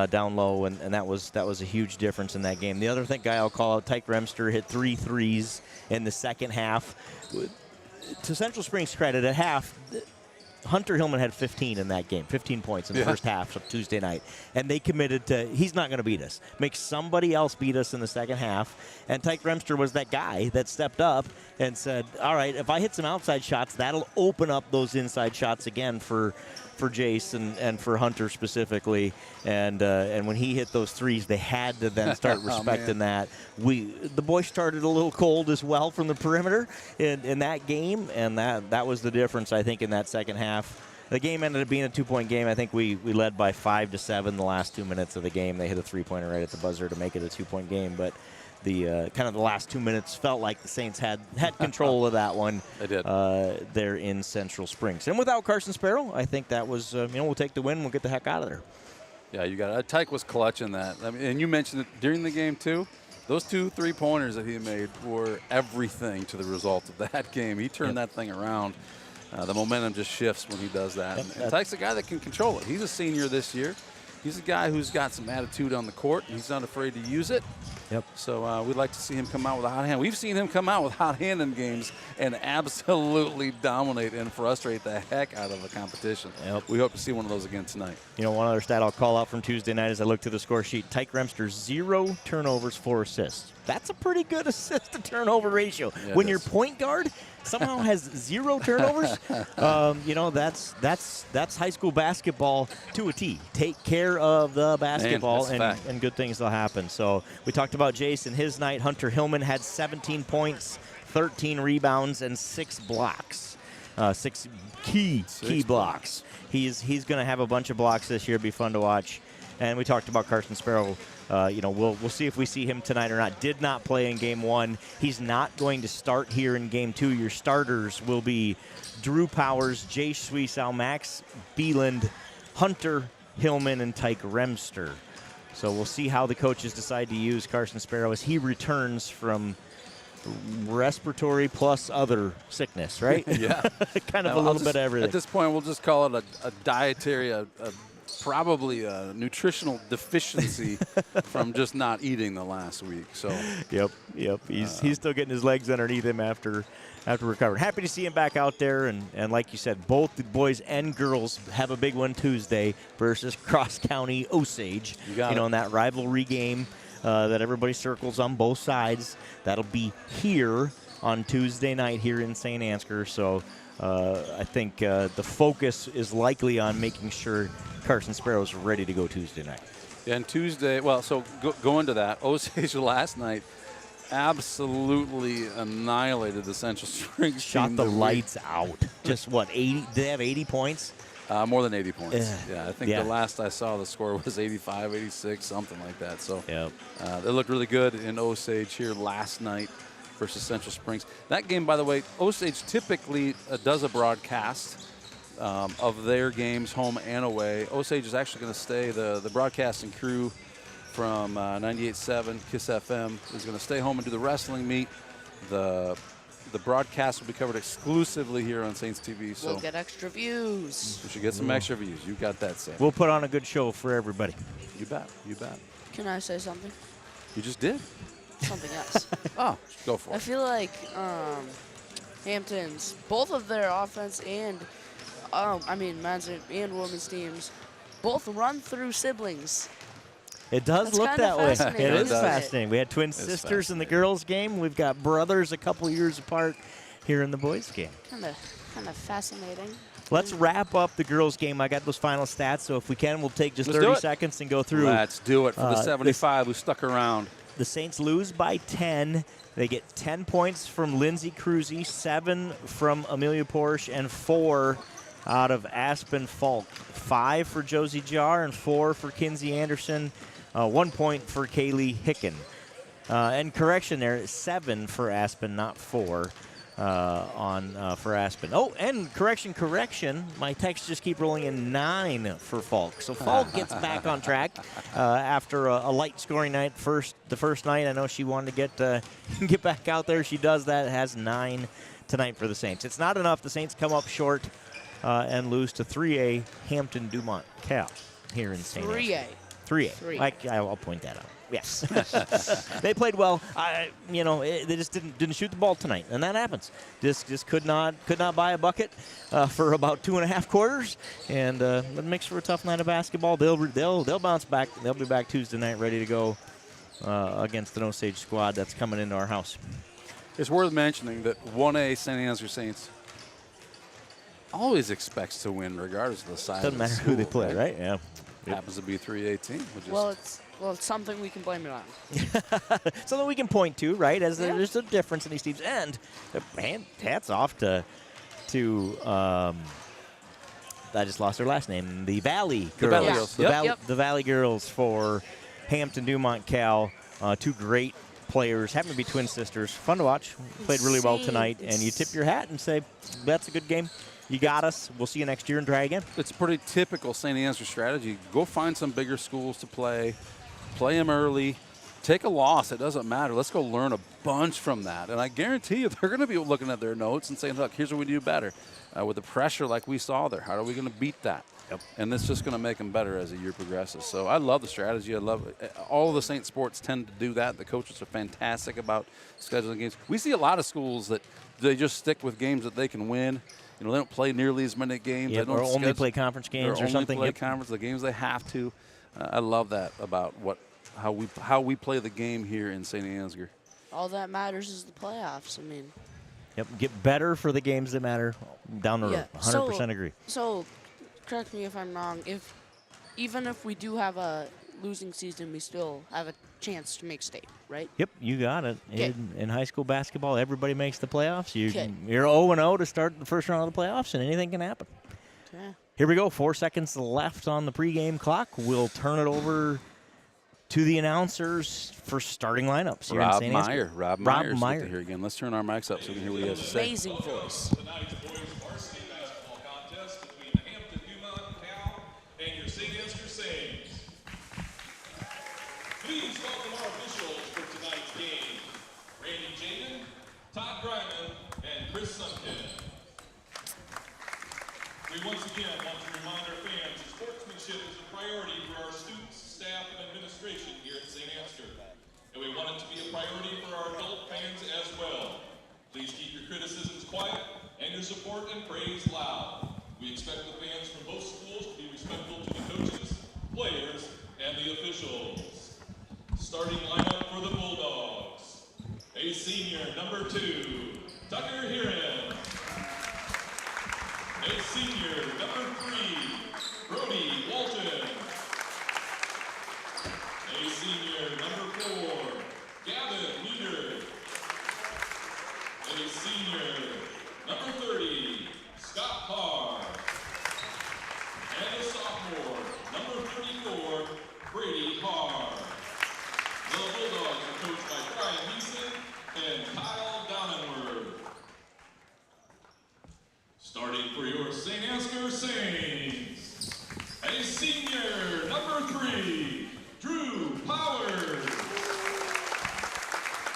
Down low, and that was a huge difference in that game. The other guy I'll call out, Tyke Remster, hit 3 threes in the second half. To Central Springs' credit, at half, Hunter Hillman had 15 in that game, 15 points in the first half of Tuesday night. And they committed to, he's not going to beat us. Make somebody else beat us in the second half. And Tyke Remster was that guy that stepped up and said, all right, if I hit some outside shots, that'll open up those inside shots again for Jace and for Hunter specifically, and when he hit those threes, they had to then start respecting that. The boys started a little cold as well from the perimeter in that game, and that was the difference, I think, in that second half. The game ended up being a 2-point game. I think we led by 5-7 the last 2 minutes of the game. They hit a 3-pointer right at the buzzer to make it a 2-point game, but the kind of the last 2 minutes felt like the Saints had control of that one. They did. There in Central Springs. And without Carson Sparrow, I think that was, we'll take the win. We'll get the heck out of there. Yeah, you got it. Tyke was clutch in that. I mean, and you mentioned it during the game, too. Those 2 3-pointers that he made were everything to the result of that game. He turned that thing around. The momentum just shifts when he does that. And Tyke's a guy that can control it. He's a senior this year. He's a guy who's got some attitude on the court. He's not afraid to use it. Yep. So we'd like to see him come out with a hot hand. We've seen him come out with hot hand in games and absolutely dominate and frustrate the heck out of the competition. Yep. We hope to see one of those again tonight. One other stat I'll call out from Tuesday night as I look to the score sheet. Tyke Remster, 0 turnovers, 4 assists. That's a pretty good assist-to-turnover ratio. Yeah, when your point guard somehow has 0 turnovers, that's high school basketball to a T. Take care of the basketball, and good things will happen. So we talked about Jason, his night. Hunter Hillman had 17 points, 13 rebounds, and 6 blocks. 6 key blocks. He's going to have a bunch of blocks this year. Be fun to watch. And we talked about Carson Sparrow. We'll see if we see him tonight or not. Did not play in Game 1. He's not going to start here in Game 2. Your starters will be Drew Powers, Jay Sweesow, Max Beeland, Hunter Hillman, and Tyke Remster. So we'll see how the coaches decide to use Carson Sparrow as he returns from respiratory plus other sickness, right? Yeah. Kind of a little bit of everything. At this point, we'll just call it a dietary, probably a nutritional deficiency from just not eating the last week. So Yep. He's still getting his legs underneath him after recovering. Happy to see him back out there, and like you said, both the boys and girls have a big one Tuesday versus Cross County Osage. In that rivalry game that everybody circles on both sides. That'll be here on Tuesday night here in Saint Ansgar. So I think the focus is likely on making sure Carson Sparrow's ready to go Tuesday night. And Tuesday, so going to that, Osage last night absolutely annihilated the Central Springs Shot team. the lights out. Just what, 80? Did they have 80 points? More than 80 points. Yeah. I think the last I saw the score was 85, 86, something like that. So yep. They looked really good in Osage here last night versus Central Springs. That game, by the way, Osage typically does a broadcast of their games, home and away. Osage is actually going to stay. The broadcasting crew from 98.7 KISS FM is going to stay home and do the wrestling meet. The broadcast will be covered exclusively here on Saints TV. So we'll get extra views. We should get some extra views. You got that, Sam. We'll put on a good show for everybody. You bet. Can I say something? You just did. Something else. Oh, go for it. I feel like Hampton's, both of their offense and, men's and women's teams, both run through siblings. It does That's look that way. fascinating, It is isn't it? fascinating. We had twin sisters in the girls' game. We've got brothers a couple years apart here in the boys' game. Kind of fascinating. Let's wrap up the girls' game. I got those final stats, so if we can, we'll take just 30 seconds and go through. Let's do it for the 75 who stuck around. The Saints lose by 10. They get 10 points from Lindsay Cruzy, 7 from Amelia Porsche, and 4 out of Aspen Falk. 5 for Josie Jar and 4 for Kinsey Anderson. 1 point for Kaylee Hicken. And correction there, 7 for Aspen, not 4. for Aspen. Oh, and correction. My texts just keep rolling in 9 for Falk. So Falk gets back on track after a light scoring night. The first night, I know she wanted to get back out there. She does that. It has 9 tonight for the Saints. It's not enough. The Saints come up short and lose to 3A Hampton Dumont Cal here in St. Ansgar. 3A. I'll point that out. Yes. They played well. They just didn't shoot the ball tonight, and that happens. Just could not buy a bucket for about 2.5 quarters, and it makes for a tough night of basketball. They'll bounce back. They'll be back Tuesday night ready to go against the Osage squad that's coming into our house. It's worth mentioning that 1A St. Ansgar Saints always expects to win regardless of the size. Doesn't matter who they play, right? Yeah. Happens to be 3A team. Well, it's something we can blame it on. Something we can point to, right? As there's a difference in these teams. And hats off to I just lost their last name. The Valley Girls. The Valley Girls for Hampton Dumont Cal. 2 great players. Happen to be twin sisters. Fun to watch. Played really well tonight. And you tip your hat and say, that's a good game. You got us. We'll see you next year and try again. It's pretty typical St. Ansgar strategy. Go find some bigger schools to play. Play them early. Take a loss. It doesn't matter. Let's go learn a bunch from that. And I guarantee you they're going to be looking at their notes and saying, look, here's what we do better. With the pressure like we saw there, how are we going to beat that? Yep. And it's just going to make them better as the year progresses. So I love the strategy. I love it. All of the Saint sports tend to do that. The coaches are fantastic about scheduling games. We see a lot of schools that they just stick with games that they can win. They don't play nearly as many games. Yep, they don't or only play conference games or something. Only play conference, the games they have to. I love that about how we play the game here in St. Ansgar. All that matters is the playoffs. I mean. Yep, get better for the games that matter down the road. 100% agree. So, correct me if I'm wrong. Even if we do have a losing season, we still have a chance to make state, right? Yep, you got it. In high school basketball, everybody makes the playoffs. You're 0-0 to start the first round of the playoffs, and anything can happen. Yeah. Here we go. 4 seconds left on the pregame clock. We'll turn it over to the announcers for starting lineups. Rob Meyer. Here again. Let's turn our mics up so we can hear what he has to say. Amazing voice. Tonight's boys varsity basketball contest between the Hampton Dumont Cal and your St. Ansgar Saints. Please welcome our officials for tonight's game: Randy Jaden, Todd Gryman, and Chris Sunken. We once again want to remind our fans that sportsmanship is a priority for our students, staff, and administration here at St. Ansgar. And we want it to be a priority for our adult fans as well. Please keep your criticisms quiet and your support and praise loud. We expect the fans from both schools to be respectful to the coaches, players, and the officials. Starting lineup for the Bulldogs. A senior, number 2, Tucker Heron. A senior, number 3, Brody Walton. A senior, number 4, Gavin Leader. A senior, number 30, Scott Parr. And a sophomore, number 34, Brady Parr. The Bulldogs are coached by Brian Neeson and Kyle Donenward. Starting for your St. Ansgar Saints, a senior, number 3, Drew Powers.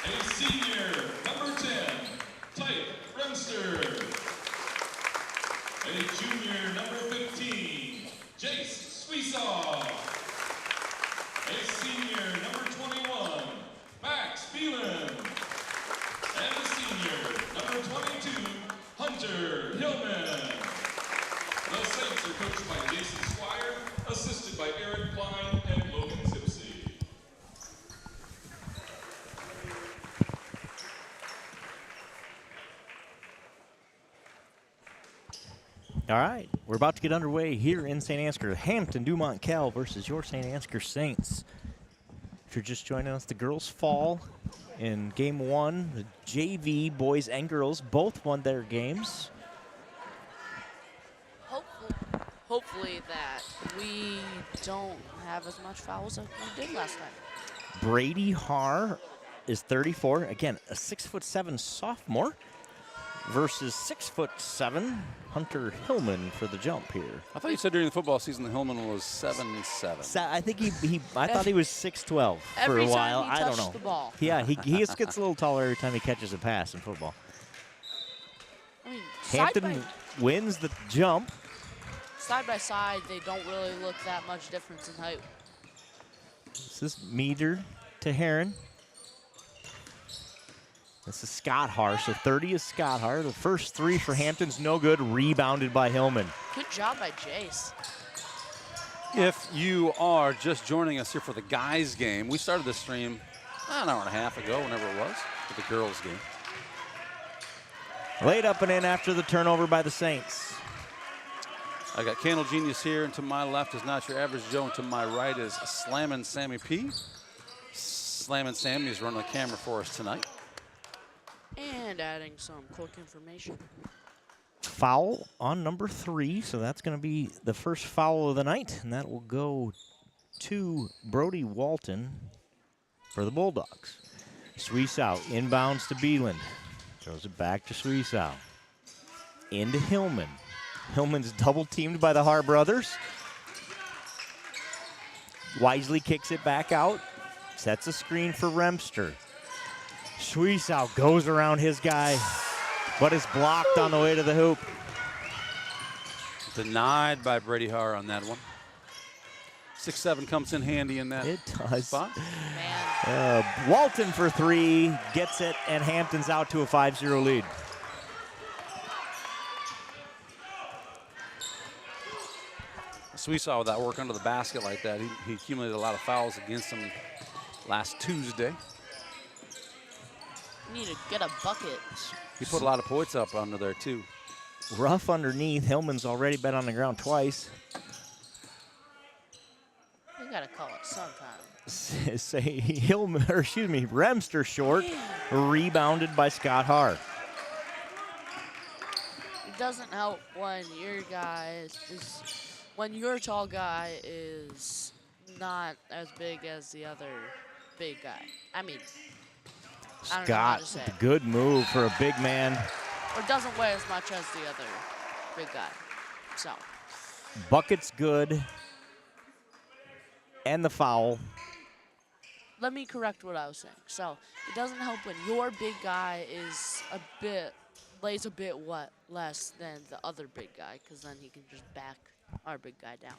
A senior, number 10, Tyke Bremster. A junior, number 15, Jace Sweesaw. A senior, number 21, Max Phelan. And a senior, number 22, Hunter Hillman. The Saints are coached by Jason Squire, assisted by Eric Klein and Logan Zipsey. All right, we're about to get underway here in St. Ansgar. Hampton Dumont Cal versus your St. Ansgar Saints. If you're just joining us, the girls fall in game 1. The JV boys and girls both won their games. Hopefully that we don't have as much fouls as we did last time. Brady Haar is 34. Again, a 6'7" sophomore. versus 6'7" Hunter Hillman for the jump here. I thought you said during the football season the Hillman was 7'7". I think I thought he was 6'12" for Every a while. time he I don't touched know. the ball. Yeah, he gets a little taller every time he catches a pass in football. I mean, Hampton wins the jump. side by side, they don't really look that much difference in height. This is Meter to Heron. This is Scott Har, so 30 is Scott Har. The first 3 for Hampton's no good, rebounded by Hillman. Good job by Jace. If you are just joining us here for the guys' game, we started this stream an hour and a half ago, whenever it was, for the girls' game. Laid up and in after the turnover by the Saints. I got Candle Genius here, and to my left is Not Your Average Joe, and to my right is Slammin' Sammy P. Slammin' Sammy is running the camera for us tonight. And adding some quick information. Foul on number 3, so that's going to be the first foul of the night, and that will go to Brody Walton for the Bulldogs. Suisau inbounds to Beeland. Throws it back to Suisau. Into Hillman. Hillman's double teamed by the Har brothers. Wisely kicks it back out. Sets a screen for Remster. Suisau goes around his guy, but is blocked on the way to the hoop. Denied by Brady Har on that one. 6'7" comes in handy in that spot. Walton for 3, gets it, and Hampton's out to a 5-0 lead. Suisau with that work under the basket like that. He accumulated a lot of fouls against him last Tuesday. Need to get a bucket. He put a lot of points up under there, too. Rough underneath. Hillman's already been on the ground twice. We gotta call it sometime. Say Hillman, or excuse me, Remster short, rebounded by Scott Har. It doesn't help when your tall guy is not as big as the other big guy. I mean, I don't know how to say Scott, it. good move for a big man. Or doesn't weigh as much as the other big guy. So. Bucket's good. And the foul. Let me correct what I was saying. So it doesn't help when your big guy is lays a bit less than the other big guy, because then he can just back our big guy down.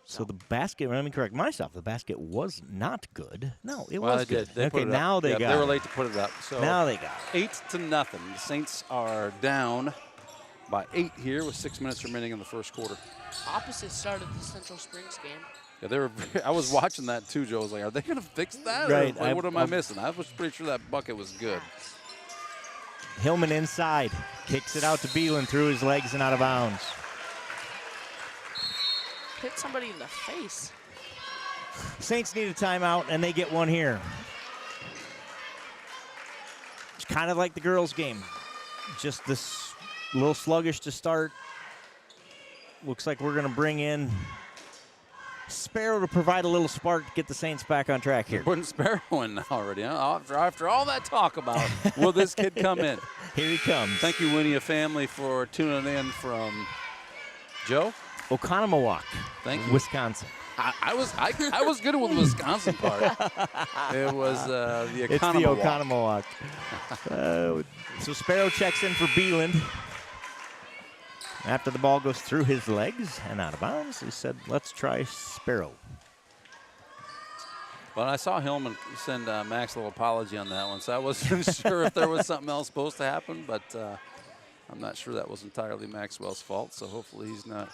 So the basket, let me correct myself, the basket was not good. No, it Well, was they good. did. They okay, put it now up. they Yeah, got They were it. late to put it up. So Now they got it. 8-0. The Saints are down by 8 here with 6 minutes remaining in the first quarter. Opposite start of the Central Springs game. Yeah, they were. I was watching that too, Joe. I was like, are they going to fix that? Right. Or, like, what am I missing? I was pretty sure that bucket was good. Hillman inside, kicks it out to Beelan through his legs and out of bounds. Hit somebody in the face. Saints need a timeout, and they get one here. It's kind of like the girls' game. Just this little sluggish to start. Looks like we're going to bring in Sparrow to provide a little spark to get the Saints back on track here. Putting Sparrow in already, huh? After all that talk about, will this kid come in? Here he comes. Thank you, Winnia family, for tuning in from Joe? Oconomowoc. Thank you. Wisconsin. I was good with the Wisconsin part. It was the Oconomowoc. It's the Oconomowoc. So Sparrow checks in for Beeland. After the ball goes through his legs and out of bounds, he said, let's try Sparrow. Well, I saw Hillman send Max a little apology on that one, so I wasn't sure if there was something else supposed to happen, but I'm not sure that was entirely Maxwell's fault, so hopefully he's not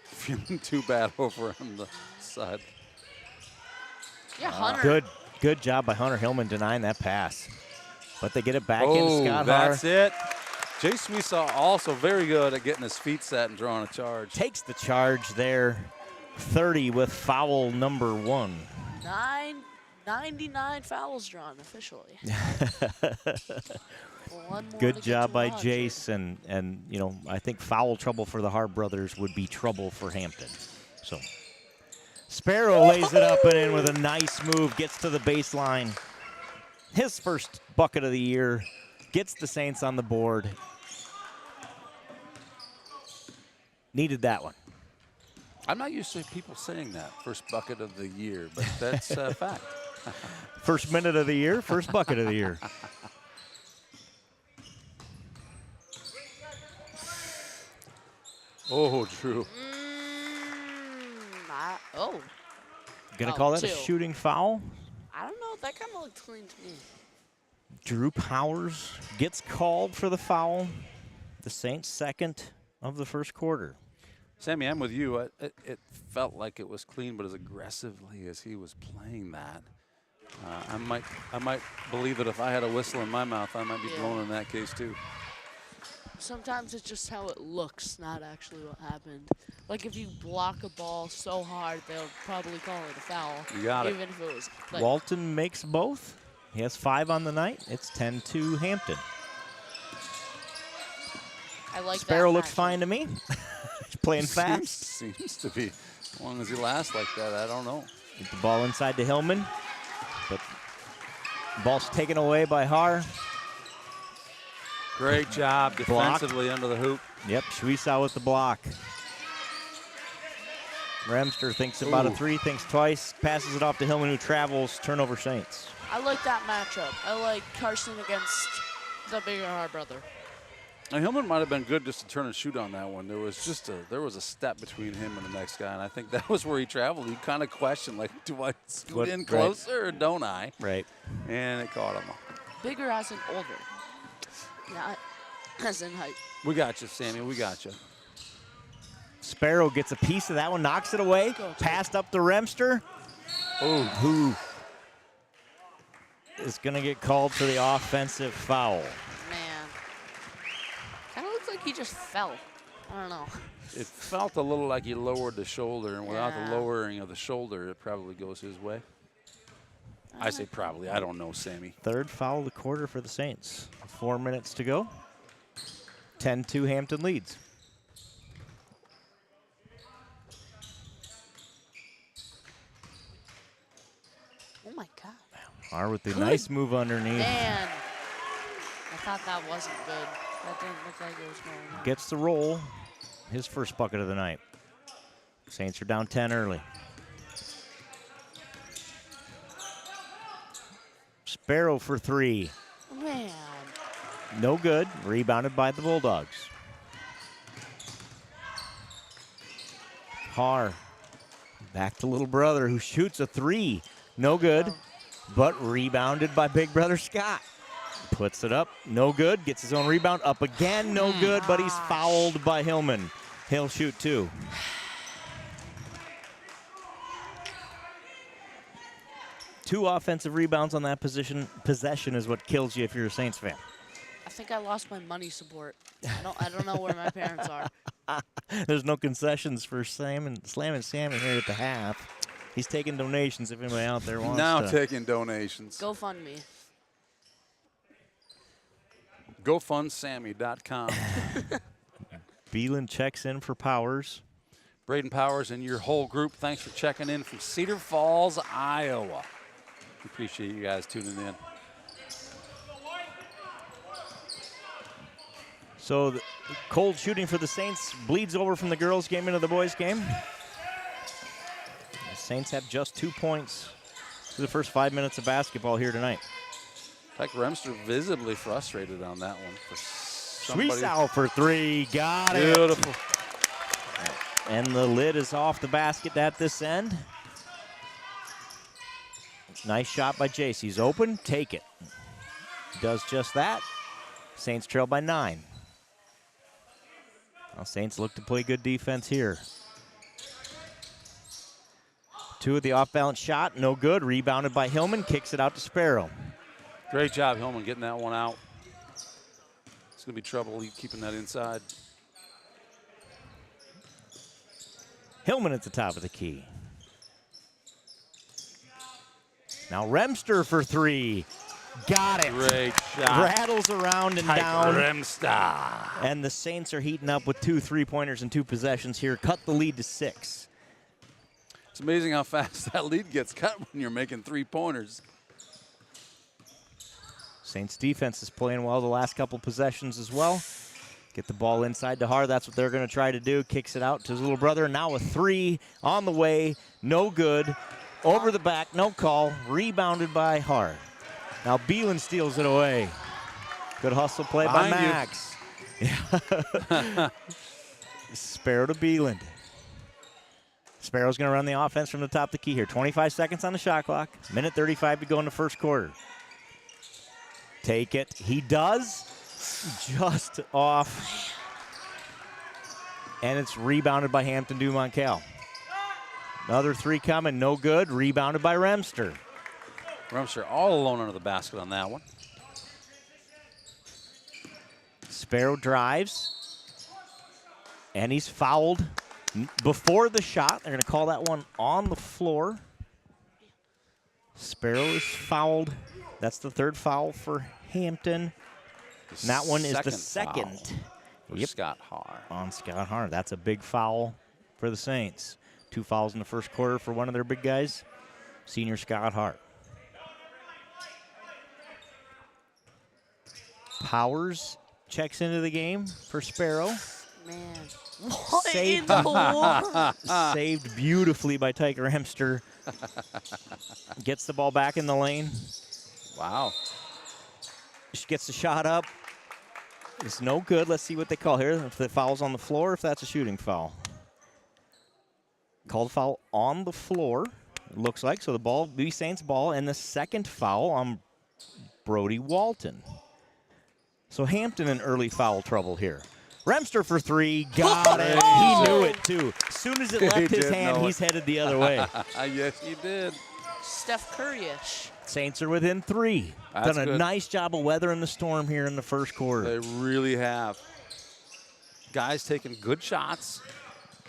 feeling too bad over on the side. Yeah, Hunter. Good job by Hunter Hillman denying that pass. But they get it back into Scott Har. That's it. Jace we saw also very good at getting his feet set and drawing a charge. Takes the charge there. 30 with foul number 1. 99 fouls drawn officially. Good job by Jace, and you know, I think foul trouble for the Har brothers would be trouble for Hampton. So Sparrow lays it up and in with a nice move, gets to the baseline. His first bucket of the year, Gets the Saints on the board. Needed that one. I'm not used to people saying that, first bucket of the year, but that's a fact. First minute of the year, first bucket of the year. Oh, Drew. Gonna call that a 2. shooting foul. I don't know. That kind of looked clean to me. Drew Powers gets called for the foul. The Saints' second of the first quarter. Sammy, I'm with you. It felt like it was clean, but as aggressively as he was playing that, I might believe that if I had a whistle in my mouth, I might be blown in that case too. Sometimes it's just how it looks, not actually what happened. Like if you block a ball so hard, they'll probably call it a foul. You got it. Even if it was like Walton makes both. He has 5 on the night. It's 10-2 Hampton. I like Sparrow that looks fine to me. He's playing fast. Seems to be. As long as he lasts like that, I don't know. Get the ball inside to Hillman. But ball's taken away by Haar. Great job defensively under the hoop. Yep, Schwiesow with the block. Remster thinks about a 3, thinks twice, passes it off to Hillman, who travels. Turnover Saints. I like that matchup. I like Carson against the bigger Haar brother. And Hillman might have been good just to turn and shoot on that one. There was a step between him and the next guy, and I think that was where he traveled. He kind of questioned, like, do I scoot in closer or don't I? Right. And it caught him. Bigger as in older. Not as in height. We got you, Sammy. We got you. Sparrow gets a piece of that one, knocks it away. Passed up to Remster. Who is going to get called for the offensive foul. Man. Kind of looks like he just fell. I don't know. It felt a little like he lowered the shoulder, and without the lowering of the shoulder, it probably goes his way. I say probably. I don't know, Sammy. Third foul of the quarter for the Saints. 4 minutes to go. 10-2 Hampton leads. Oh, my God. Haar with the nice move underneath. Man. I thought that wasn't good. That didn't look like it was going on. Gets the roll. His first bucket of the night. Saints are down 10 early. Sparrow for 3. Man. No good. Rebounded by the Bulldogs. Haar. Back to little brother who shoots a 3. No good. But rebounded by big brother Scott. Puts it up. No good. Gets his own rebound. Up again. No good. But he's fouled by Hillman. He'll shoot 2. Two offensive rebounds on that possession is what kills you if you're a Saints fan. I think I lost my money support. I don't know where my parents are. There's no concessions for Slam and Sammy here at the half. He's taking donations if anybody out there wants now to. Taking donations. GoFundMe. GoFundSammy.com. Beelan checks in for Powers. Braden Powers and your whole group, thanks for checking in from Cedar Falls, Iowa. Appreciate you guys tuning in. So the cold shooting for the Saints bleeds over from the girls' game into the boys' game. The Saints have just 2 points through the first 5 minutes of basketball here tonight. In fact, Remster visibly frustrated on that one. Schwiesow for 3. Got it. Beautiful. And the lid is off the basket at this end. Nice shot by Jace. He's open. Take it. Does just that. Saints trail by 9. Now Saints look to play good defense here. 2 of the off-balance shot. No good. Rebounded by Hillman. Kicks it out to Sparrow. Great job, Hillman, getting that one out. It's going to be trouble keeping that inside. Hillman at the top of the key. Now Remster for 3. Got it. Great shot. Rattles around and down. Remster. And the Saints are heating up with 2 3-pointers and 2 possessions here. Cut the lead to 6. It's amazing how fast that lead gets cut when you're making 3-pointers. Saints defense is playing well the last couple possessions as well. Get the ball inside to Har. That's what they're going to try to do. Kicks it out to his little brother. Now a 3 on the way. No good. Over the back. No call. Rebounded by Har. Now Beeland steals it away. Good hustle play by Max. Yeah. Sparrow to Beeland. Sparrow's going to run the offense from the top of the key here. 25 seconds on the shot clock. Minute 35 to go in the first quarter. Take it. He does. Just off. And it's rebounded by Hampton Dumont Cal. Another 3 coming. No good. Rebounded by Remster. Remster all alone under the basket on that one. Sparrow drives. And he's fouled before the shot. They're going to call that one on the floor. Sparrow is fouled. That's the 3rd foul for Hampton. And that one is the second. Scott Har. On Scott Har. That's a big foul for the Saints. 2 fouls in the first quarter for one of their big guys, senior Scott Hart. Powers checks into the game for Sparrow. Man. Saved beautifully by Tyker Remster. Gets the ball back in the lane. Wow. She gets the shot up. It's no good. Let's see what they call here. If the foul's on the floor, if that's a shooting foul. Called foul on the floor, it looks like. So the ball, B Saints ball, and the second foul on Brody Walton. So Hampton in early foul trouble here. Remster for 3, got it. He knew it too. As soon as it left his hand, he's headed the other way. Yes, he did. Steph Curry-ish. Saints are within 3. That's Done a good. nice job of weathering the storm here in the first quarter. They really have. Guys taking good shots.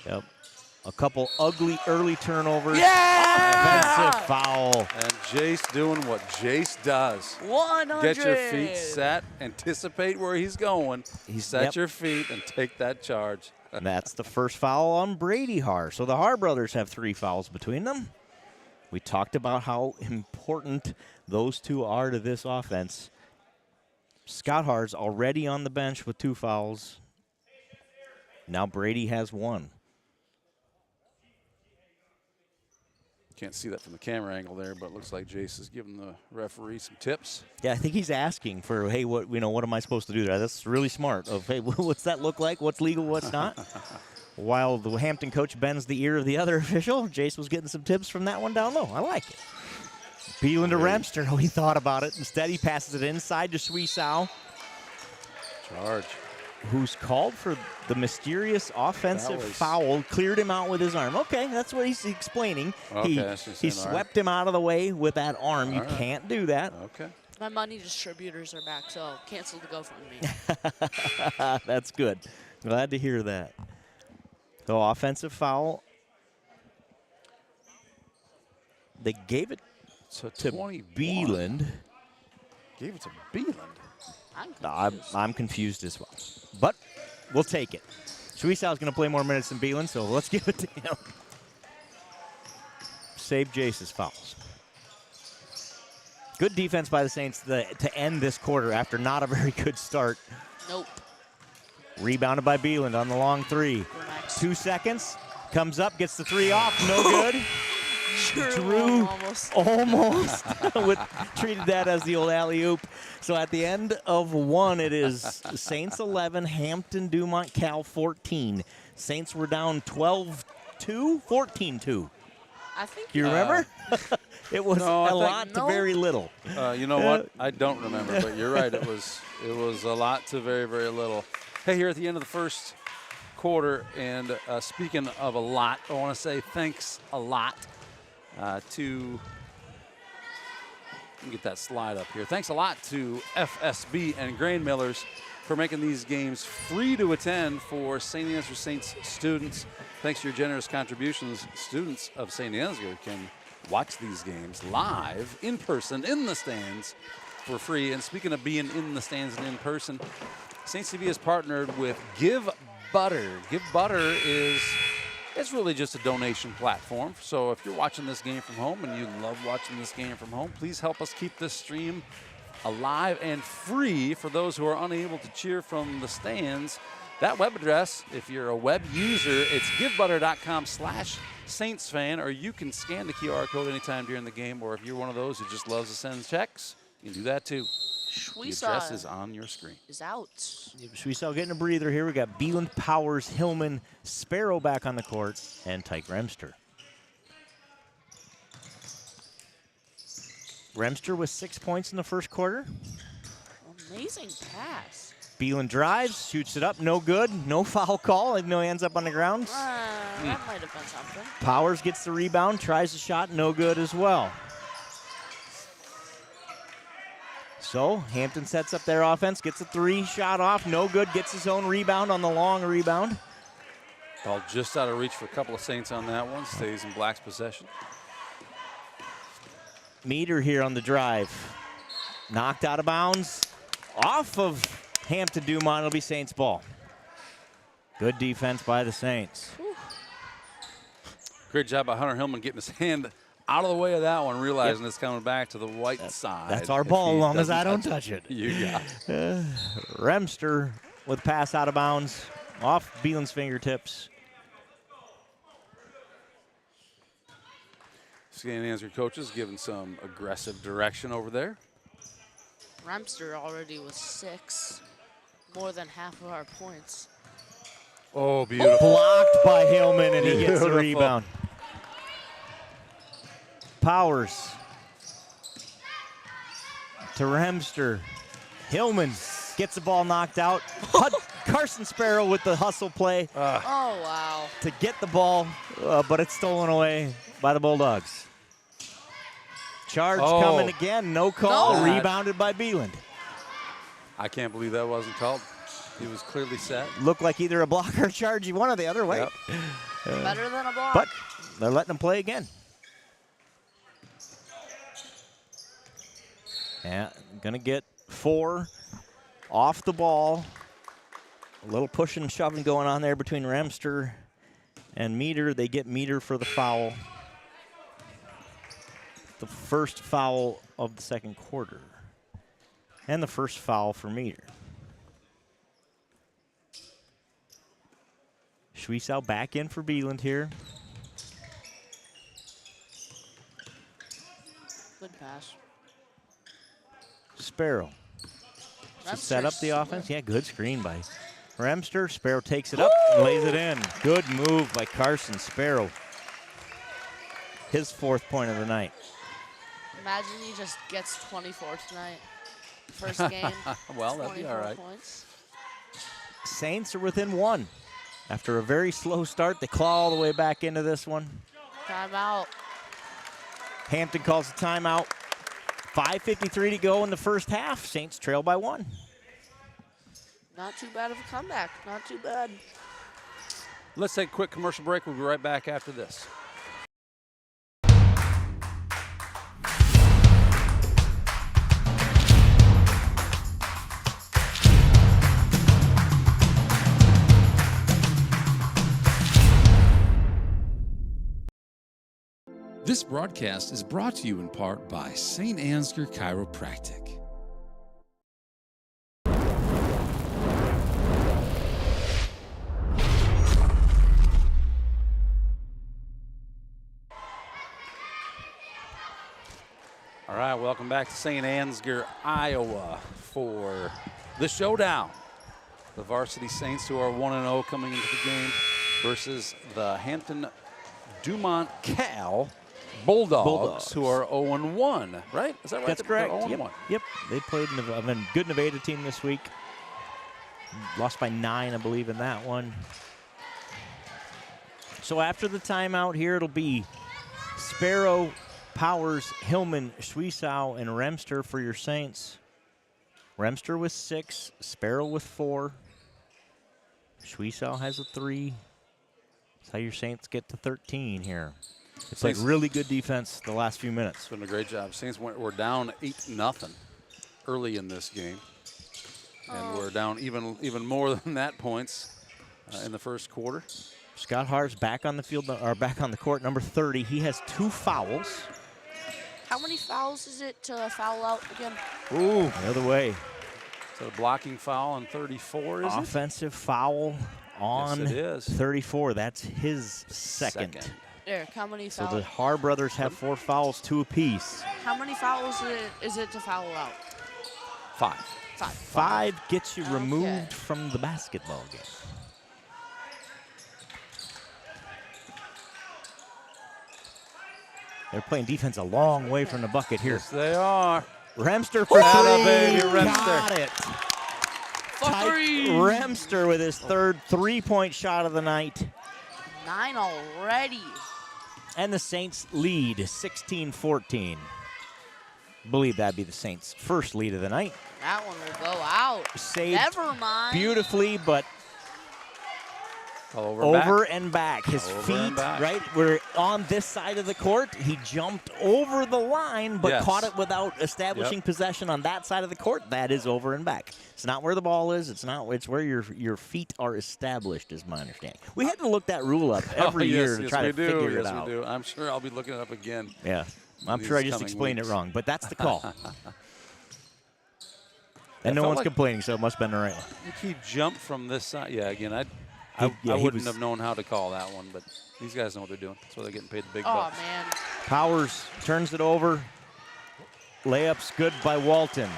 Yep. A couple ugly early turnovers. Yeah! Offensive foul. And Jace doing what Jace does. 100. Get your feet set, anticipate where he's going. Set your feet and take that charge. And that's the first foul on Brady Har. So the Har brothers have 3 fouls between them. We talked about how important those 2 are to this offense. Scott Har's already on the bench with 2 fouls. Now Brady has 1. Can't see that from the camera angle there, but it looks like Jace is giving the referee some tips. Yeah, I think he's asking for, hey, what am I supposed to do there? That's really smart. Of, hey, what's that look like? What's legal? What's not? While the Hampton coach bends the ear of the other official, Jace was getting some tips from that one down low. I like it. Beeland to Remster. Oh, he thought about it. Instead, he passes it inside to Suisao. Charge. Who's called for the mysterious offensive foul, cleared him out with his arm. Okay, that's what he's explaining. Okay, he swept him out of the way with that arm. You can't do that. Okay. My money distributors are back, so cancel the GoFundMe. That's good. Glad to hear that. So offensive foul. They gave it to Beeland. Gave it to Beeland. I'm confused as well. But we'll take it. Suisao's going to play more minutes than Beeland, so let's give it to him. Save Jace's fouls. Good defense by the Saints to end this quarter after not a very good start. Nope. Rebounded by Beeland on the long 3. 2 seconds. Comes up, gets the 3 off. No good. Drew almost treated that as the old alley-oop. So at the end of 1, it is Saints 11, Hampton Dumont Cal 14. Saints were down 12-2, 14-2. I think. You remember? It was a lot to very little. You know what? I don't remember, but you're right. It was a lot to very, very little. Hey, here at the end of the first quarter, and speaking of a lot, I want to say thanks a lot to, let me get that slide up here. Thanks a lot to FSB and Grain Millers for making these games free to attend for St. Ansgar Saints students. Thanks to your generous contributions, students of St. Ansgar can watch these games live, in person, in the stands for free. And speaking of being in the stands and in person, St. CV has partnered with Give Butter. Give Butter it's really just a donation platform. So if you're watching this game from home and you love watching this game from home, please help us keep this stream alive and free for those who are unable to cheer from the stands. That web address, if you're a web user, it's givebutter.com/SaintsFan, or you can scan the QR code anytime during the game, or if you're one of those who just loves to send checks, you can do that too. The address is on your screen. Is out. Schwiesau getting a breather here. We got Beeland, Powers, Hillman, Sparrow back on the court, and Tyke Remster. Remster with 6 points in the first quarter. Amazing pass. Beeland drives, shoots it up, no good, no foul call, and no hands up on the ground. That might have been something. Powers gets the rebound, tries the shot, no good as well. So Hampton sets up their offense, gets a 3 shot off, no good, gets his own rebound on the long rebound. Ball just out of reach for a couple of Saints on that one, stays in Black's possession. Meter here on the drive. Knocked out of bounds, off of Hampton Dumont. It'll be Saints ball. Good defense by the Saints. Great job by Hunter Hillman getting his hand out of the way of that one, realizing it's coming back to the white side. That's our ball, as long as I don't touch it. You got it. Remster with pass out of bounds, off Beeland's fingertips. Saint Ansgar coaches giving some aggressive direction over there. Remster already was 6, more than half of our points. Oh, beautiful. Blocked by Hillman, and he gets the rebound. Powers to Remster. Hillman gets the ball knocked out. Carson Sparrow with the hustle play. Oh, wow. To get the ball, but it's stolen away by the Bulldogs. Charge coming again, no call, No. rebounded by Beeland. I can't believe that wasn't called. He was clearly set. Looked like either a block or a charge, one or the other way. Yep. Better than a block. But they're letting him play again. Yeah, gonna get 4 off the ball. A little pushing and shoving going on there between Remster and Meter. They get Meter for the foul. The first foul of the second quarter. And the first foul for Meter. Schwiesau back in for Beeland here. Good pass. Sparrow. To set up the offense. Yeah, good screen by Remster. Sparrow takes it up and lays it in. Good move by Carson Sparrow. His 4th point of the night. Imagine he just gets 24 tonight. First game. Well, that'd be all right. Points. Saints are within 1. After a very slow start, they claw all the way back into this one. Timeout. Hampton calls a timeout. 5:53 to go in the first half. Saints trail by 1. Not too bad of a comeback. Not too bad. Let's take a quick commercial break. We'll be right back after this. This broadcast is brought to you in part by Saint Ansgar Chiropractic. All right, welcome back to Saint Ansgar, Iowa for the showdown. The Varsity Saints, who are 1-0 coming into the game, versus the Hampton Dumont Cal Bulldogs, who are 0-1, right? Is that right? That's correct. They're 0-1. Yep. They played a good Nevada team this week. Lost by 9, I believe, in that one. So after the timeout here, it'll be Sparrow, Powers, Hillman, Schwiesau, and Remster for your Saints. Remster with 6, Sparrow with 4. Schwiesau has a 3. That's how your Saints get to 13 here. It's like really good defense the last few minutes. Doing a great job. Saints were down 8-0 early in this game. And we're down even more than that points in the first quarter. Scott Harv's back on the field, or back on the court, number 30. He has 2 fouls. How many fouls is it to foul out again? Ooh, the other way. So a blocking foul on 34, is it? Offensive foul on Yes, it is. 34. That's his second. Eric, how many So fouls? the Har brothers have 4 fouls, 2 apiece. How many fouls is it to foul out? 5. 5 gets you removed from the basketball game. They're playing defense a long way from the bucket here. Yes, they are. Remster for Atta 3. baby, Remster. Got it. Tyke Remster with his third 3-point shot of the night. 9 already. And the Saints lead 16-14. Believe that'd be the Saints' first lead of the night. That one will go out. Saved Never mind. beautifully, but over and back. His feet, right, were on this side of the court. He jumped over the line, but Yes. caught it without establishing possession on that side of the court. That is over and back. It's not where the ball is. It's not. It's where your feet are established, is my understanding. We had to look that rule up every year to try to figure it out. Yes, we do. I'm sure I'll be looking it up again. Yeah, I'm sure I just explained it wrong, but that's the call. And no one's complaining, so it must have been the right one. I think he jumped from this side. Yeah, again, I he wouldn't was- have known how to call that one, but these guys know what they're doing. That's why they're getting paid the big Oh, bucks. man. Powers turns it over. Layup's good by Walton.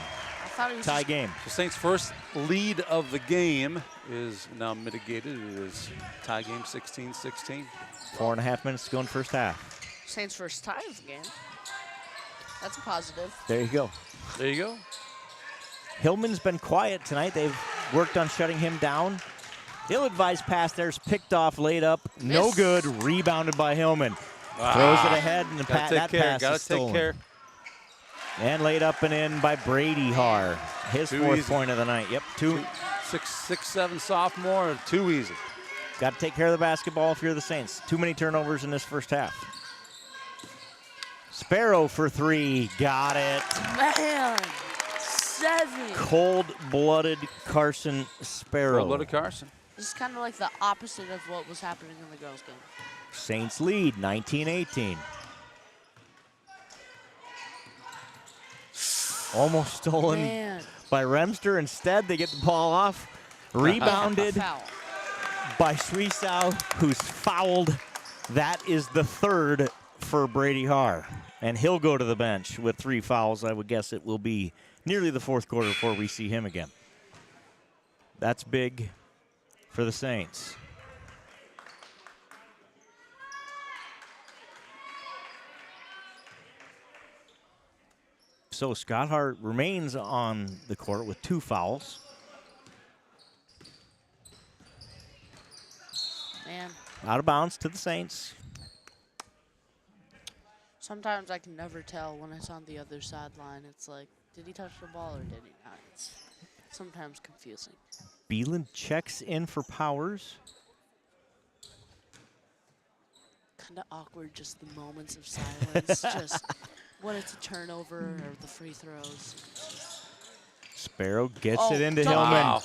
I thought he was Tie just- game. The Saints' first lead of the game is now mitigated. It is tie game 16-16. 4.5 minutes to go in first half. Saints' first tie of the game. That's a positive. There you go. There you go. Hillman's been quiet tonight. They've worked on shutting him down. Ill-advised pass there's picked off, laid up, no Miss. good, rebounded by Hillman. Wow. Throws it ahead, and Gotta that take care. pass Gotta is take stolen. care. And laid up and in by Brady Har. His Too fourth easy. point of the night. Yep, 6'7" sophomore, too easy. Got to take care of the basketball if you're the Saints. Too many turnovers in this first half. Sparrow for 3. Got it. Man, 7. Cold-blooded Carson Sparrow. Cold-blooded Carson. This is kind of like the opposite of what was happening in the girls' game. Saints lead 19-18. Almost stolen Man. by Remster. Instead, they get the ball off. Rebounded Foul. by Suisau, who's fouled. That is the third for Brady Har. And he'll go to the bench with 3 fouls. I would guess it will be nearly the fourth quarter before we see him again. That's big for the Saints. So Scott Hart remains on the court with 2 fouls. Man, Out of bounds to the Saints. sometimes I can never tell when it's on the other sideline. It's like, did he touch the ball or did he not? It's sometimes confusing. Beeland checks in for Powers. Kind of awkward, just the moments of silence. Just when it's a turnover or the free throws. Sparrow gets Oh, it into dunk. Hillman. Wow.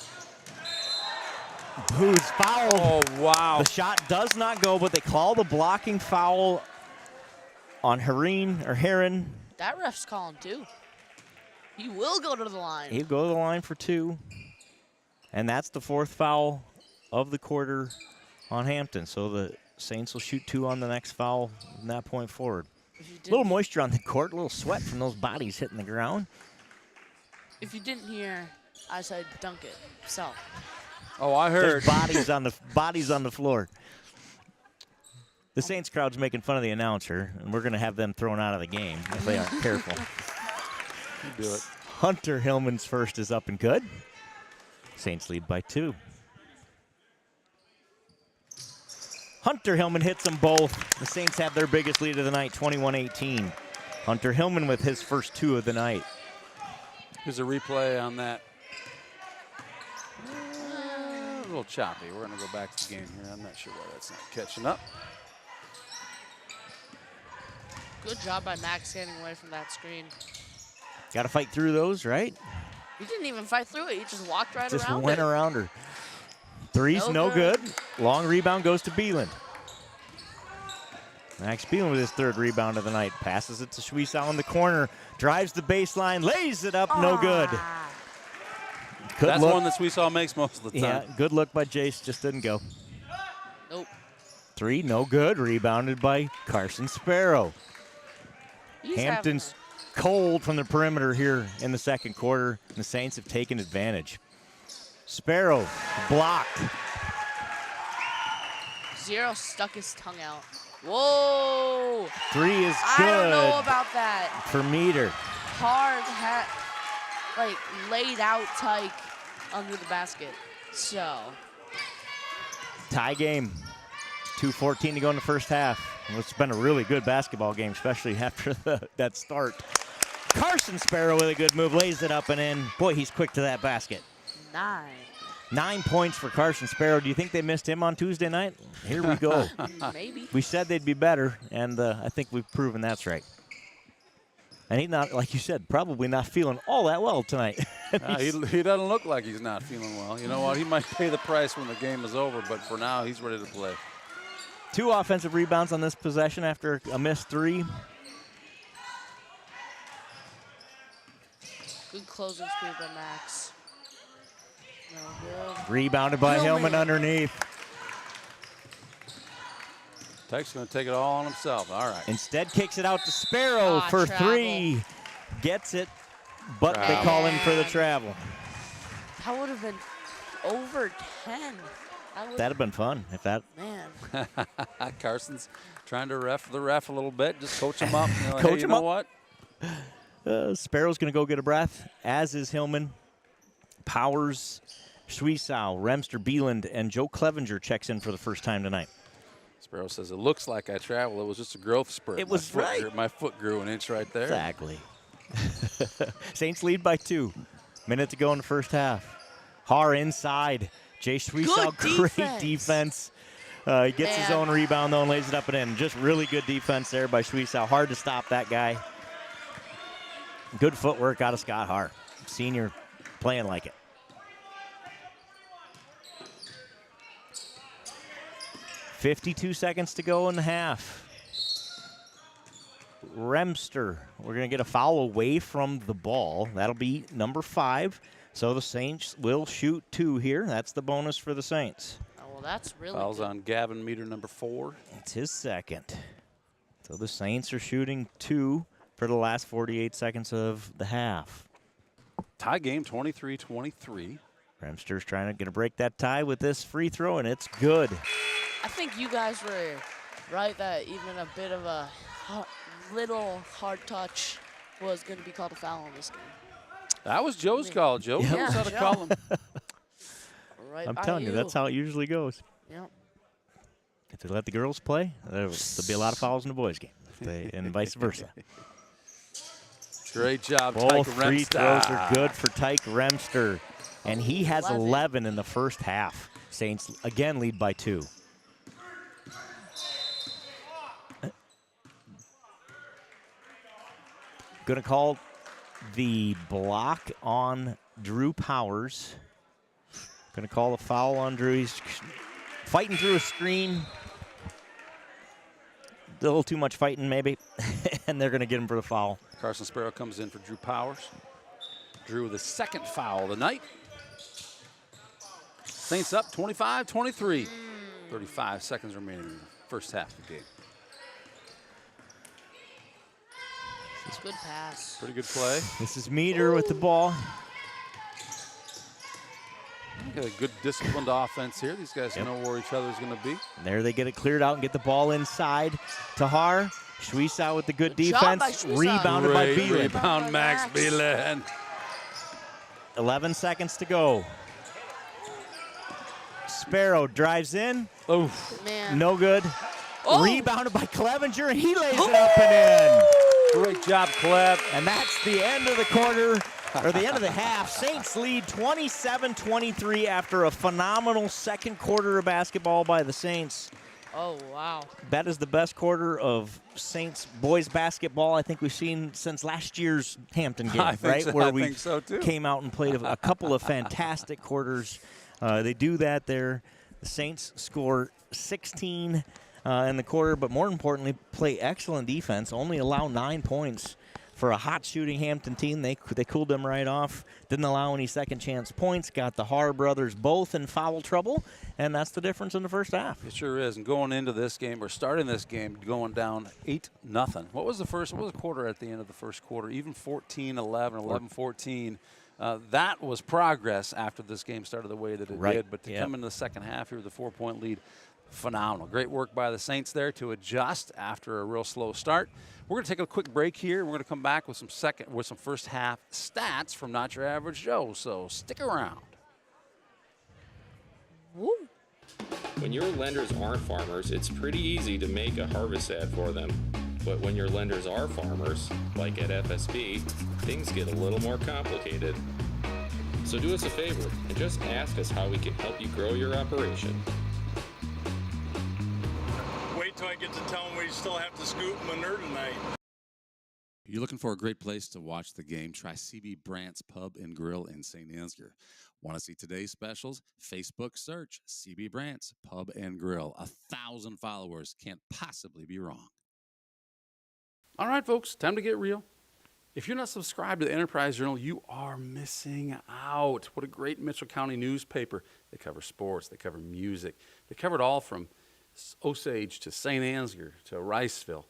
Who's fouled? Oh, wow. The shot does not go, but they call the blocking foul on Heron. That ref's calling too. He will go to the line. He'll go to the line for 2. And that's the 4th foul of the quarter on Hampton. So the Saints will shoot 2 on the next foul from that point forward. A little moisture on the court, a little sweat from those bodies hitting the ground. If you didn't hear, I said dunk it. So. Oh, I heard. There's bodies on the floor. The Saints crowd's making fun of the announcer, and we're going to have them thrown out of the game if they aren't careful. You do it. Hunter Hillman's first is up and good. Saints lead by 2. Hunter Hillman hits them both. The Saints have their biggest lead of the night, 21-18. Hunter Hillman with his first 2 of the night. Here's a replay on that. A little choppy. We're going to go back to the game here. I'm not sure why that's not catching up. Good job by Max getting away from that screen. Got to fight through those, right? He didn't even fight through it. He just walked right Just around went it. around her. Three's no good. Long rebound goes to Beeland. Max Beelan with his 3rd rebound of the night. Passes it to Schwiesau in the corner. Drives the baseline. Lays it up. No good. Good That's look. one that Schwiesau makes most of the time. Yeah, good look by Jace. Just didn't go. Nope. 3, no good. Rebounded by Carson Sparrow. Hampton's cold from the perimeter here in the second quarter. The Saints have taken advantage. Sparrow blocked. Zero stuck his tongue out. Whoa! 3 is good. I don't know about that. For Meter. Hard laid out Tyke under the basket. So. Tie game. 2:14 to go in the first half. Well, it's been a really good basketball game, especially after that start. Carson Sparrow with a good move, lays it up and in. Boy, he's quick to that basket. 9 points for Carson Sparrow. Do you think they missed him on Tuesday night? Here we go. Maybe. We said they'd be better, and I think we've proven that's right. And he's not, like you said, probably not feeling all that well tonight. He doesn't look like he's not feeling well. You know what? He might pay the price when the game is over, but for now, he's ready to play. 2 offensive rebounds on this possession after a missed 3. Good closing speed by Max. No good. Rebounded by Hillman underneath. Tyke's going to take it all on himself. All right. Instead kicks it out to Sparrow for travel. 3. Gets it, but they call him for the travel. That would have been over 10. That'd have been fun if that. Man. Carson's trying to ref the ref a little bit. Just coach him up. You know, Coach hey, you him know up. what? Sparrow's going to go get a breath, as is Hillman. Powers, Schwiesau, Remster, Beeland, and Joe Clevenger checks in for the first time tonight. Sparrow says, it looks like I travel. It was just a growth spurt. It was right. My foot grew an inch right there. Exactly. Saints lead by 2. Minute to go in the first half. Har inside. Jay Schwiesau, great defense. He gets his own rebound, though, and lays it up and in. Just really good defense there by Schwiesau. Hard to stop that guy. Good footwork out of Scott Har. Senior playing like it. .52 seconds to go in the half. Remster, we're going to get a foul away from the ball. That'll be number 5. So the Saints will shoot 2 here. That's the bonus for the Saints. Oh, well, that's really Fouls good. on Gavin Meter, number 4. It's his second. So the Saints are shooting 2 for the last 48 seconds of the half. Tie game, 23-23. Remster's trying to break that tie with this free throw, and it's good. I think you guys were right that even a bit of a little hard touch was going to be called a foul in this game. That was Joe's call. Joe knows how to call him. Right I'm by telling you, that's how it usually goes. Yep. If they let the girls play, there'll be a lot of fouls in the boys' game, and vice versa. Great job, Both Tyke free Remster. throws are good for Tyke Remster, and he has 11 in the first half. Saints again lead by 2. Going to call the block on Drew Powers. Going to call a foul on Drew. He's fighting through a screen. A little too much fighting, maybe. And they're going to get him for the foul. Carson Sparrow comes in for Drew Powers. Drew with the second foul of the night. Saints up 25-23. 35 seconds remaining in the first half of the game. It's a good pass. Pretty good play. This is Meter with the ball. Got a good disciplined offense here. These guys know where each other's going to be. And there they get it cleared out and get the ball inside. Tahar, Schwiesau with the good Good job defense. by Schwiesau. Rebounded by Great Beeland. rebound, Max Beeland. 11 seconds to go. Sparrow drives in. Oof. Man. No good. Oh. Rebounded by Clevenger, and he lays it up and in. Great job, Cleb. And that's the end of the quarter, or the end of the half. Saints lead 27-23 after a phenomenal second quarter of basketball by the Saints. Oh, wow. That is the best quarter of Saints boys basketball I think we've seen since last year's Hampton game, right? So. Where I we think so too. came out and played a couple of fantastic quarters. They do that there. The Saints score 16 in the quarter, but more importantly, play excellent defense, only allow 9 points for a hot shooting Hampton team. They cooled them right off, didn't allow any second chance points, got the Har brothers both in foul trouble, and that's the difference in the first half. It sure is. And going into this game, or starting this game, going down 8-0. What was the quarter at the end of the first quarter? Even 14-11, 11-14. That was progress after this game started the way that it did. But to come into the second half here with a 4-point lead, phenomenal. Great work by the Saints there to adjust after a real slow start. We're going to take a quick break here. We're going to come back with some first half stats from Not Your Average Joe. So stick around. Woo. When your lenders aren't farmers, it's pretty easy to make a harvest ad for them. But when your lenders are farmers, like at FSB, things get a little more complicated. So do us a favor and just ask us how we can help you grow your operation. Wait till I get to tell them we still have to scoop manure tonight. You're looking for a great place to watch the game? Try CB Brandt's Pub and Grill in Saint Ansgar. Want to see today's specials? Facebook search CB Brandt's Pub and Grill. 1,000 followers, can't possibly be wrong. All right, folks, time to get real. If you're not subscribed to the Enterprise Journal, you are missing out. What a great Mitchell County newspaper. They cover sports, they cover music. They cover it all from Osage to Saint Ansgar to Riceville,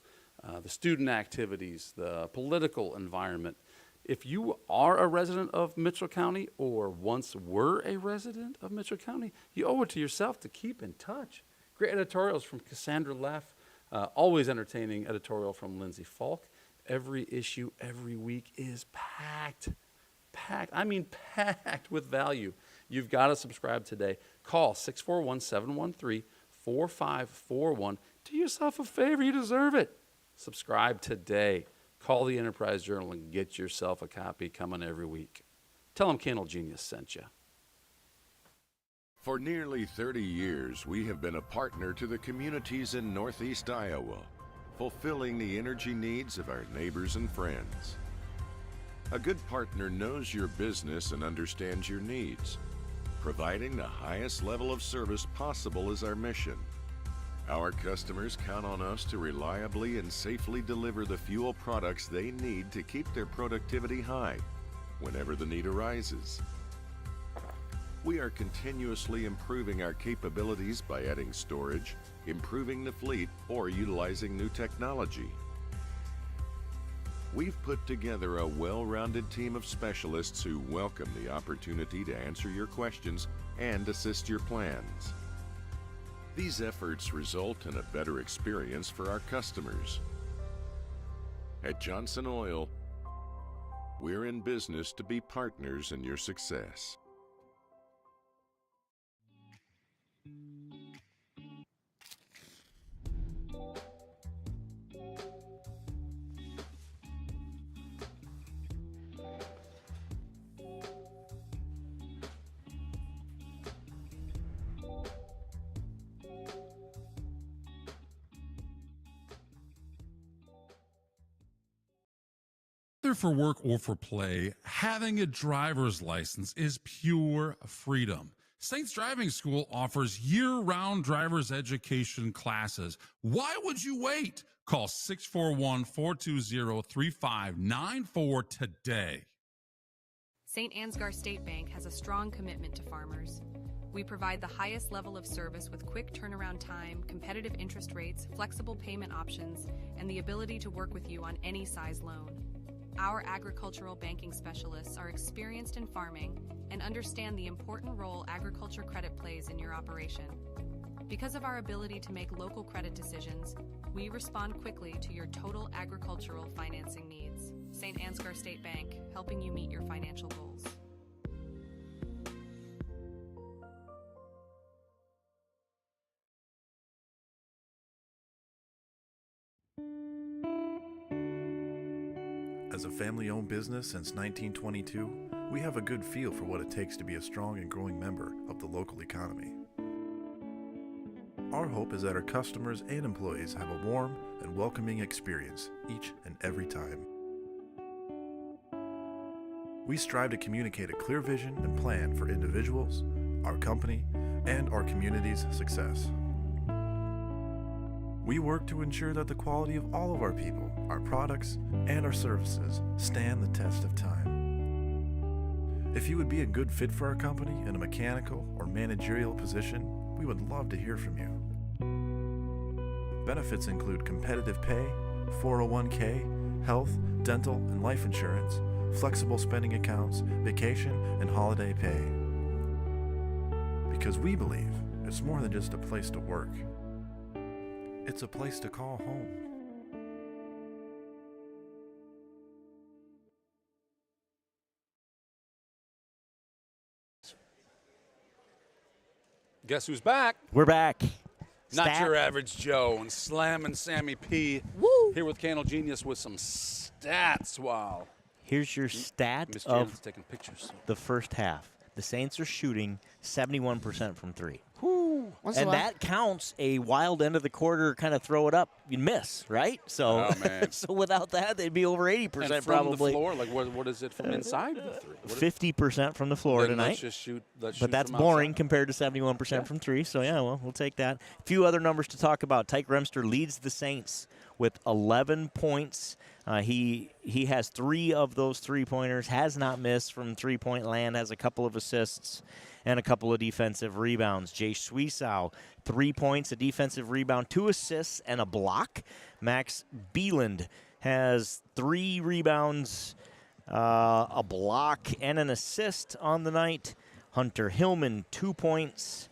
the student activities, the political environment. If you are a resident of Mitchell County or once were a resident of Mitchell County, you owe it to yourself to keep in touch. Great editorials from Cassandra Leff, always entertaining editorial from Lindsay Falk. Every issue, every week is packed with value. You've got to subscribe today. Call 641-713-4541. Do yourself a favor. You deserve it. Subscribe today. Call the Enterprise Journal and get yourself a copy coming every week. Tell them Candle Genius sent you. For nearly 30 years, we have been a partner to the communities in Northeast Iowa, fulfilling the energy needs of our neighbors and friends. A good partner knows your business and understands your needs. Providing the highest level of service possible is our mission. Our customers count on us to reliably and safely deliver the fuel products they need to keep their productivity high whenever the need arises. We are continuously improving our capabilities by adding storage, improving the fleet, or utilizing new technology. We've put together a well-rounded team of specialists who welcome the opportunity to answer your questions and assist your plans. These efforts result in a better experience for our customers. At Johnson Oil, we're in business to be partners in your success. Whether for work or for play, having a driver's license is pure freedom. Saints Driving School offers year-round driver's education classes. Why would you wait? Call 641-420-3594 today. Saint Ansgar State Bank has a strong commitment to farmers. We provide the highest level of service with quick turnaround time, competitive interest rates, flexible payment options, and the ability to work with you on any size loan. Our agricultural banking specialists are experienced in farming and understand the important role agriculture credit plays in your operation. Because of our ability to make local credit decisions, we respond quickly to your total agricultural financing needs. Saint Ansgar State Bank, helping you meet your financial goals. As a family-owned business since 1922, we have a good feel for what it takes to be a strong and growing member of the local economy. Our hope is that our customers and employees have a warm and welcoming experience each and every time. We strive to communicate a clear vision and plan for individuals, our company, and our community's success. We work to ensure that the quality of all of our people, our products, and our services stand the test of time. If you would be a good fit for our company in a mechanical or managerial position, we would love to hear from you. Benefits include competitive pay, 401k, health, dental, and life insurance, flexible spending accounts, vacation, and holiday pay. Because we believe it's more than just a place to work. It's a place to call home. Guess who's back? We're back. Not your average Joe and slamming Sammy P. Woo! Here with Candle Genius with some stats. Wow. Here's your stat Miss of Janet's taking pictures. the first half. The Saints are shooting 71% from three. And that counts a wild end of the quarter, kind of throw it up, you miss, right? So, Oh, man. so without that, they'd be over 80% And from probably. the floor, like what is it from inside the three? 50% from the floor Then tonight. let's just shoot. But that's boring compared to 71% from three. So, yeah, well, we'll take that. A few other numbers to talk about. Tyke Remster leads the Saints with 11 points. He has 3 of those three-pointers, has not missed from three-point land, has a couple of assists and a couple of defensive rebounds. Jay Suisow, 3 points, a defensive rebound, 2 assists, and a block. Max Beeland has 3 rebounds, a block, and an assist on the night. Hunter Hillman, 2 points,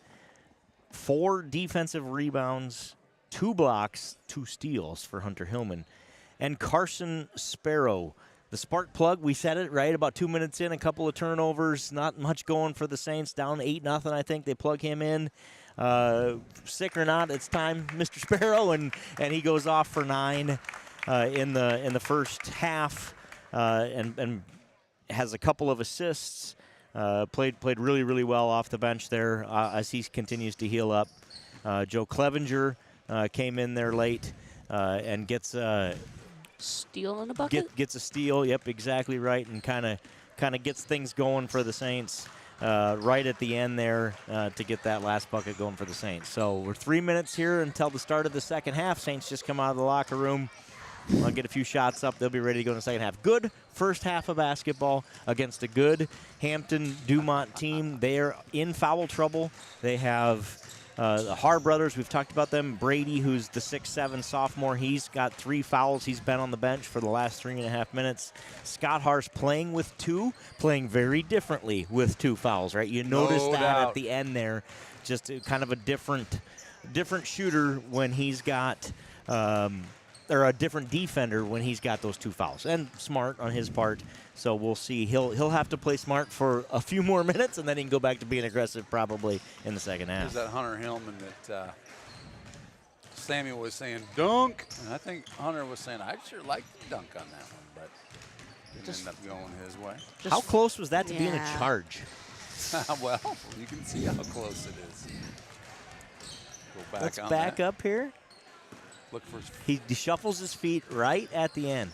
4 defensive rebounds, 2 blocks, 2 steals for Hunter Hillman. And Carson Sparrow, the spark plug, we said it, right? About 2 minutes in, a couple of turnovers, not much going for the Saints, down 8-0, I think. They plug him in. Sick or not, it's time, Mr. Sparrow, and he goes off for 9 in the first half, and has a couple of assists. Played really, really well off the bench there as he continues to heal up. Joe Clevenger came in there late and gets steal in a bucket? Gets a steal, yep, exactly right, and kind of gets things going for the Saints right at the end there to get that last bucket going for the Saints. So we're 3 minutes here until the start of the second half. Saints just come out of the locker room. I'll get a few shots up. They'll be ready to go in the second half. Good first half of basketball against a good Hampton Dumont team. They are in foul trouble. They have the Har brothers, we've talked about them. Brady, who's the 6'7" sophomore, he's got 3 fouls. He's been on the bench for the last 3.5 minutes. Scott Har's playing with 2, playing very differently with 2 fouls, right? You notice that at the end there, just kind of a different shooter when he's got, or a different defender when he's got those 2 fouls. And smart on his part. So we'll see. He'll have to play smart for a few more minutes, and then he can go back to being aggressive probably in the second half. There's that Hunter Hillman that Samuel was saying dunk, and I think Hunter was saying I sure like to dunk on that one, but didn't end up going his way. How close was that to being a charge? Well, you can see how close it is. Go back Let's on back that. up here. Look for. He shuffles his feet right at the end.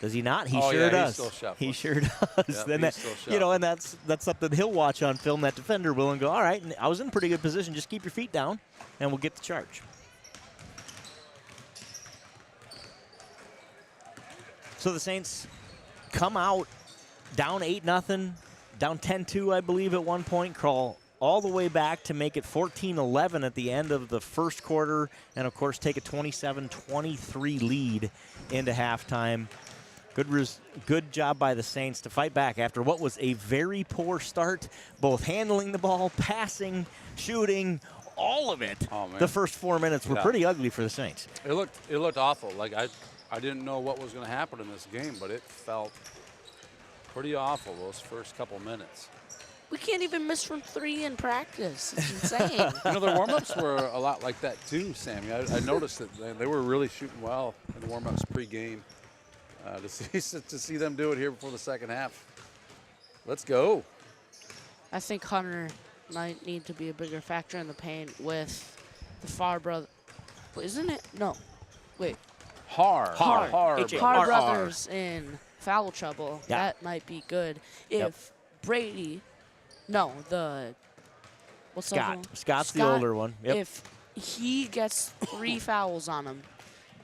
Does he not? He Oh, sure yeah, does. he's still shuffling. He sure does. Yep, Then he's still and that's something he'll watch on film. That defender will and go, all right, I was in pretty good position. Just keep your feet down, and we'll get the charge. So the Saints come out down 8-0, down 10-2, I believe, at one point. Crawl all the way back to make it 14-11 at the end of the first quarter, and of course take a 27-23 lead into halftime. Good job by the Saints to fight back after what was a very poor start, both handling the ball, passing, shooting, all of it. Oh, man. The first 4 minutes were pretty ugly for the Saints. It looked awful. Like I didn't know what was going to happen in this game, but it felt pretty awful those first couple minutes. We can't even miss from 3 in practice. It's insane. You know, their warm-ups were a lot like that too, Sammy. I noticed that they were really shooting well in the warm-ups pre-game. To see them do it here before the second half. Let's go. I think Hunter might need to be a bigger factor in the paint with the Far brother. Isn't it? No. Wait. Har brothers in foul trouble. Yeah. That might be good. If Brady, no, the what's Scott. the Scott's the older one. Yep. If he gets 3 fouls on him,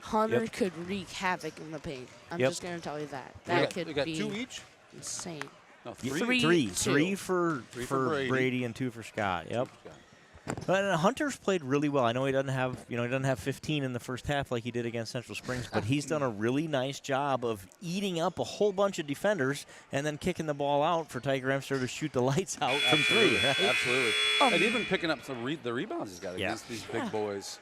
Hunter could wreak havoc in the paint. I'm just going to tell you that. That could they got be 2 each? insane. No, 3 2. for Brady and 2 for Scott. Yep. But Hunter's played really well. I know he doesn't have 15 in the first half like he did against Central Springs, but he's done a really nice job of eating up a whole bunch of defenders and then kicking the ball out for Tiger Amster to shoot the lights out from 3. Right? Absolutely. And even picking up the rebounds he's got against these big boys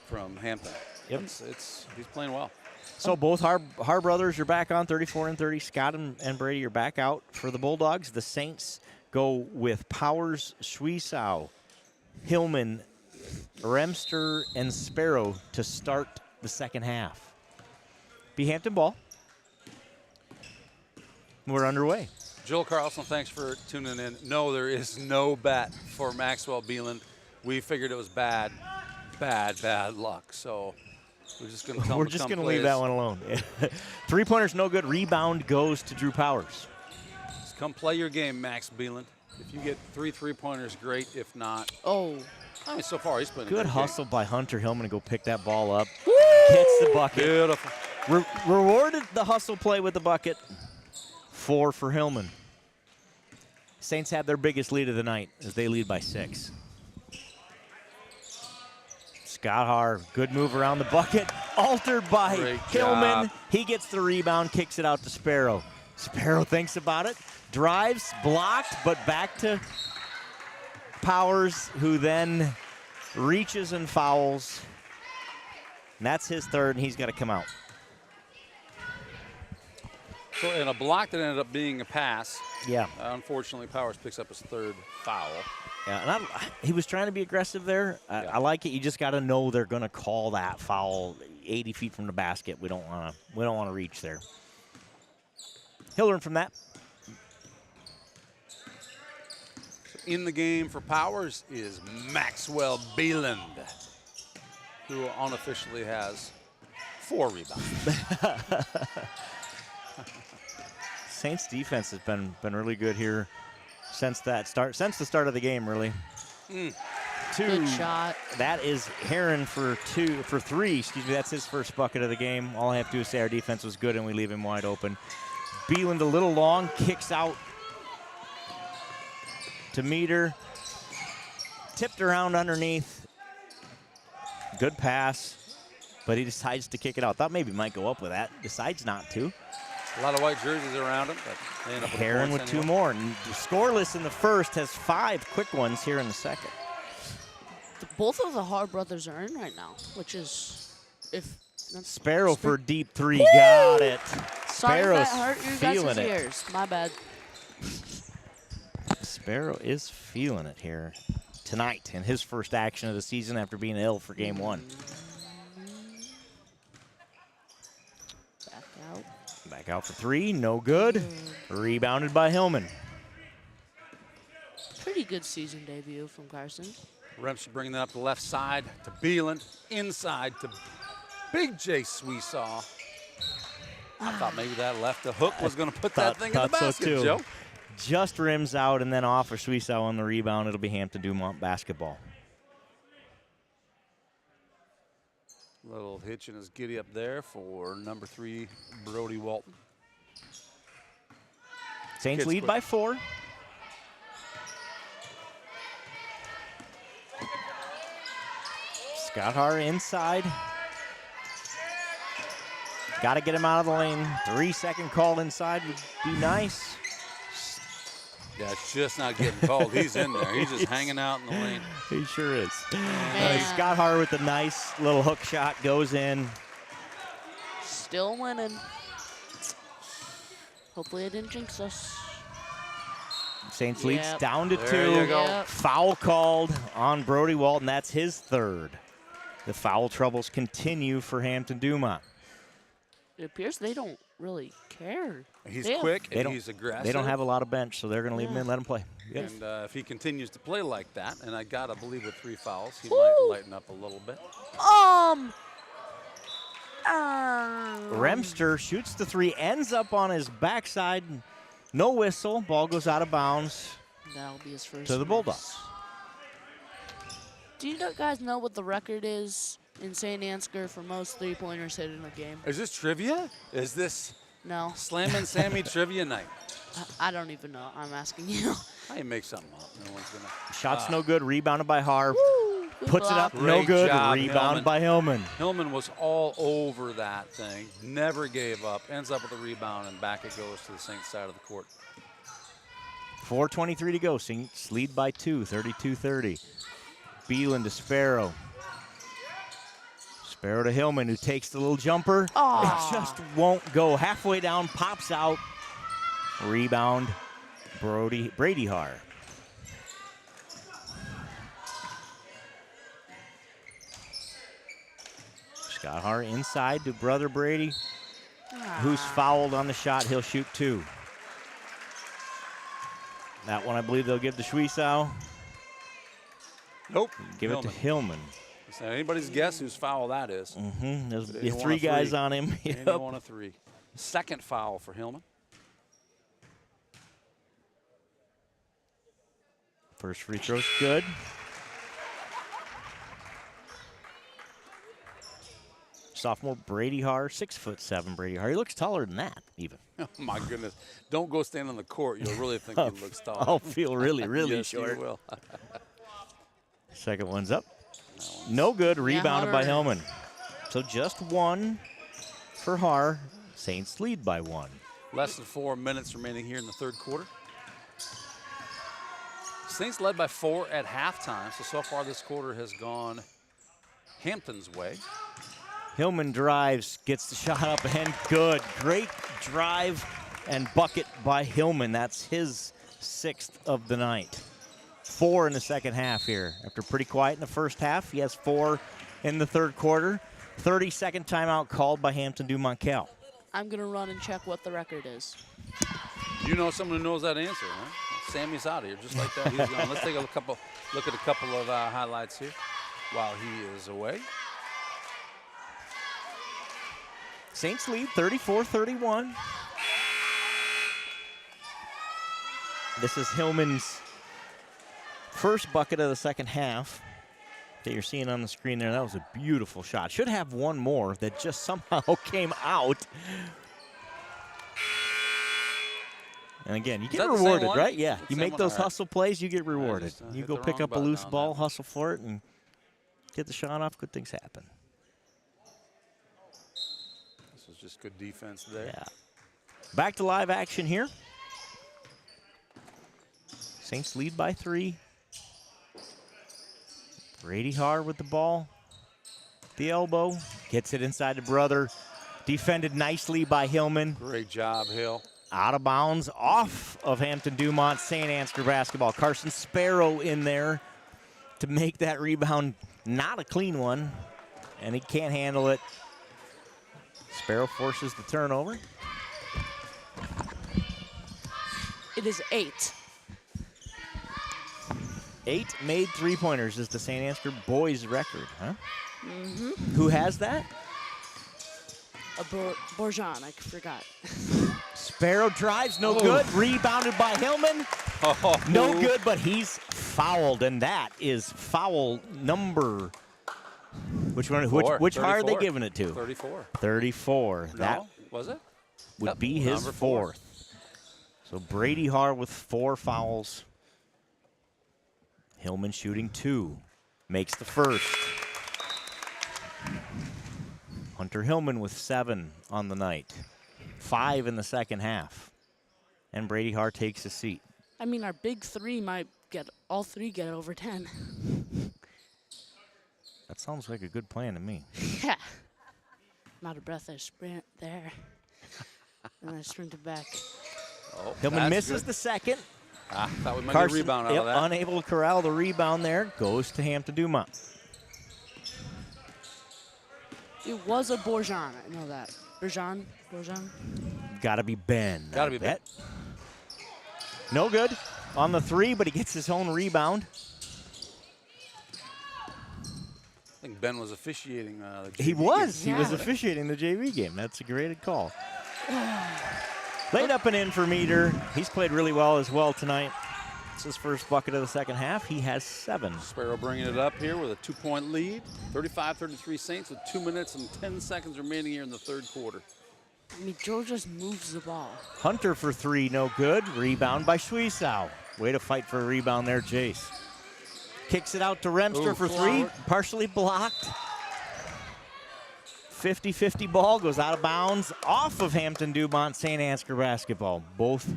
from Hampton. Yep. He's playing well. So both Har brothers are back on 34 and 30. Scott and Brady are back out for the Bulldogs. The Saints go with Powers, Schwiesau, Hillman, Remster, and Sparrow to start the second half. Be Hampton ball. We're underway. Joel Carlson, thanks for tuning in. No, there is no bet for Maxwell Beeland. We figured it was bad luck. So we're just going to tell We're just going to leave that one alone. 3-pointers no good. Rebound goes to Drew Powers. Just come play your game, Max Beeland. If you get 3 3-pointers, great. If not, I mean, so far he's playing good a hustle game. by Hunter Hillman to go pick that ball up. Gets the bucket. Beautiful. Rewarded the hustle play with the bucket. 4 for Hillman. Saints have their biggest lead of the night as they lead by 6. Scott Har, good move around the bucket. Altered by Hillman. He gets the rebound, kicks it out to Sparrow. Sparrow thinks about it, drives, blocked, but back to Powers, who then reaches and fouls. And that's his third, and he's got to come out. So in a block that ended up being a pass. Yeah. Unfortunately, Powers picks up his 3rd foul. Yeah, and he was trying to be aggressive there. I like it. You just got to know they're going to call that foul 80 feet from the basket. We don't want to reach there. He'll learn from that. In the game for Powers is Maxwell Beeland, who unofficially has 4 rebounds. Saints defense has been really good here since the start of the game, really. 2. Good shot. That is Heron for 3. Excuse me, that's his first bucket of the game. All I have to do is say our defense was good and we leave him wide open. Beeland a little long, kicks out to Meter. Tipped around underneath. Good pass, but he decides to kick it out. Thought maybe he might go up with that. Decides not to. A lot of white jerseys around him, but they end up Heron with 2 more. And scoreless in the first, has 5 quick ones here in the second. Both of the Har brothers are in right now, which is Sparrow for deep 3. Woo! Got it. Sparrow's feeling it. Ears. My bad. Sparrow is feeling it here tonight in his first action of the season after being ill for game 1. Back out for 3, no good. Rebounded by Hillman. Pretty good season debut from Carson. Remster bringing that up the left side to Beeland, inside to Big J Sweesaw. I thought maybe that left the hook was going to put that thing in the basket, so Joe. Just rims out and then off for Sweesaw on the rebound. It'll be Hampton Dumont basketball. Little hitch in his giddy up there for number 3, Brody Walton. Saints lead by 4. Scott Har inside. Got to get him out of the lane. 3-second call inside would be nice. Yeah, it's just not getting called. He's in there. He's just hanging out in the lane. He sure is. Scott Har with a nice little hook shot goes in. Still winning. Hopefully it didn't jinx us. Saints leads down to 2. There you go. Yep. Foul called on Brody Walton. That's his 3rd. The foul troubles continue for Hampton Dumont. It appears they don't really care. He's quick and he's aggressive. They don't have a lot of bench, so they're going to leave him in, let him play. Yep. And if he continues to play like that, and I got to believe with 3 fouls, he might lighten up a little bit. Remster shoots the 3, ends up on his backside. No whistle. Ball goes out of bounds. That'll be his first. To the Bulldogs. Do you guys know what the record is in Saint Ansgar for most three-pointers hit in a game? Is this trivia? Is this No. Slammin' Sammy trivia night? I don't even know. I'm asking you. I can make something up. No one's gonna. Shot's no good. Rebounded by Har. Good Puts it block. up. No Great good. job, Rebounded Hillman. by Hillman. Hillman was all over that thing. Never gave up. Ends up with a rebound, and back it goes to the Saints side of the court. 4:23 to go. Saints lead by 2, 32-30. Beelan to Sparrow. Sparrow to Hillman, who takes the little jumper. Aw. It just won't go. Halfway down, pops out. Rebound, Brady Har. Scott Har inside to brother Brady, who's fouled on the shot. He'll shoot 2. That one, I believe they'll give to Schwiesau. Nope. Give it to Hillman. It's not anybody's guess whose foul that is. There's But anyone 3 a guys three. on him. Anyone a 3. Second foul for Hillman. First free throw's good. Sophomore Brady Har, 6'7" Brady Har. He looks taller than that, even. Oh, my goodness. Don't go stand on the court. You'll really think he looks tall. I'll feel really, really yes, short. You will. Second one's up. No good. Rebounded by Hunter. Hillman. So just 1 for Har. Saints lead by 1. Less than 4 minutes remaining here in the third quarter. Saints led by 4 at halftime. So far this quarter has gone Hampton's way. Hillman drives, gets the shot up and good. Great drive and bucket by Hillman. That's his 6th of the night. 4 in the second half here. After pretty quiet in the first half, he has 4 in the third quarter. 30-second timeout called by Hampton Dumont Cal. I'm going to run and check what the record is. You know someone who knows that answer, huh? Sammy's out of here just like that. He's gone. Let's take a look at a couple of highlights here while he is away. Saints lead 34-31. This is Hillman's first bucket of the second half that you're seeing on the screen there. That was a beautiful shot. Should have one more that just somehow came out. And again, you get rewarded, right? Yeah. You make those hustle plays, you get rewarded. You go pick up a loose ball, hustle for it, and get the shot off. Good things happen. This was just good defense there. Yeah. Back to live action here. Saints lead by 3. Brady Har with the ball. The elbow. Gets it inside the brother. Defended nicely by Hillman. Great job, Hill. Out of bounds, off of Hampton Dumont, Saint Ansgar basketball. Carson Sparrow in there to make that rebound not a clean one, and he can't handle it. Sparrow forces the turnover. It is 8. 8 made three-pointers is the Saint Ansgar boys record, huh? Mm-hmm. Who has that? Borjan, I forgot. Sparrow drives, no good. Rebounded by Hillman. No good, but he's fouled, and that is foul number. Which one? Which Har are they giving it to? 34. 34. No, That was it? would be his number 4th. So Brady Har with 4 fouls. Hillman shooting 2. Makes the first. Hunter Hillman with 7 on the night. 5 in the second half. And Brady Har takes a seat. I mean, our big 3 might get, all 3 get over 10. That sounds like a good plan to me. Yeah. I'm out of breath. I sprint there. And I sprinted back. Oh, Hillman misses the second. Thought we might Carson, get a rebound out of that. Unable to corral the rebound there. Goes to Hampton Dumont. It was a Borjan. I know that. Borjan? Gotta be Ben. Gotta be Ben. No good on the 3, but he gets his own rebound. I think Ben was officiating the JV He was. game. He was officiating the JV game. That's a great call. Laid up and in for Meter. He's played really well as well tonight. It's his first bucket of the second half. He has 7. Sparrow bringing it up here with a 2-point lead. 35-33 Saints with 2 minutes and 10 seconds remaining here in the third quarter. I mean, Joe just moves the ball. Hunter for 3, no good. Rebound by Schwiesow. Way to fight for a rebound there, Jace. Kicks it out to Remster for 3, partially blocked. 50-50 ball goes out of bounds off of Hampton Dumont St. Ansgar basketball. Both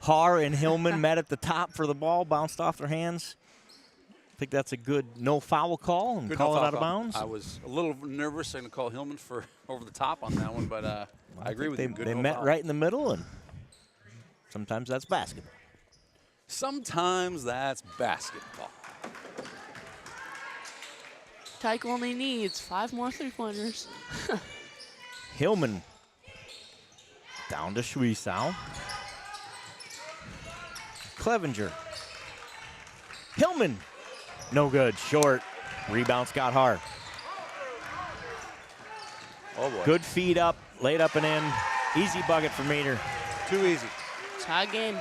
Har and Hillman met at the top for the ball, bounced off their hands. I think that's a good no foul call and call it out of bounds. I was a little nervous going to call Hillman for over the top on that one, but I agree with you. Good They no met foul. right in the middle, and sometimes that's basketball. Sometimes that's basketball. Tyke only needs 5 more three-pointers. Hillman down to Schwiesow. Clevenger. Hillman. No good. Short. Rebound Scott Har. Oh, boy. Good feed up. Laid up and in. Easy bucket for Meter. Too easy. Tie game.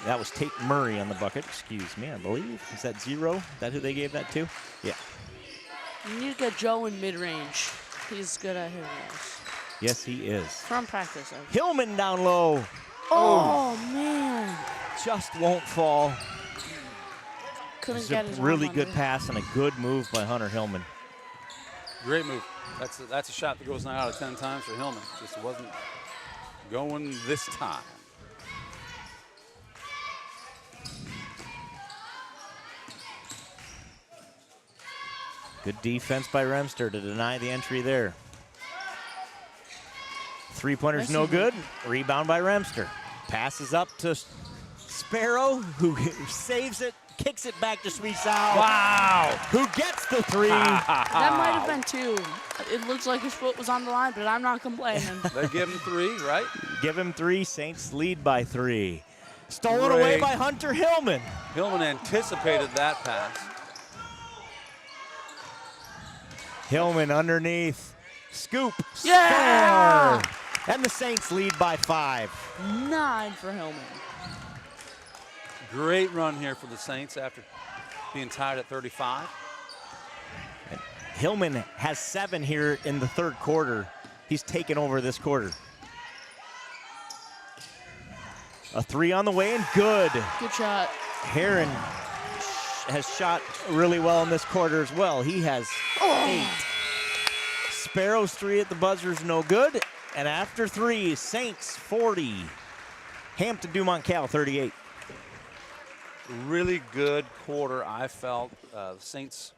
That was Tate Murray on the bucket. Excuse me, I believe. Is that 0? Is that who they gave that to? Yeah. You need to get Joe in mid-range. He's good at hitting those. Yes, he is. From practice. Hillman down low. Oh, man. Just won't fall. Couldn't It's get a his really arm good under. pass and a good move by Hunter Hillman. Great move. That's a shot that goes 9 out of 10 times for Hillman. Just wasn't going this time. Good defense by Remster to deny the entry there. Three-pointer's no good. Rebound by Remster. Passes up to Sparrow, who saves it, kicks it back to Schwiesow. Wow. Who gets the 3. That might have been 2. It looks like his foot was on the line, but I'm not complaining. They give him 3, right? Give him 3. Saints lead by 3. Stolen away by Hunter Hillman. Hillman anticipated that pass. Hillman underneath. Scoop. Yeah! Score! And the Saints lead by 5. 9 for Hillman. Great run here for the Saints after being tied at 35. And Hillman has 7 here in the third quarter. He's taken over this quarter. A 3 on the way and good. Good shot. Heron has shot really well in this quarter as well. He has 8. Sparrow's 3 at the buzzer is no good. And after 3, Saints 40. Hampton Dumont Cal 38. Really good quarter, I felt. The Saints,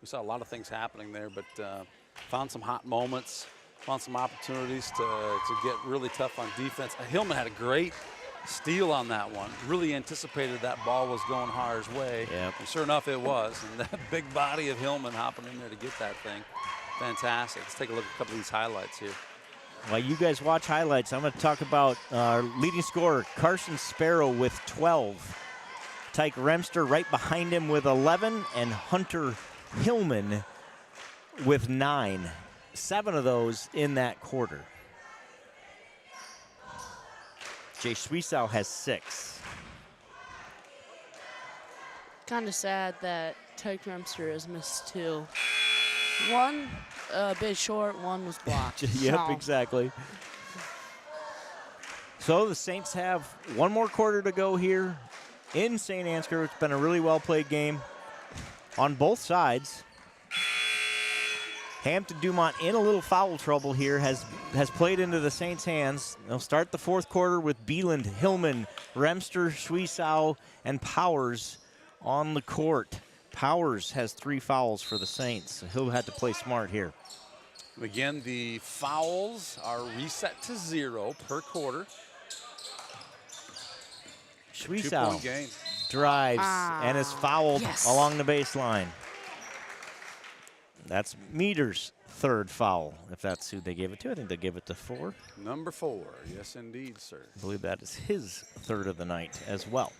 we saw a lot of things happening there, but found some hot moments, found some opportunities to get really tough on defense. Hillman had a great steal on that one. Really anticipated that ball was going Har's way. Yep. And sure enough, it was. And that big body of Hillman hopping in there to get that thing. Fantastic. Let's take a look at a couple of these highlights here. While you guys watch highlights, I'm going to talk about our leading scorer, Carson Sparrow, with 12. Tyke Remster right behind him with 11, and Hunter Hillman with 9. 7 of those in that quarter. Jay Schwiesow has 6. Kind of sad that Tyke Remster has missed 2. 1 a bit short, 1 was blocked. Yep, So, exactly. So the Saints have 1 more quarter to go here in St. Ansgar. It's been a really well-played game on both sides. Hampton Dumont in a little foul trouble here, has played into the Saints' hands. They'll start the fourth quarter with Beeland, Hillman, Remster, Schwiesow, and Powers on the court. Powers has 3 fouls for the Saints, so he'll have to play smart here. Again, the fouls are reset to 0 per quarter. Schwiesow 2-point game. drives and is fouled along the baseline. That's Meter's 3rd foul, if that's who they gave it to. I think they gave it to 4. Number 4, yes indeed, sir. I believe that is his 3rd of the night as well.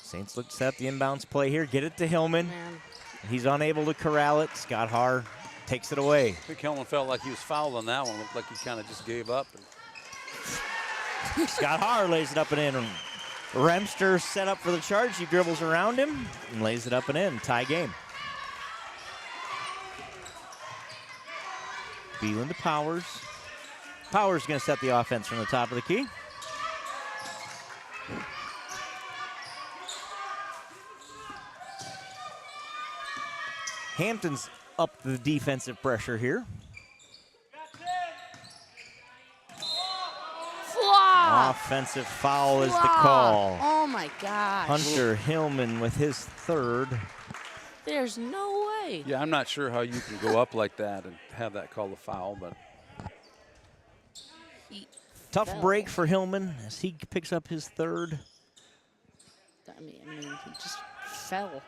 Saints look to set the inbounds play here. Get it to Hillman. He's unable to corral it. Scott Har takes it away. I think Hillman felt like he was fouled on that one. Looked like he kind of just gave up and Scott Haar lays it up and in. Remster set up for the charge. He dribbles around him and lays it up and in. Tie game. Beeland to Powers. Powers going to set the offense from the top of the key. Hampton's up the defensive pressure here. Offensive foul is the call. Oh my gosh. Hunter Hillman with his third. There's no way. Yeah, I'm not sure how you can go up like that and have that called a foul, but. Tough break for Hillman as he picks up his third. I mean, he just fell.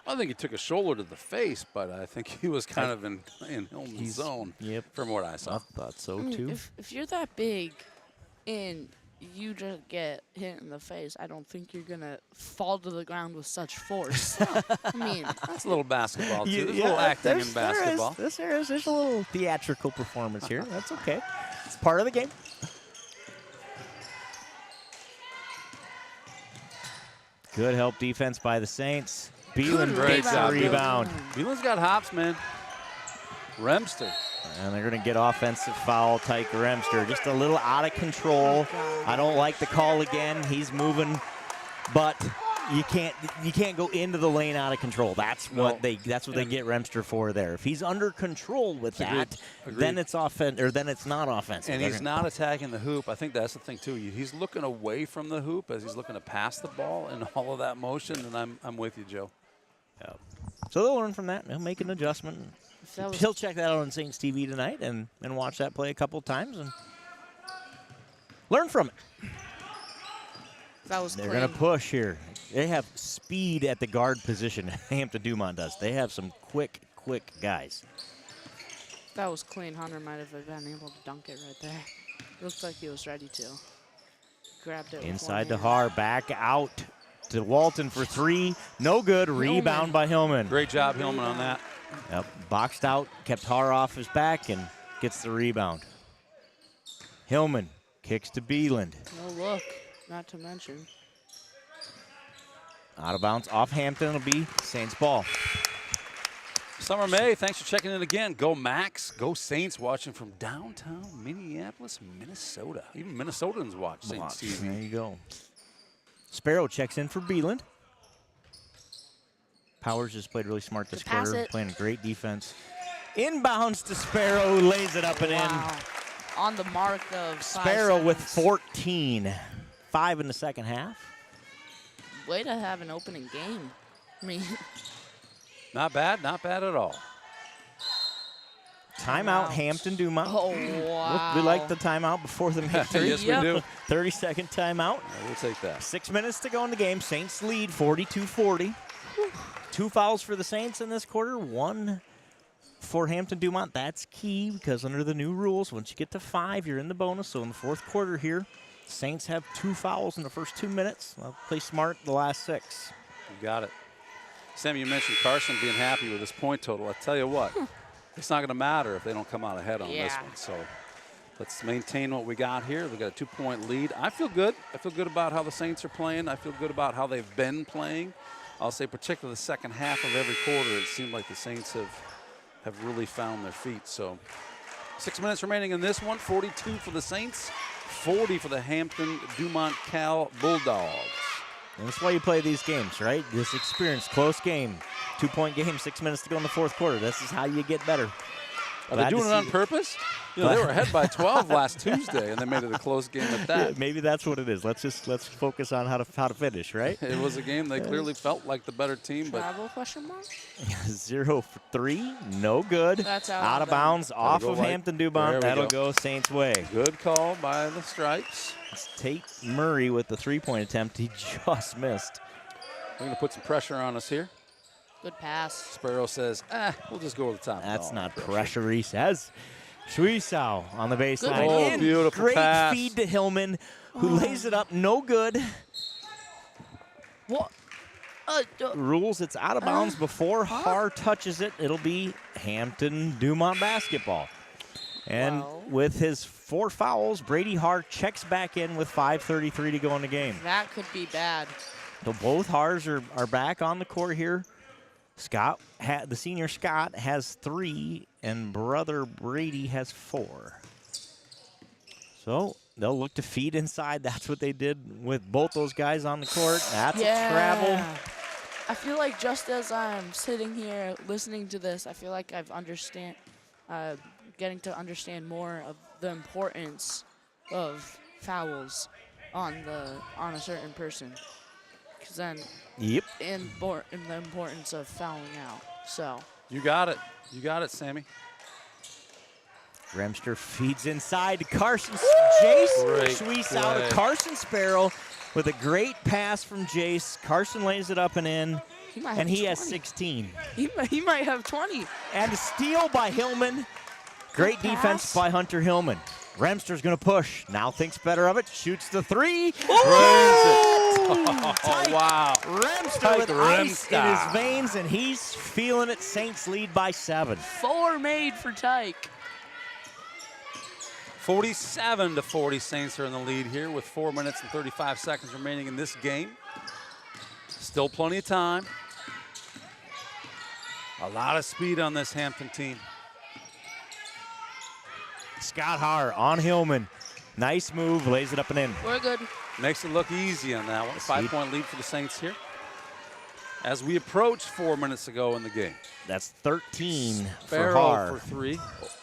I think he took a shoulder to the face, but I think he was kind of in Hillman's zone. Yep. From what I saw. I thought so I mean, too. If you're that big and you just get hit in the face, I don't think you're going to fall to the ground with such force. I mean, that's a little basketball, too. There's a little acting in basketball. There's a little theatrical performance here. That's okay. It's part of the game. Good help defense by the Saints. Beeland gets the rebound. Beeland's got hops, man. Remster. And they're going to get offensive foul, Tyke Remster. Just a little out of control. I don't like the call again. He's moving, but you can't go into the lane out of control. That's what they get Remster for there. If he's under control with that, then it's then it's not offensive. And he's not attacking the hoop. I think that's the thing too. He's looking away from the hoop as he's looking to pass the ball and all of that motion. And I'm with you, Joe. Yeah. So they'll learn from that. They'll make an adjustment. He'll check that out on Saints TV tonight and watch that play a couple times and learn from it. That was They're going to push here. They have speed at the guard position. Hampton Dumont does. They have some quick guys. That was clean. Hunter might have been able to dunk it right there. Looks like he was ready to. Grabbed it. Inside to Haar. Back out to Walton for three. No good. Rebound by Hillman. Great job, Hillman, on that. Yep. Boxed out. Kept Haar off his back and gets the rebound. Hillman kicks to Beeland. No look. Not to mention. Out of bounds off Hampton. It'll be Saints ball. Summer May, thanks for checking in again. Go Max, go Saints, watching from downtown Minneapolis, Minnesota. Even Minnesotans watch Saints TV. There you go. Sparrow checks in for Beeland. Powers just played really smart this quarter, playing great defense. Inbounds to Sparrow, lays it up and in. On the mark of Sparrow with 14. 5 in the second half. Way to have an opening game. I mean, not bad at all. Timeout, Hampton Dumont. Oh, wow. We like the timeout before the victory. Yes, we do. 30-second timeout. We'll take that. 6 minutes to go in the game. Saints lead 42-40. 2 fouls for the Saints in this quarter. 1 for Hampton Dumont. That's key because under the new rules, once you get to 5, you're in the bonus. So in the fourth quarter here, Saints have 2 fouls in the first 2 minutes. They'll play smart the last 6. You got it. Sam, you mentioned Carson being happy with his point total. I tell you what, it's not going to matter if they don't come out ahead on this one. So let's maintain what we got here. We got a 2-point lead. I feel good. I feel good about how the Saints are playing. I feel good about how they've been playing. I'll say particularly the second half of every quarter, it seemed like the Saints have really found their feet. So 6 minutes remaining in this one. 42 for the Saints, 40 for the Hampton Dumont Cal Bulldogs. And that's why you play these games, right? This experience, close game, 2-point game, 6 minutes to go in the fourth quarter. This is how you get better. Are they doing it on purpose? You know, they were ahead by 12 last Tuesday, and they made it a close game at that. Yeah, maybe that's what it is. Let's focus on how to finish, right? It was a game they clearly felt like the better team, but travel question mark? 0 for 3, no good. That's out of bounds, off of Hampton Dumont. That'll go Saints' way. Good call by the Stripes. It's Tate Murray with the 3-point attempt. He just missed. They're going to put some pressure on us here. Good pass. Sparrow says, we'll just go to the top. That's not pressure, he says. Suisao on the baseline. Oh, beautiful Great pass. feed to Hillman, who lays it up. No good. What? Rules, it's out of bounds before Haar touches it. It'll be Hampton Dumont basketball. And with his 4 fouls. Brady Hart checks back in with 5:33 to go in the game. That could be bad. So both Hars are back on the court here. Scott, the senior Scott has 3, and brother Brady has 4. So they'll look to feed inside. That's what they did with both those guys on the court. That's a travel. I feel like just as I'm sitting here listening to this, I feel like I've getting to understand more of the importance of fouls on a certain person. Because then, in the importance of fouling out. So you got it. You got it, Sammy. Remster feeds inside to Carson. Jace squeezes out of Carson Sparrow with a great pass from Jace. Carson lays it up and in, and he has 16. He might have 20. And a steal by Hillman. Great defense by Hunter Hillman. Remster's going to push. Now thinks better of it. Shoots the 3. Oh, wow. Remster with ice in his veins, and he's feeling it. Saints lead by 7. 4 made for Tyke. 47-40, Saints are in the lead here with 4 minutes and 35 seconds remaining in this game. Still plenty of time. A lot of speed on this Hampton team. Scott Haar on Hillman. Nice move, lays it up and in. We're good. Makes it look easy on that one. 5-point lead for the Saints here. As we approach 4 minutes to go in the game. That's 13 Farrell for Haar. for 3.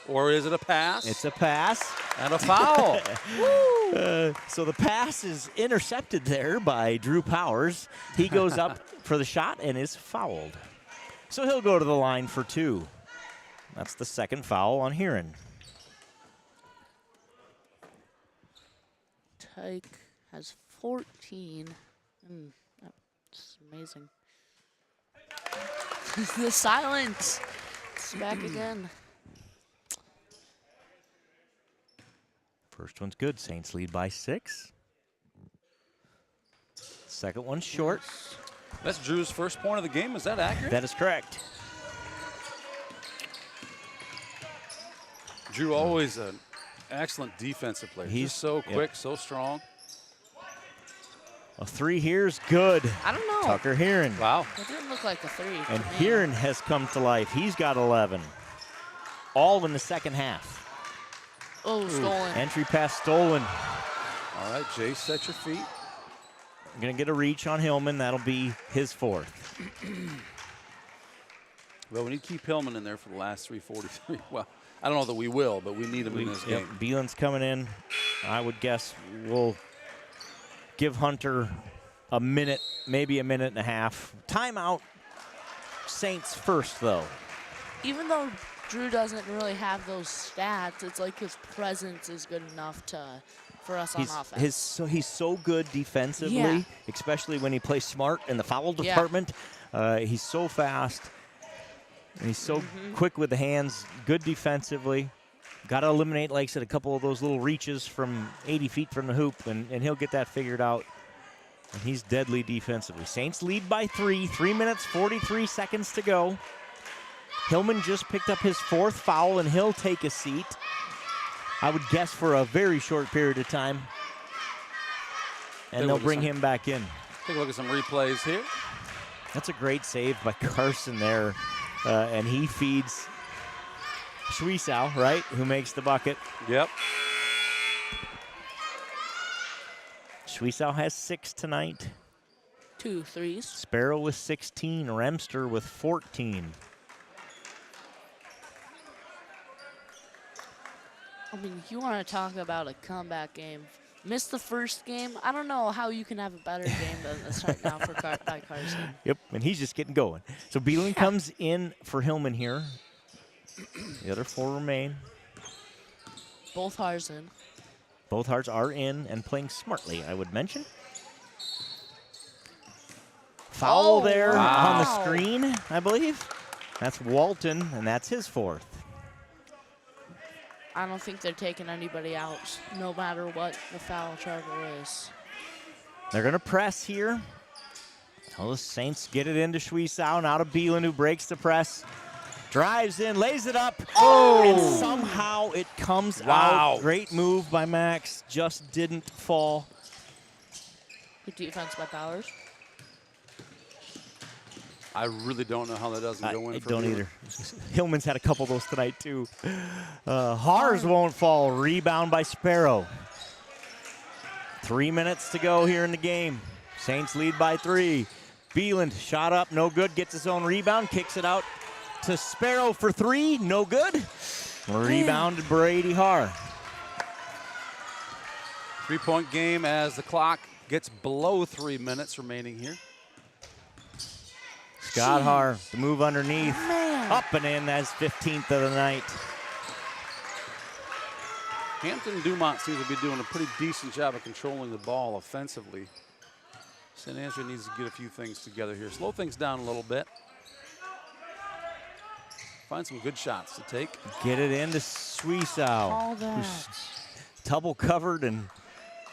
Or is it a pass? It's a pass. And a foul. So the pass is intercepted there by Drew Powers. He goes up for the shot and is fouled. So he'll go to the line for 2. That's the second foul on Heron. Tyke has 14. That's amazing. The silence. It's back again. First one's good. Saints lead by 6. Second one's short. That's Drew's first point of the game. Is that accurate? That is correct. Drew always an excellent defensive player. He's so quick, so strong. A 3 here's good. I don't know. Tucker Heron. Wow. That didn't look like a 3. And Heron has come to life. He's got 11. All in the second half. Oh, stolen. Entry pass stolen. All right, Jace, set your feet. Going to get a reach on Hillman. That'll be his 4th. Well, we need to keep Hillman in there for the last 3:43. Well, I don't know that we will, but we need him in this game. Beelan's coming in. I would guess we'll give Hunter a minute, maybe a minute and a half. Timeout. Saints first, though. Even though Drew doesn't really have those stats, it's like his presence is good enough for us on offense. He's so good defensively, especially when he plays smart in the foul department. He's so fast. And he's so quick with the hands, good defensively. Got to eliminate, like I said, a couple of those little reaches from 80 feet from the hoop, and he'll get that figured out. And he's deadly defensively. Saints lead by 3. 3 minutes, 43 seconds to go. Hillman just picked up his 4th foul, and he'll take a seat. I would guess for a very short period of time. And they'll bring him back in. Take a look at some replays here. That's a great save by Carson there. And he feeds Schwiesau, right, who makes the bucket. Yep. Schwiesau has 6 tonight. 2 threes. Sparrow with 16. Remster with 14. I mean, you want to talk about a comeback game. Missed the first game. I don't know how you can have a better game than this right now for by Carson. Yep, and he's just getting going. So Beelan comes in for Hillman here. The other 4 remain. Both Hars in. Both Hars are in and playing smartly, I would mention. Foul there on the screen, I believe. That's Walton, and that's his 4th. I don't think they're taking anybody out, no matter what the foul trouble is. They're going to press here. Well, the Saints get it into Schwiesau, now to Beelan, who breaks the press. Drives in, lays it up, Oh! and somehow it comes out. Great move by Max, just didn't fall. Good defense by Powers. I really don't know how that doesn't go in. I for don't me. either. Hillman's had a couple of those tonight, too. Haars won't fall. Rebound by Sparrow. 3 minutes to go here in the game. Saints lead by 3. Beeland, shot up, no good. Gets his own rebound, kicks it out to Sparrow for 3, no good. Rebound to Brady Haar. 3-point game as the clock gets below 3 minutes remaining here. Scott Haar, the move underneath. Up and in, that's 15th of the night. Hampton and Dumont seems to be doing a pretty decent job of controlling the ball offensively. St. Ansgar needs to get a few things together here. Slow things down a little bit. Find some good shots to take. Get it into Suisau, who's double covered and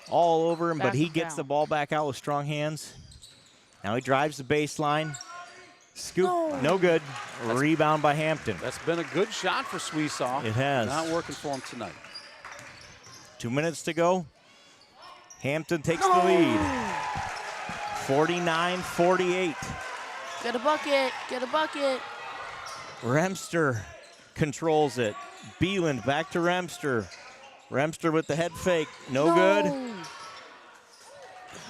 all over him, but he gets the ball back out with strong hands. Now he drives the baseline. Scoop, no good. Rebound by Hampton. That's been a good shot for Suisau. It has. Not working for him tonight. 2 minutes to go. Hampton takes the lead. 49-48. Get a bucket. Get a bucket. Remster controls it. Beeland back to Remster. Remster with the head fake. No good.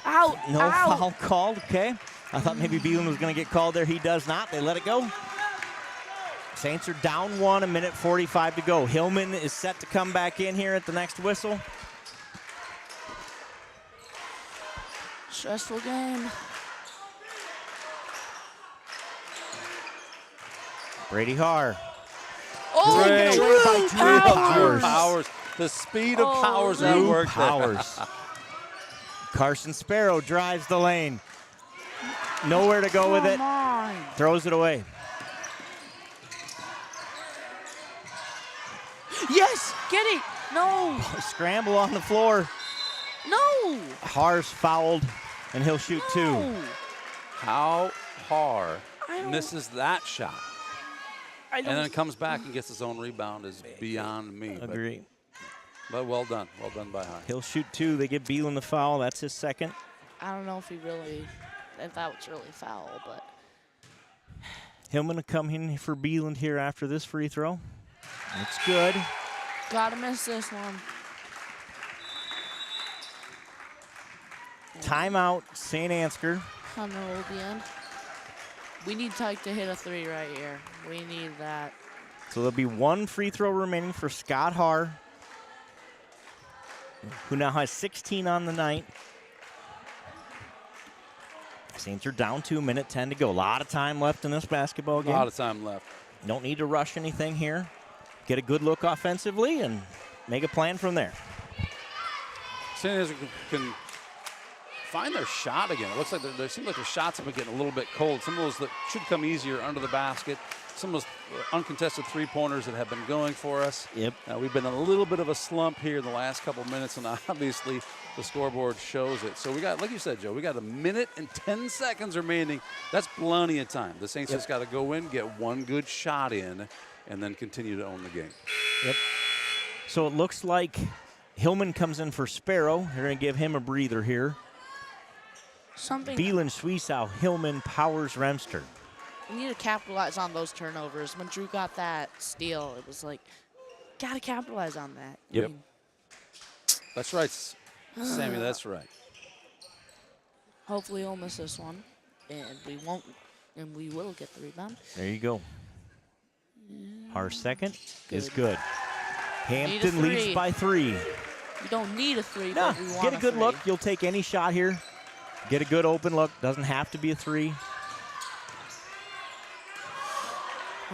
Out. No foul called. Okay. I thought maybe Beeland was going to get called there. He does not. They let it go. Saints are down 1, 1:45 to go. Hillman is set to come back in here at the next whistle. Stressful game. Brady Haar. Oh, Great. Drew Powers. The speed of Powers at Drew work. Powers. Carson Sparrow drives the lane. Nowhere to go with it. Throws it away. Yes, get it. No. Scramble on the floor. No. Haar's fouled, and he'll shoot 2. How Haar misses that shot and then don't- comes back and gets his own rebound is beyond me. Agree. But well done. Well done by Haar. He'll shoot 2. They give Beeland the foul. That's his second. I don't know if that was really foul, but Hillman to come in for Beeland here after this free throw. It's good. gotta miss this one. Timeout, St. Ansgar. On the old end. We need Tyke to hit a 3 right here. We need that. So there'll be 1 free throw remaining for Scott Haar, who now has 16 on the night. Saints are down 2, 1:10 to go. A lot of time left in this basketball game. A lot of time left. Don't need to rush anything here. Get a good look offensively and make a plan from there. St. Ansgar can find their shot again. It looks like they seem like their shots have been getting a little bit cold. Some of those that should come easier under the basket. Some of those uncontested three-pointers that have been going for us. Yep. We've been in a little bit of a slump here in the last couple minutes, and obviously the scoreboard shows it. So we got, like you said, Joe, we got 1:10 remaining. That's plenty of time. The Saints just got to go in, get 1 good shot in, and then continue to own the game. Yep. So it looks like Hillman comes in for Sparrow. They're going to give him a breather here. Something. Beeland, Suisau, Hillman, Powers, Remster. We need to capitalize on those turnovers. When Drew got that steal, it was like, gotta capitalize on that. Yep. That's right, Sammy, that's right. Hopefully he'll miss this one, and we won't, and we will get the rebound. There you go. Our second is good. Need a Hampton leads 3. by 3. We don't need a 3, Nah, but we want get a good 3. look. You'll take any shot here. Get a good open look. Doesn't have to be a 3.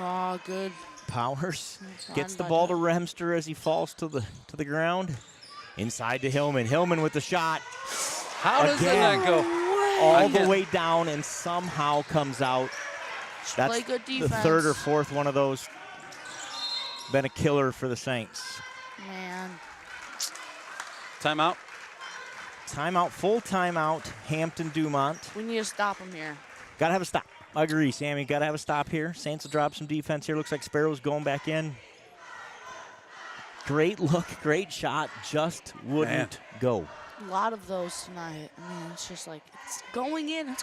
Oh, good. Powers Fine gets the by ball to Remster as he falls to the ground. Inside to Hillman. Hillman with the shot. How does that go? All the way down and somehow comes out. That's play good the defense. 3rd or 4th one of those. Been a killer for the Saints. Man. Timeout. Timeout, full timeout. Hampton Dumont. We need to stop him here. Got to have a stop. I agree, Sammy. Got to have a stop here. Saints will drop some defense here. Looks like Sparrow's going back in. Great look, great shot. Just wouldn't go. A lot of those tonight. I mean, it's just like, it's going in,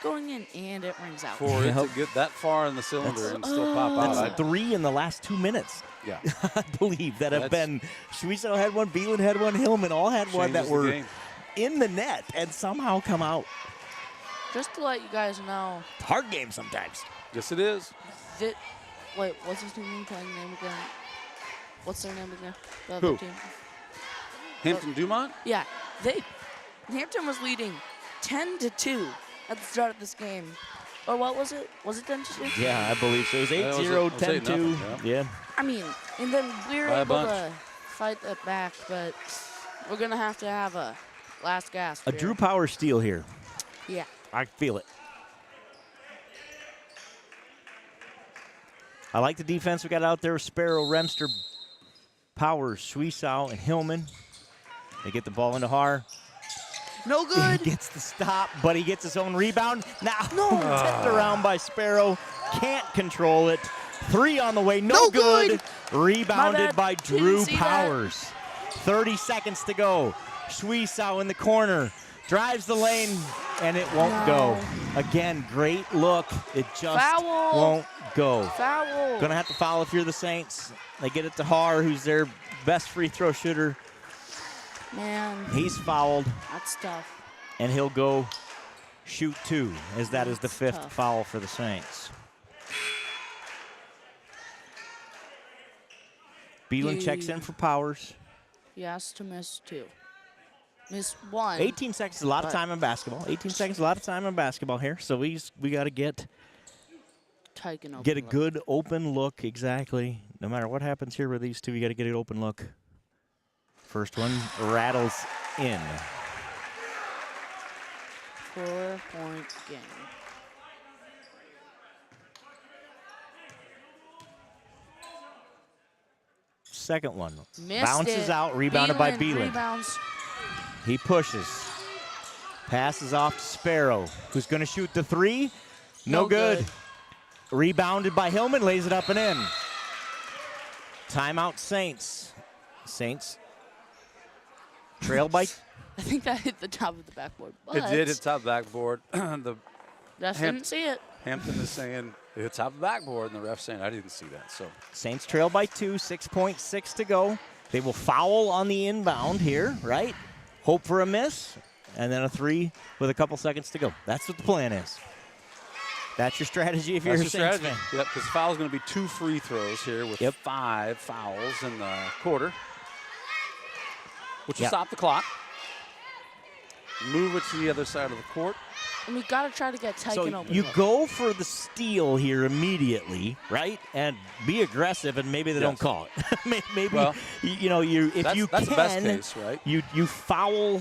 and it rings out. For it to get that far in the cylinder and still pop out. That's 3 in the last 2 minutes. Yeah. I believe that have been. Suizo had one, Beelan had one, Hillman all had one that were in the net and somehow come out. Just to let you guys know. It's a hard game sometimes. Yes, it is. Wait, what's his name playing name again? What's their name again? The Who? other team. Hampton Dumont? Yeah. Hampton was leading 10-2 at the start of this game. Or what was it? Was it 10-2? Yeah, I believe so. It was 8-0, 10-2. Yeah. I mean, and then we were By a able bunch. to fight that back, but we're going to have a last gasp A here. Drew Power steal here. Yeah. I feel it. I like the defense we got out there with Sparrow, Remster, Powers, Suizo, and Hillman. They get the ball into Har. No good. He gets the stop, but he gets his own rebound. Now tipped around by Sparrow. Can't control it. 3 on the way. No good. Rebounded by Drew Powers. 30 seconds to go. Suizo in the corner. Drives the lane, and it won't go. Again, great look. It just won't go. Foul. Gonna have to foul if you're the Saints. They get it to Har, who's their best free throw shooter. Man. He's fouled. That's tough. And he'll go shoot 2, as that is the 5th foul for the Saints. Beelan checks in for Powers. He has to miss 2. Miss 1. 18 seconds is a lot of time in basketball. 18 seconds is a lot of time in basketball here. So we got to get a good open look, exactly. No matter what happens here with these two, you got to get an open look. First one rattles in. 4-point game. Second one. Missed bounces it. out, rebounded by Beelan. Rebounds. He pushes. Passes off to Sparrow, who's going to shoot the 3. No good. Rebounded by Hillman, lays it up and in. Timeout Saints. Saints trail by. I think that hit the top of the backboard. But It did hit top backboard. The ref didn't see it. Hampton is saying it hit top of the backboard, and the ref saying I didn't see that. So Saints trail by 2, 6.6 to go. They will foul on the inbound here, right? Hope for a miss, and then a 3 with a couple seconds to go. That's what the plan is. That's your strategy if you're a Saints fan. Yep, because the foul is going to be 2 free throws here with 5 fouls in the quarter, which will stop the clock. Move it to the other side of the court. And we got to try to get Tyken So open. you go for the steal here immediately, right? And be aggressive, and maybe they don't call it. Maybe Well, if that's you the can, best case, right? You foul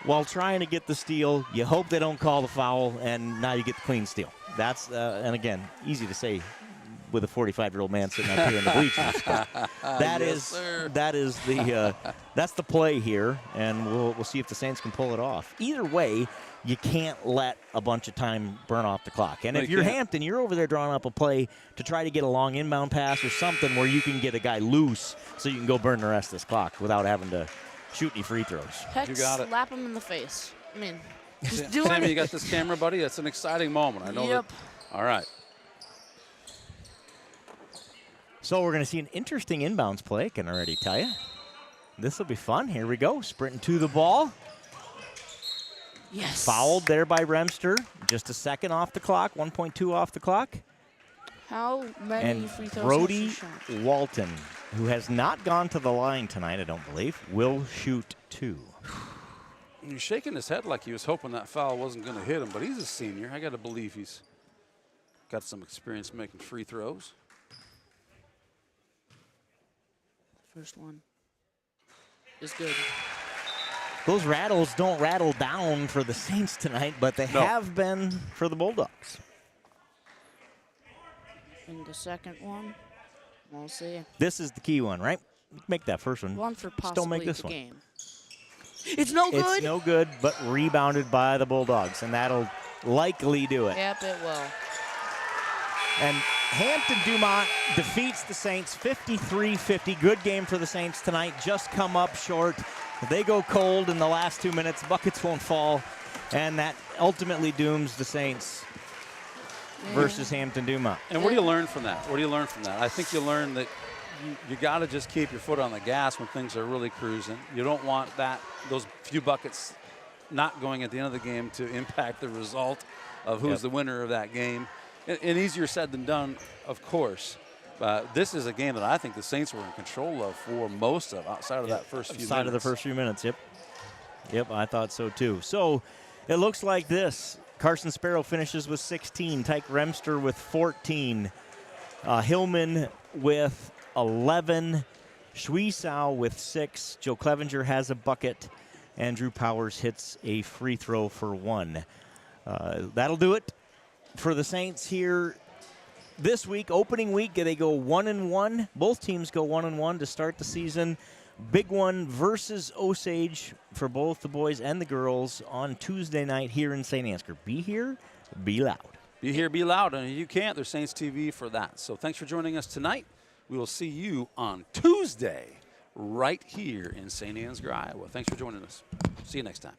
while trying to get the steal. You hope they don't call the foul, and now you get the clean steal. That's and again, easy to say with a 45-year-old man sitting up here in the bleachers. That is the that's the play here, and we'll see if the Saints can pull it off. Either way, you can't let a bunch of time burn off the clock. And if you're Hampton, you're over there drawing up a play to try to get a long inbound pass or something where you can get a guy loose so you can go burn the rest of this clock without having to shoot any free throws. Heck, You got it. slap him in the face. I mean, just do Sammy, it. you got this camera, buddy? That's an exciting moment. I know Yep. that. All right. So we're going to see an interesting inbounds play, I can already tell you. This will be fun. Here we go. Sprinting to the ball. Yes. Fouled there by Remster. Just a second off the clock, 1.2 off the clock. How many And free throws Brody has he shot? Walton, who has not gone to the line tonight, I don't believe, will shoot 2. He's shaking his head like he was hoping that foul wasn't going to hit him, but he's a senior. I got to believe he's got some experience making free throws. First one is good. Those rattles don't rattle down for the Saints tonight, but they have been for the Bulldogs. And the second one, we'll see. This is the key one, right? Make that first one. One for Just possibly don't make this the one. game. It's no good. It's no good, but rebounded by the Bulldogs, and that'll likely do it. Yep, it will. And Hampton Dumont defeats the Saints 53-50. Good game for the Saints tonight. Just come up short. They go cold in the last 2 minutes. Buckets won't fall. And that ultimately dooms the Saints versus Hampton Dumont. And what do you learn from that? What do you learn from that? I think you learn that you got to just keep your foot on the gas when things are really cruising. You don't want those few buckets not going at the end of the game to impact the result of who's the winner of that game. And easier said than done, of course. This is a game that I think the Saints were in control of for most of, outside of that first few minutes. Outside of the first few minutes, Yep, I thought so too. So it looks like this. Carson Sparrow finishes with 16. Tyke Remster with 14. Hillman with 11. Schwiesau with 6. Joe Clevenger has a bucket. Andrew Powers hits a free throw for 1. That'll do it for the Saints here this week. Opening week, they go 1-1. Both teams go 1-1 to start the season. Big one versus Osage for both the boys and the girls on Tuesday night here in St. Ansgar. Be here, be loud. Be here, be loud. And if you can't, there's Saints TV for that. So thanks for joining us tonight. We will see you on Tuesday right here in St. Ansgar, Iowa. Thanks for joining us. See you next time.